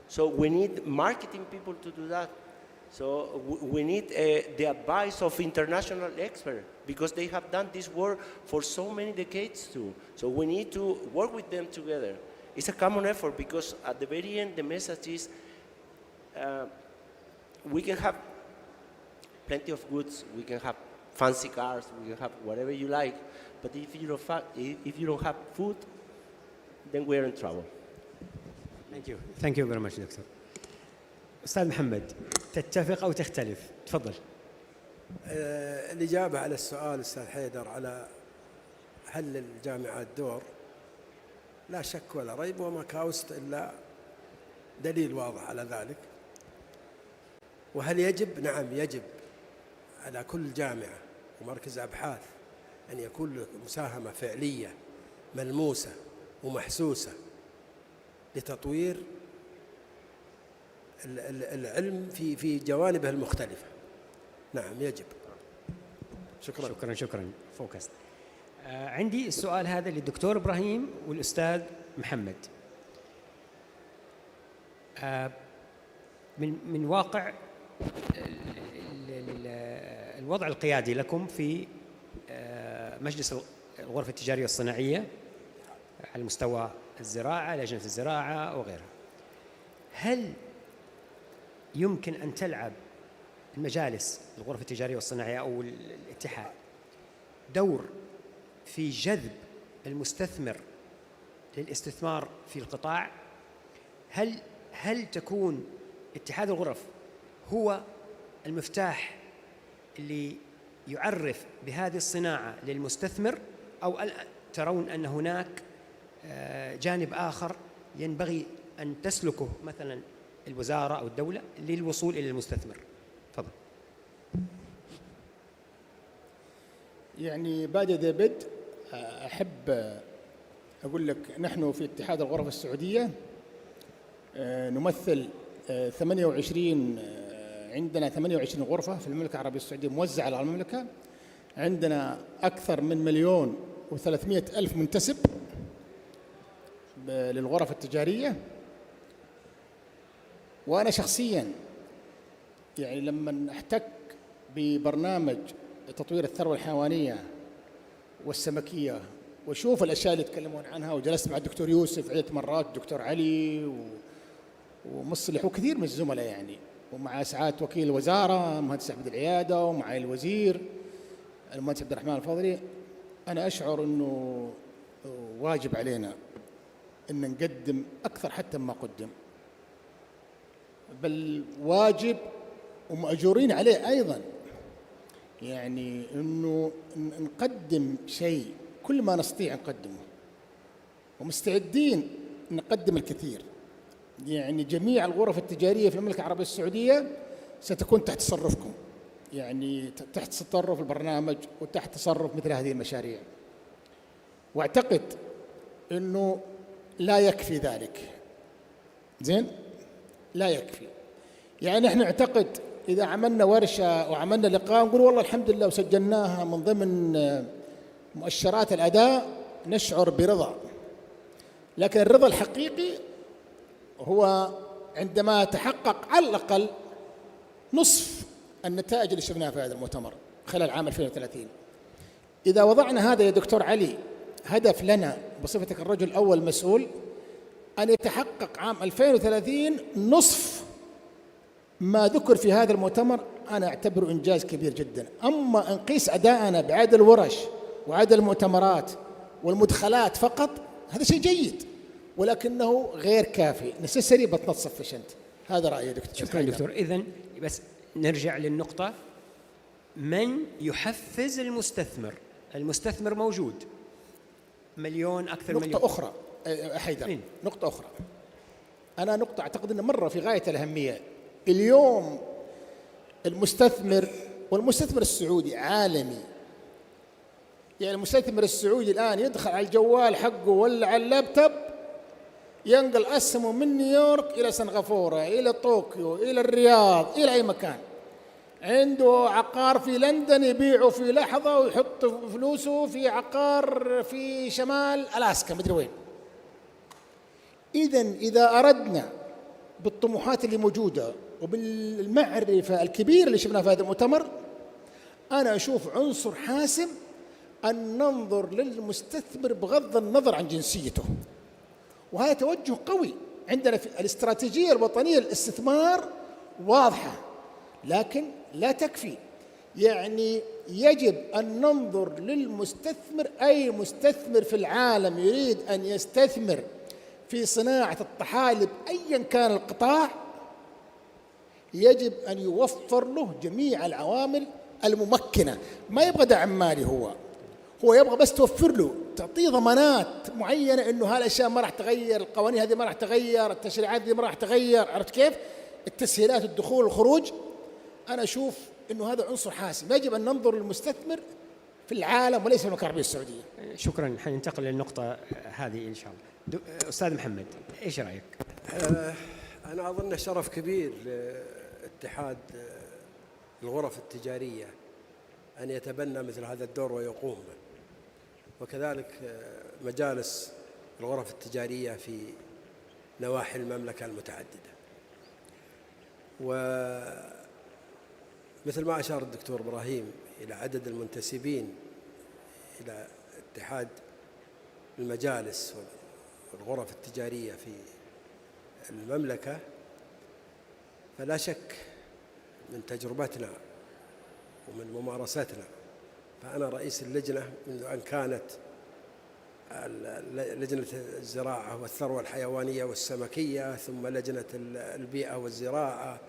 So we need marketing people to do that. So we need the advice of international experts, because they have done this work for so many decades too. So we need to work with them together. It's a common effort, because at the very end the message is we can have plenty of goods, we can have fancy cars, we can have whatever you like, but if you don't have food, then we're in trouble. Thank you very much, Doctor. أستاذ محمد, تتفق أو تختلف؟ تفضل. الإجابة على السؤال أستاذ حيدر على هل للجامعات دور، لا شك ولا ريب، وما كاوست إلا دليل واضح على ذلك. وهل يجب؟ نعم يجب على كل جامعة ومركز أبحاث أن يكون له مساهمة فعلية ملموسة ومحسوسة لتطوير العلم في جوانبه المختلفة. نعم يجب. شكرا. فوكس. عندي السؤال هذا للدكتور إبراهيم والأستاذ محمد. من واقع الوضع القيادي لكم في مجلس الغرفة التجارية والصناعية على مستوى الزراعة، لجنة الزراعة وغيرها، هل يمكن أن تلعب المجالس الغرفة التجارية والصناعية أو الاتحاد دور في جذب المستثمر للاستثمار في القطاع؟ هل تكون اتحاد الغرف هو المفتاح اللي يعرف بهذه الصناعة للمستثمر، أو ترون أن هناك جانب آخر ينبغي أن تسلكه مثلا الوزارة أو الدولة للوصول إلى المستثمر؟ تفضل. يعني بعد بدء أحب أقول لك نحن في اتحاد الغرف السعودية نمثل 28 عندنا 28 غرفة في المملكة العربية السعودية موزعة على المملكة. عندنا أكثر من 1,300,000 منتسب للغرف التجارية. وأنا شخصياً يعني لما احتك ببرنامج تطوير الثروة الحيوانية والسمكية وشوف الأشياء اللي يتكلمون عنها، وجلست مع الدكتور يوسف عدة مرات، الدكتور علي ومصلح وكثير من الزملاء يعني، ومع سعادة وكيل الوزارة المهندس أحمد العيادة، ومع الوزير المهندس عبد الرحمن الفضلي، أنا أشعر أنه واجب علينا أن نقدم أكثر حتى ما قدم، بل واجب ومأجورين عليه أيضا، يعني أنه نقدم شيء كل ما نستطيع نقدمه، ومستعدين نقدم الكثير. يعني جميع الغرف التجارية في المملكة العربية السعودية ستكون تحت تصرفكم، يعني تحت تصرف البرنامج وتحت تصرف مثل هذه المشاريع. واعتقد انه لا يكفي ذلك، زين، لا يكفي. يعني احنا نعتقد اذا عملنا ورشه وعملنا لقاء نقول والله الحمد لله وسجلناها من ضمن مؤشرات الاداء نشعر برضا، لكن الرضا الحقيقي هو عندما تحقق على الاقل نصف النتائج اللي شفناها في هذا المؤتمر خلال عام 2030. إذا وضعنا هذا يا دكتور علي هدف لنا بصفتك الرجل الأول مسؤول، أن يتحقق عام 2030 نصف ما ذكر في هذا المؤتمر، أنا أعتبره إنجاز كبير جدا. أما نقيس أداءنا بعدد الورش وعدد المؤتمرات والمدخلات فقط، هذا شيء جيد ولكنه غير كافي، نسيسري بطنط صفشنت. هذا رأيي يا دكتور. شكرا دكتور. إذن بس نرجع للنقطة، من يحفز المستثمر؟ المستثمر موجود، مليون أكثر نقطة مليون. أخرى حيدر، نقطة أخرى، أنا نقطة أعتقد أن مرة في غاية الأهمية. اليوم المستثمر، والمستثمر السعودي عالمي، يعني المستثمر السعودي الآن يدخل على الجوال حقه ولا على اللابتوب ينقل أسهمه من نيويورك إلى سنغافورة إلى طوكيو إلى الرياض إلى أي مكان، عنده عقار في لندن يبيعه في لحظة ويحط فلوسه في عقار في شمال ألاسكا مدري وين. إذا أردنا بالطموحات اللي موجودة وبالمعرفة الكبيرة اللي شفناها في هذا المؤتمر، أنا أشوف عنصر حاسم أن ننظر للمستثمر بغض النظر عن جنسيته، وهذا توجه قوي عندنا في الاستراتيجية الوطنية للاستثمار واضحة، لكن لا تكفي. يعني يجب أن ننظر للمستثمر، أي مستثمر في العالم يريد أن يستثمر في صناعة الطحالب أيا كان القطاع، يجب أن يوفر له جميع العوامل الممكنة. ما يبغى دعم مالي، هو يبغى بس توفر له، تعطيه ضمانات معينة إنه هالأشياء ما راح تغير، القوانين هذه ما راح تغير، التشريعات هذه ما راح تغير، عرفت كيف؟ التسهيلات، الدخول والخروج. أنا أشوف إنه هذا عنصر حاسم، يجب أن ننظر للمستثمر في العالم وليس في المملكة العربية السعودية. شكرا، حننتقل للنقطة هذه إن شاء الله. أستاذ محمد، إيش رأيك؟ أنا أظن شرف كبير لاتحاد الغرف التجارية أن يتبنى مثل هذا الدور ويقوم به، وكذلك مجالس الغرف التجارية في نواحي المملكة المتعددة. ومثل ما أشار الدكتور إبراهيم إلى عدد المنتسبين إلى اتحاد المجالس والغرف التجارية في المملكة، فلا شك من تجربتنا ومن ممارستنا، فأنا رئيس اللجنة منذ أن كانت لجنة الزراعة والثروة الحيوانية والسمكية، ثم لجنة البيئة والزراعة،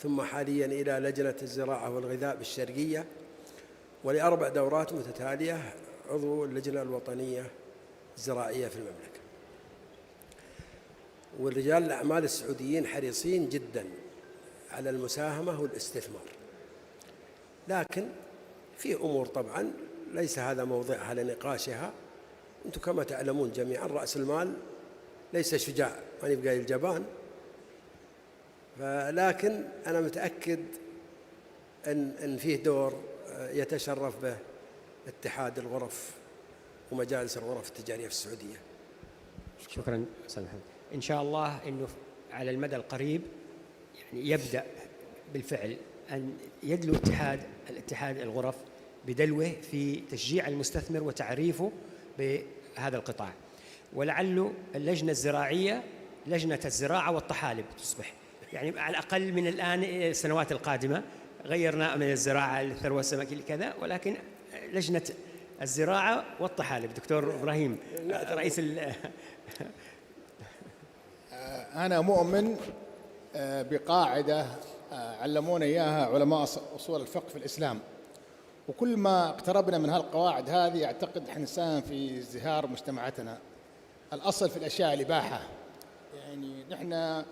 ثم حاليا إلى لجنة الزراعة والغذاء بالشرقية، ول4 دورات متتالية عضو اللجنة الوطنية الزراعية في المملكة. ورجال الأعمال السعوديين حريصين جدا على المساهمة والاستثمار، لكن في أمور طبعا ليس هذا موضعها لنقاشها. أنتم كما تعلمون جميعا رأس المال ليس شجاع، ما يبقى الجبان، لكن أنا متأكد أن فيه دور يتشرف به اتحاد الغرف ومجالس الغرف التجارية في السعودية. شكرا أستاذ محمد. إن شاء الله أنه على المدى القريب يعني يبدأ بالفعل أن يدلو الاتحاد الغرف بدلوه في تشجيع المستثمر وتعريفه بهذا القطاع، ولعله اللجنة الزراعية لجنة الزراعة والطحالب تصبح، يعني على الأقل من الآن السنوات القادمة. غيرنا من الزراعة للثروة السمكية كذا، ولكن لجنة الزراعة والطحالب. دكتور إبراهيم رئيس أنا مؤمن بقاعدة علمونا إياها علماء أصول الفقه في الإسلام، وكل ما اقتربنا من هالقواعد هذه أعتقد حنساهم في ازدهار مجتمعاتنا. الأصل في الأشياء الإباحة، يعني نحن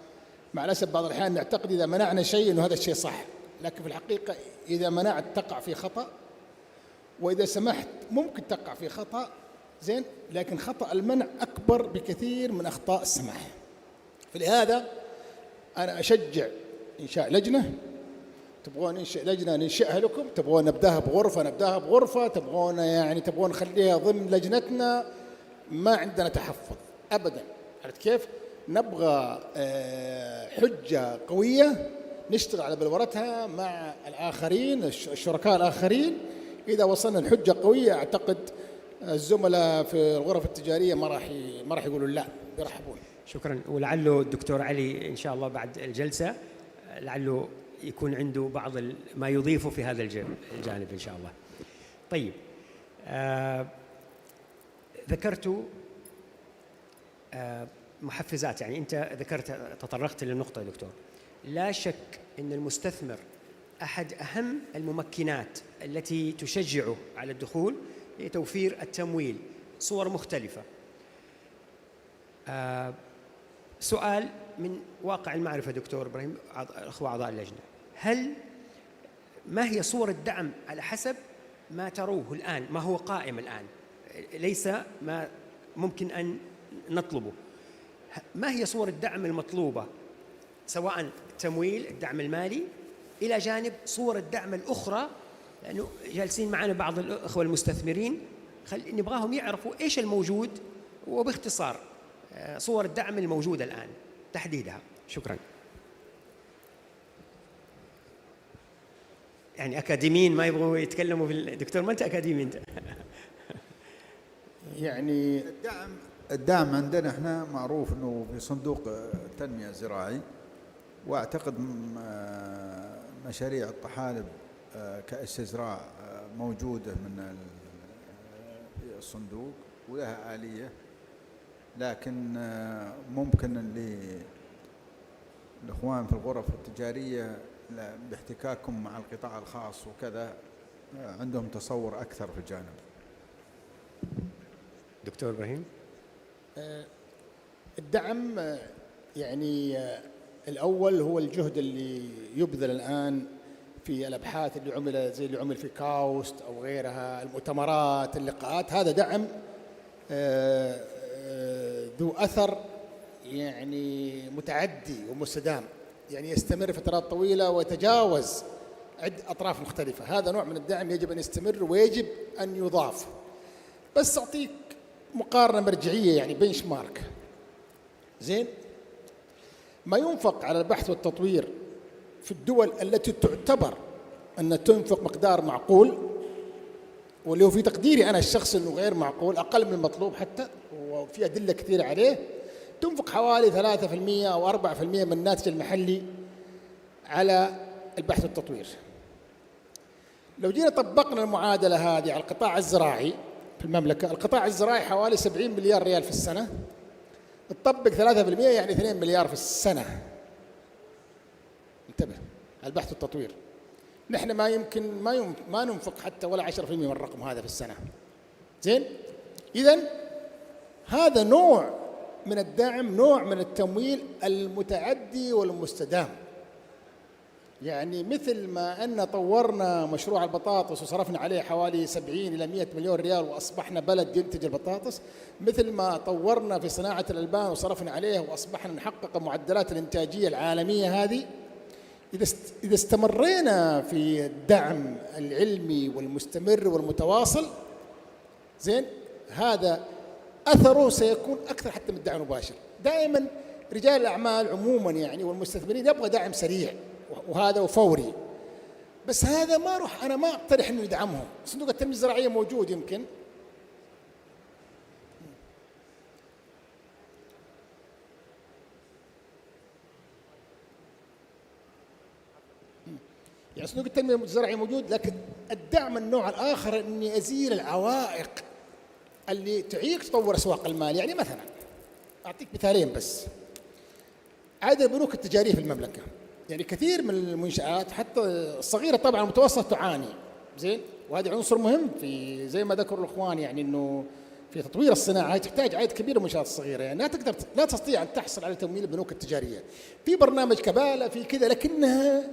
مع الأسف بعض الأحيان نعتقد إذا منعنا شيء أنه هذا الشيء صح، لكن في الحقيقة إذا منعت تقع في خطأ، وإذا سمحت ممكن تقع في خطأ زين، لكن خطأ المنع أكبر بكثير من أخطاء السماح. فلهذا أنا أشجع إنشاء لجنة. تبغون ننشئ لجنة ننشئها لكم، تبغون نبدأها بغرفة نبدأها بغرفة، تبغون يعني تبغون نخليها ضمن لجنتنا، ما عندنا تحفظ أبدا. عرفت كيف؟ نبغى حجة قوية نشتغل على بلورتها مع الآخرين الشركاء الآخرين. إذا وصلنا لحجة قوية أعتقد الزملاء في الغرف التجارية ما راح يقولوا لا، يرحبون. شكرا. ولعله الدكتور علي إن شاء الله بعد الجلسة لعله يكون عنده بعض ما يضيفه في هذا الجانب إن شاء الله. طيب، ذكرت محفزات، يعني أنت تطرقت للنقطة يا دكتور. لا شك أن المستثمر أحد أهم الممكنات التي تشجعه على الدخول هي توفير التمويل، صور مختلفة. سؤال من واقع المعرفة دكتور إبراهيم، أخوة أعضاء اللجنة، ما هي صور الدعم على حسب ما تروه الآن، ما هو قائم الآن، ليس ما ممكن أن نطلبه، ما هي صور الدعم المطلوبة، سواء التمويل الدعم المالي إلى جانب صور الدعم الأخرى، لأنه جالسين معنا بعض الأخوة المستثمرين نبغاهم يعرفوا إيش الموجود، وباختصار صور الدعم الموجودة الآن تحديدها. شكرا. يعني أكاديميين ما يبغوا يتكلموا في الدكتور، ما أنت أكاديمي أنت. يعني الدعم عندنا احنا معروف انه في صندوق التنمية الزراعي، واعتقد مشاريع الطحالب كاستزراع موجودة من الصندوق ولها آلية، لكن ممكن الإخوان في الغرف التجارية باحتكاكهم مع القطاع الخاص وكذا عندهم تصور أكثر في الجانب. دكتور إبراهيم، الدعم يعني الأول هو الجهد اللي يبذل الآن في الأبحاث اللي عمل زي اللي عمل في كاوست أو غيرها، المؤتمرات، اللقاءات، هذا دعم ذو أثر يعني متعدي ومستدام، يعني يستمر فترات طويلة ويتجاوز أطراف مختلفة. هذا نوع من الدعم يجب أن يستمر ويجب أن يضاف. بس أعطيك مقارنة مرجعية، يعني بنش مارك زين، ما ينفق على البحث والتطوير في الدول التي تعتبر أن تنفق مقدار معقول، واللي هو في تقديري أنا الشخصي أنه غير معقول، أقل من المطلوب حتى، وفي أدلة كثيرة عليه، تنفق حوالي 3% أو 4% من الناتج المحلي على البحث والتطوير. لو جينا طبقنا المعادلة هذه على القطاع الزراعي في المملكة، القطاع الزراعي حوالي 70 مليار ريال في السنة، تطبق 3% يعني 2 مليار في السنة. انتبه على البحث والتطوير، نحن ما ننفق حتى ولا 10% من الرقم هذا في السنة. زين، إذن هذا نوع من الدعم، نوع من التمويل المتعدي والمستدام. يعني مثل ما أن طورنا مشروع البطاطس وصرفنا عليه حوالي 70 إلى 100 مليون ريال وأصبحنا بلد ينتج البطاطس، مثل ما طورنا في صناعة الألبان وصرفنا عليه وأصبحنا نحقق معدلات الإنتاجية العالمية هذه، إذا استمرينا في الدعم العلمي والمستمر والمتواصل، زين، هذا أثره سيكون أكثر حتى من الدعم المباشر. دائما رجال الأعمال عموما يعني والمستثمرين يبغى دعم سريع وهذا وفوري، بس هذا أنا ما أقترح أنه ندعمهم. صندوق التنمية الزراعية موجود يمكن، يعني صندوق التنمية الزراعي موجود، لكن الدعم النوع الآخر إني أزيل العوائق اللي تعيق تطور أسواق المال. يعني مثلا أعطيك مثالين بس. عدد البنوك التجارية في المملكة، يعني كثير من المنشآت حتى الصغيرة طبعا المتوسطة تعاني، زين، وهذا عنصر مهم في زي ما ذكروا الإخوان، يعني إنه في تطوير الصناعة تحتاج عدد كبير من المنشآت الصغيرة، يعني لا تستطيع أن تحصل على تمويل البنوك التجارية. في برنامج كبالة في كذا، لكنها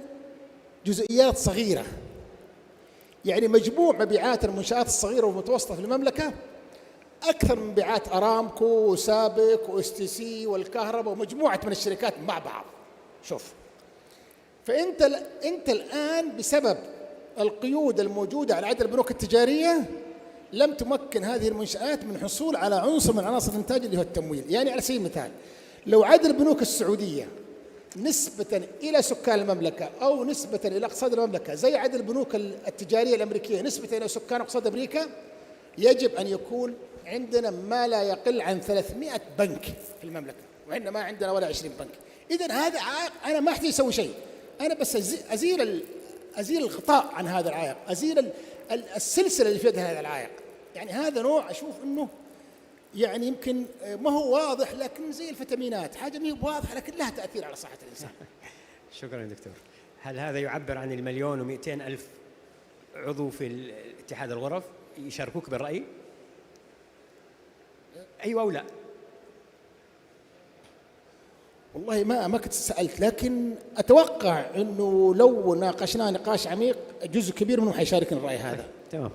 جزئيات صغيرة. يعني مجموع مبيعات المنشآت الصغيرة والمتوسطة في المملكة أكثر من مبيعات أرامكو وسابك وSTC والكهرباء ومجموعة من الشركات مع بعض. شوف، فأنت الآن بسبب القيود الموجودة على عدد البنوك التجارية لم تمكن هذه المنشآت من الحصول على عنصر من عناصر الإنتاج اللي هو التمويل. يعني على سبيل المثال، لو عدد البنوك السعودية نسبة إلى سكان المملكة أو نسبة إلى اقتصاد المملكة زي عدد البنوك التجارية الأمريكية نسبة إلى سكان اقتصاد أمريكا، يجب أن يكون عندنا ما لا يقل عن 300 بنك في المملكة، وعندنا ما عندنا ولا 20 بنك. إذن هذا عائق، أنا ما أحتاج أسوي شيء، أنا بس أزيل الغطاء عن هذا العائق، أزيل السلسلة اللي في يد هذا العائق. يعني هذا نوع أشوف أنه يعني يمكن ما هو واضح، لكن زي الفيتامينات، حاجة ما هي واضحة لكن لها تأثير على صحة الإنسان. شكرا دكتور. هل هذا يعبر عن 1,200,000 عضو في اتحاد الغرف يشاركوك بالرأي؟ أيوة أو لا؟ والله ما كنت سألت، لكن أتوقع أنه لو ناقشناه نقاش عميق جزء كبير منهم حيشاركنا الرأي هذا. تمام،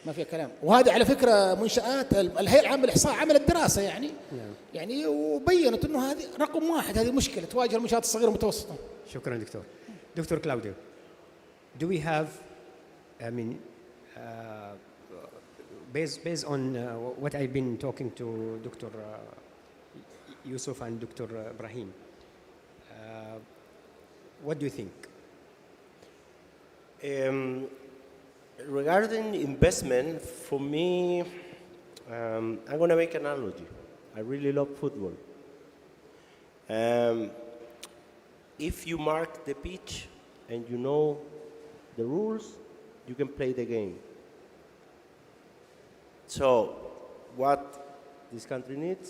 ما في كلام. وهذا على فكرة منشآت الهيئة العامة للإحصاء عملت دراسة يعني وبينت أنه هذه رقم واحد، هذه مشكلة تواجه المنشآت الصغيرة والمتوسطة. شكرا دكتور. دكتور كلاوديو, do we have, I mean, based on what I've been talking to Dr. Yusuf and Dr. Ibrahim, what do you think? Regarding investment, for me, I'm going to make an analogy. I really love football. If you mark the pitch and you know the rules, you can play the game. So, what this country needs,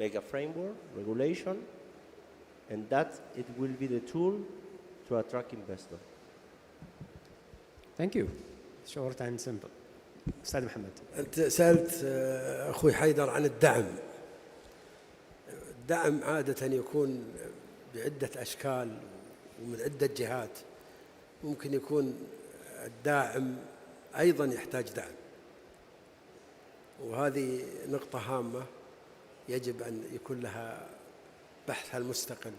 make a framework, regulation, and that it will be the tool to attract investors. Thank you. Short and simple. أستاذ محمد. أنت سألت أخوي حيدر عن الدعم. الدعم عادة يكون بعدة أشكال ومن عدة جهات. ممكن يكون الداعم أيضا يحتاج دعم، وهذه نقطة هامة يجب أن يكون لها بحثها المستقل.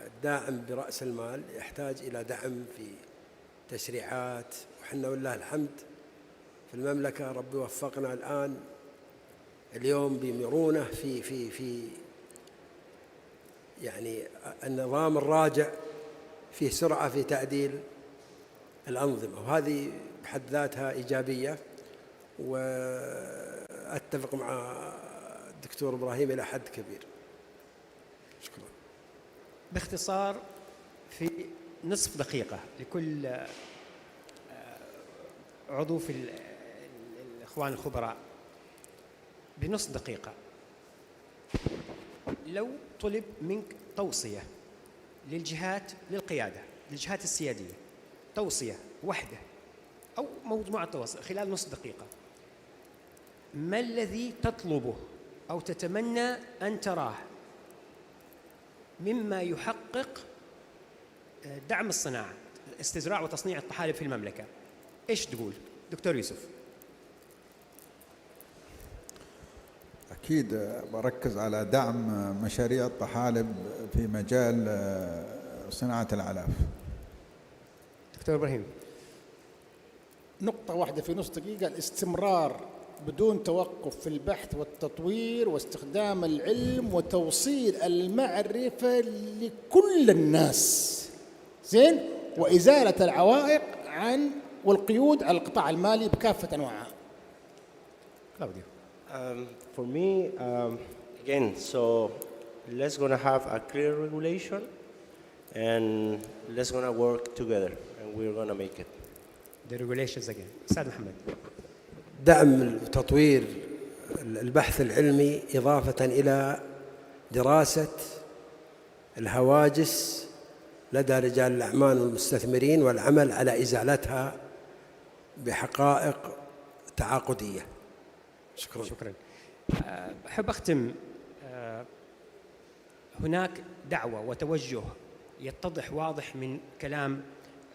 الداعم برأس المال يحتاج إلى دعم في تشريعات، وحنا ولله الحمد في المملكة ربي وفقنا الآن اليوم بمرونة في يعني النظام الراجع فيه سرعة في تعديل الأنظمة، وهذه بحد ذاتها إيجابية. وأتفق مع الدكتور إبراهيم إلى حد كبير. شكرا. باختصار في نصف دقيقة لكل عضو في الإخوان الخبراء، بنصف دقيقة، لو طلب منك توصية للجهات، للقيادة، للجهات السيادية، توصية واحدة أو مجموعة توصية خلال نصف دقيقة، ما الذي تطلبه أو تتمنى أن تراه مما يحقق دعم الصناعة، استزراع وتصنيع الطحالب في المملكة؟ إيش تقول دكتور يوسف؟ أكيد بركز على دعم مشاريع الطحالب في مجال صناعة العلاف. دكتور إبراهيم. نقطة واحدة في نص دقيقة: الاستمرار بدون توقف في البحث والتطوير واستخدام العلم وتوصيل المعرفة لكل الناس، زين، وإزالة العوائق والقيود على القطاع المالي بكافة أنواعها. كلاوديو. For me, again, so let's gonna have a clear regulation and let's gonna work together, and we're gonna make it. The regulations again. أستاذ محمد. دعم وتطوير البحث العلمي إضافة إلى دراسة الهواجس لدى رجال الأعمال والمستثمرين والعمل على إزالتها بحقائق تعاقدية. شكرا. شكرا. أحب أختم. هناك دعوة وتوجه يتضح واضح من كلام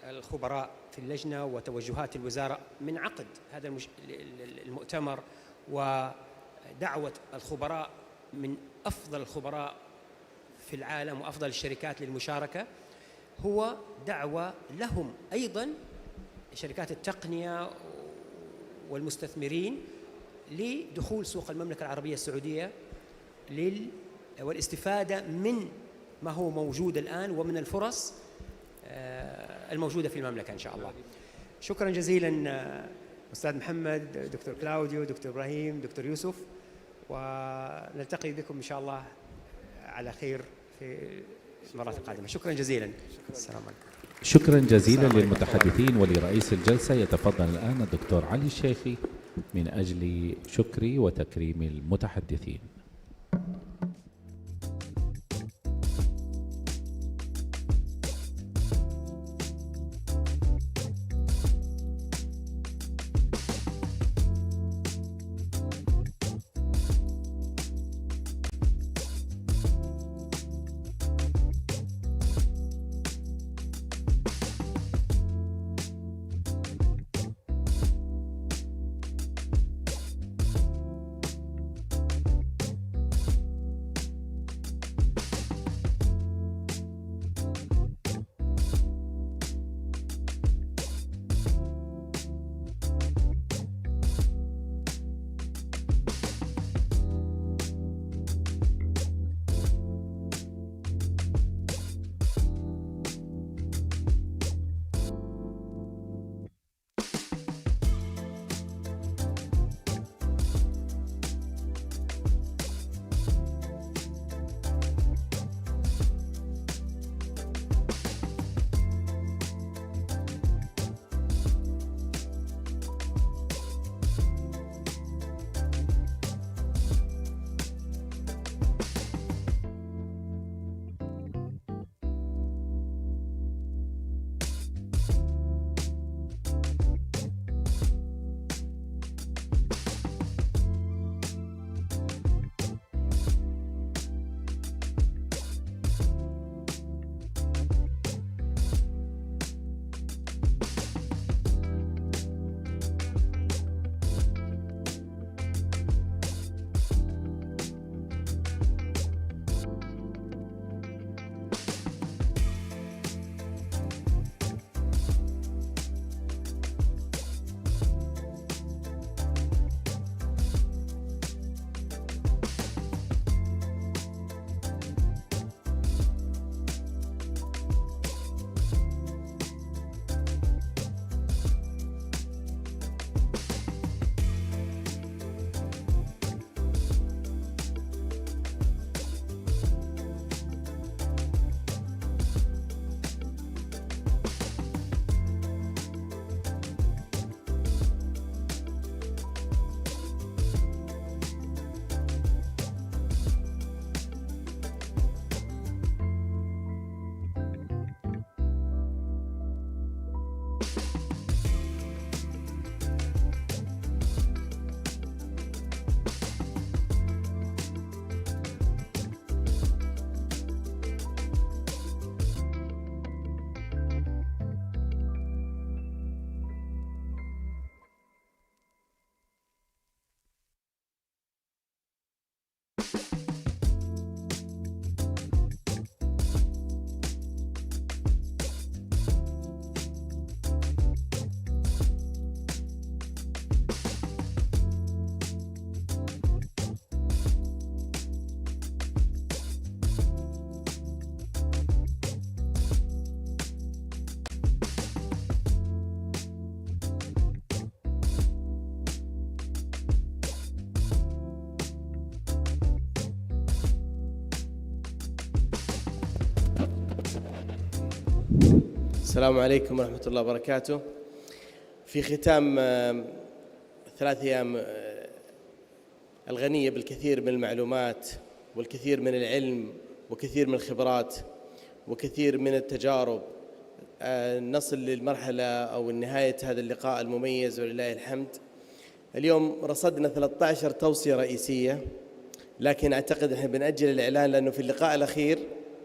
الخبراء في اللجنة وتوجهات الوزارة من عقد هذا المؤتمر، ودعوة الخبراء من أفضل الخبراء في العالم وأفضل الشركات للمشاركة، هو دعوة لهم أيضا شركات التقنية والمستثمرين لدخول سوق المملكة العربية السعودية والاستفادة من ما هو موجود الآن ومن الفرص الموجودة في المملكة إن شاء الله. شكرا جزيلا أستاذ محمد، دكتور كلاوديو، دكتور إبراهيم، دكتور يوسف، ونلتقي بكم إن شاء الله على خير في المرات القادمة. شكرا جزيلا. السلام عليكم. شكرا جزيلا للمتحدثين ولرئيس الجلسة. يتفضل الآن الدكتور علي الشيخي من أجل شكر وتكريم المتحدثين. السلام عليكم ورحمة الله وبركاته. في ختام 3 أيام الغنية بالكثير من المعلومات والكثير من العلم وكثير من الخبرات وكثير من التجارب، نصل للمرحلة أو نهاية هذا اللقاء المميز ولله الحمد. اليوم رصدنا 13 توصية رئيسية، لكن أعتقد أننا بنأجل الإعلان لأنه في اللقاء الأخير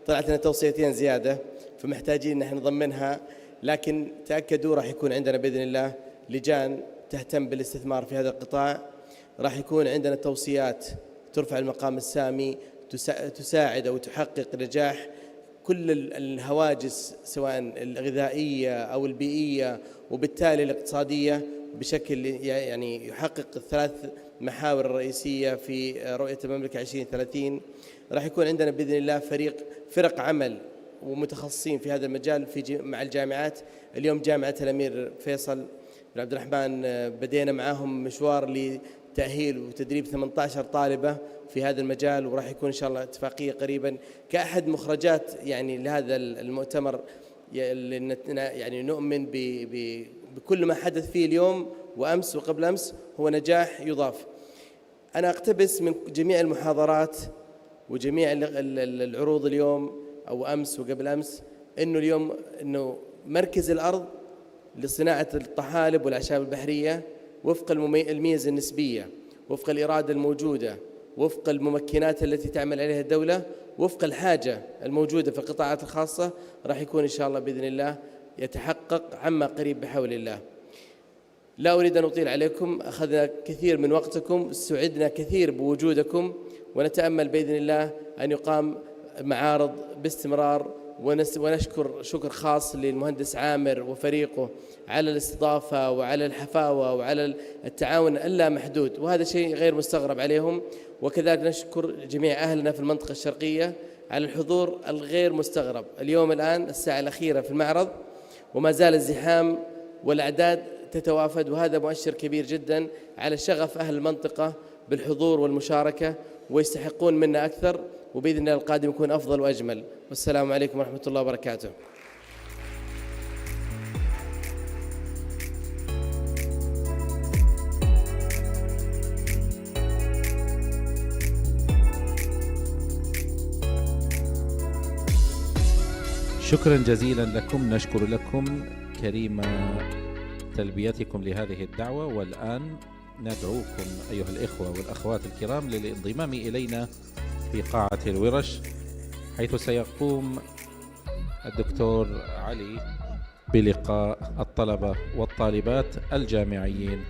طلعت لنا توصيتين زيادة، فمحتاجين نحن نضمنها. لكن تأكدوا راح يكون عندنا بإذن الله لجان تهتم بالاستثمار في هذا القطاع، راح يكون عندنا توصيات ترفع المقام السامي، تساعد أو تحقق نجاح كل الهواجس سواء الغذائية أو البيئية وبالتالي الاقتصادية بشكل يعني يحقق ال3 محاور الرئيسية في رؤية المملكة 2030. راح يكون عندنا بإذن الله فرق عمل ومتخصصين في هذا المجال مع الجامعات. اليوم جامعة الأمير فيصل بن عبد الرحمن بدينا معهم مشوار لتأهيل وتدريب 18 طالبة في هذا المجال، وراح يكون إن شاء الله اتفاقية قريبا كأحد مخرجات يعني لهذا المؤتمر. يعني نؤمن بكل ما حدث فيه اليوم وأمس وقبل أمس هو نجاح يضاف. أنا أقتبس من جميع المحاضرات وجميع العروض اليوم أو أمس وقبل أمس إنه مركز الأرض لصناعة الطحالب والأعشاب البحرية وفق الميزة النسبية، وفق الإرادة الموجودة، وفق الممكنات التي تعمل عليها الدولة، وفق الحاجة الموجودة في القطاعات الخاصة، راح يكون إن شاء الله بإذن الله يتحقق عما قريب بحول الله. لا أريد أن أطيل عليكم، أخذنا كثير من وقتكم، سعدنا كثير بوجودكم، ونتأمل بإذن الله أن يقام معارض باستمرار. ونشكر شكر خاص للمهندس عامر وفريقه على الاستضافة وعلى الحفاوة وعلى التعاون اللامحدود، وهذا شيء غير مستغرب عليهم. وكذلك نشكر جميع أهلنا في المنطقة الشرقية على الحضور الغير مستغرب. اليوم الآن الساعة الأخيرة في المعرض وما زال الزحام والأعداد تتوافد، وهذا مؤشر كبير جدا على شغف أهل المنطقة بالحضور والمشاركة، ويستحقون منا أكثر، وبإذن الله القادم يكون أفضل وأجمل. والسلام عليكم ورحمة الله وبركاته. شكرا جزيلا لكم، نشكر لكم كريم تلبيتكم لهذه الدعوة. والآن ندعوكم أيها الإخوة والأخوات الكرام للانضمام إلينا في قاعة الورش، حيث سيقوم الدكتور علي بلقاء الطلبة والطالبات الجامعيين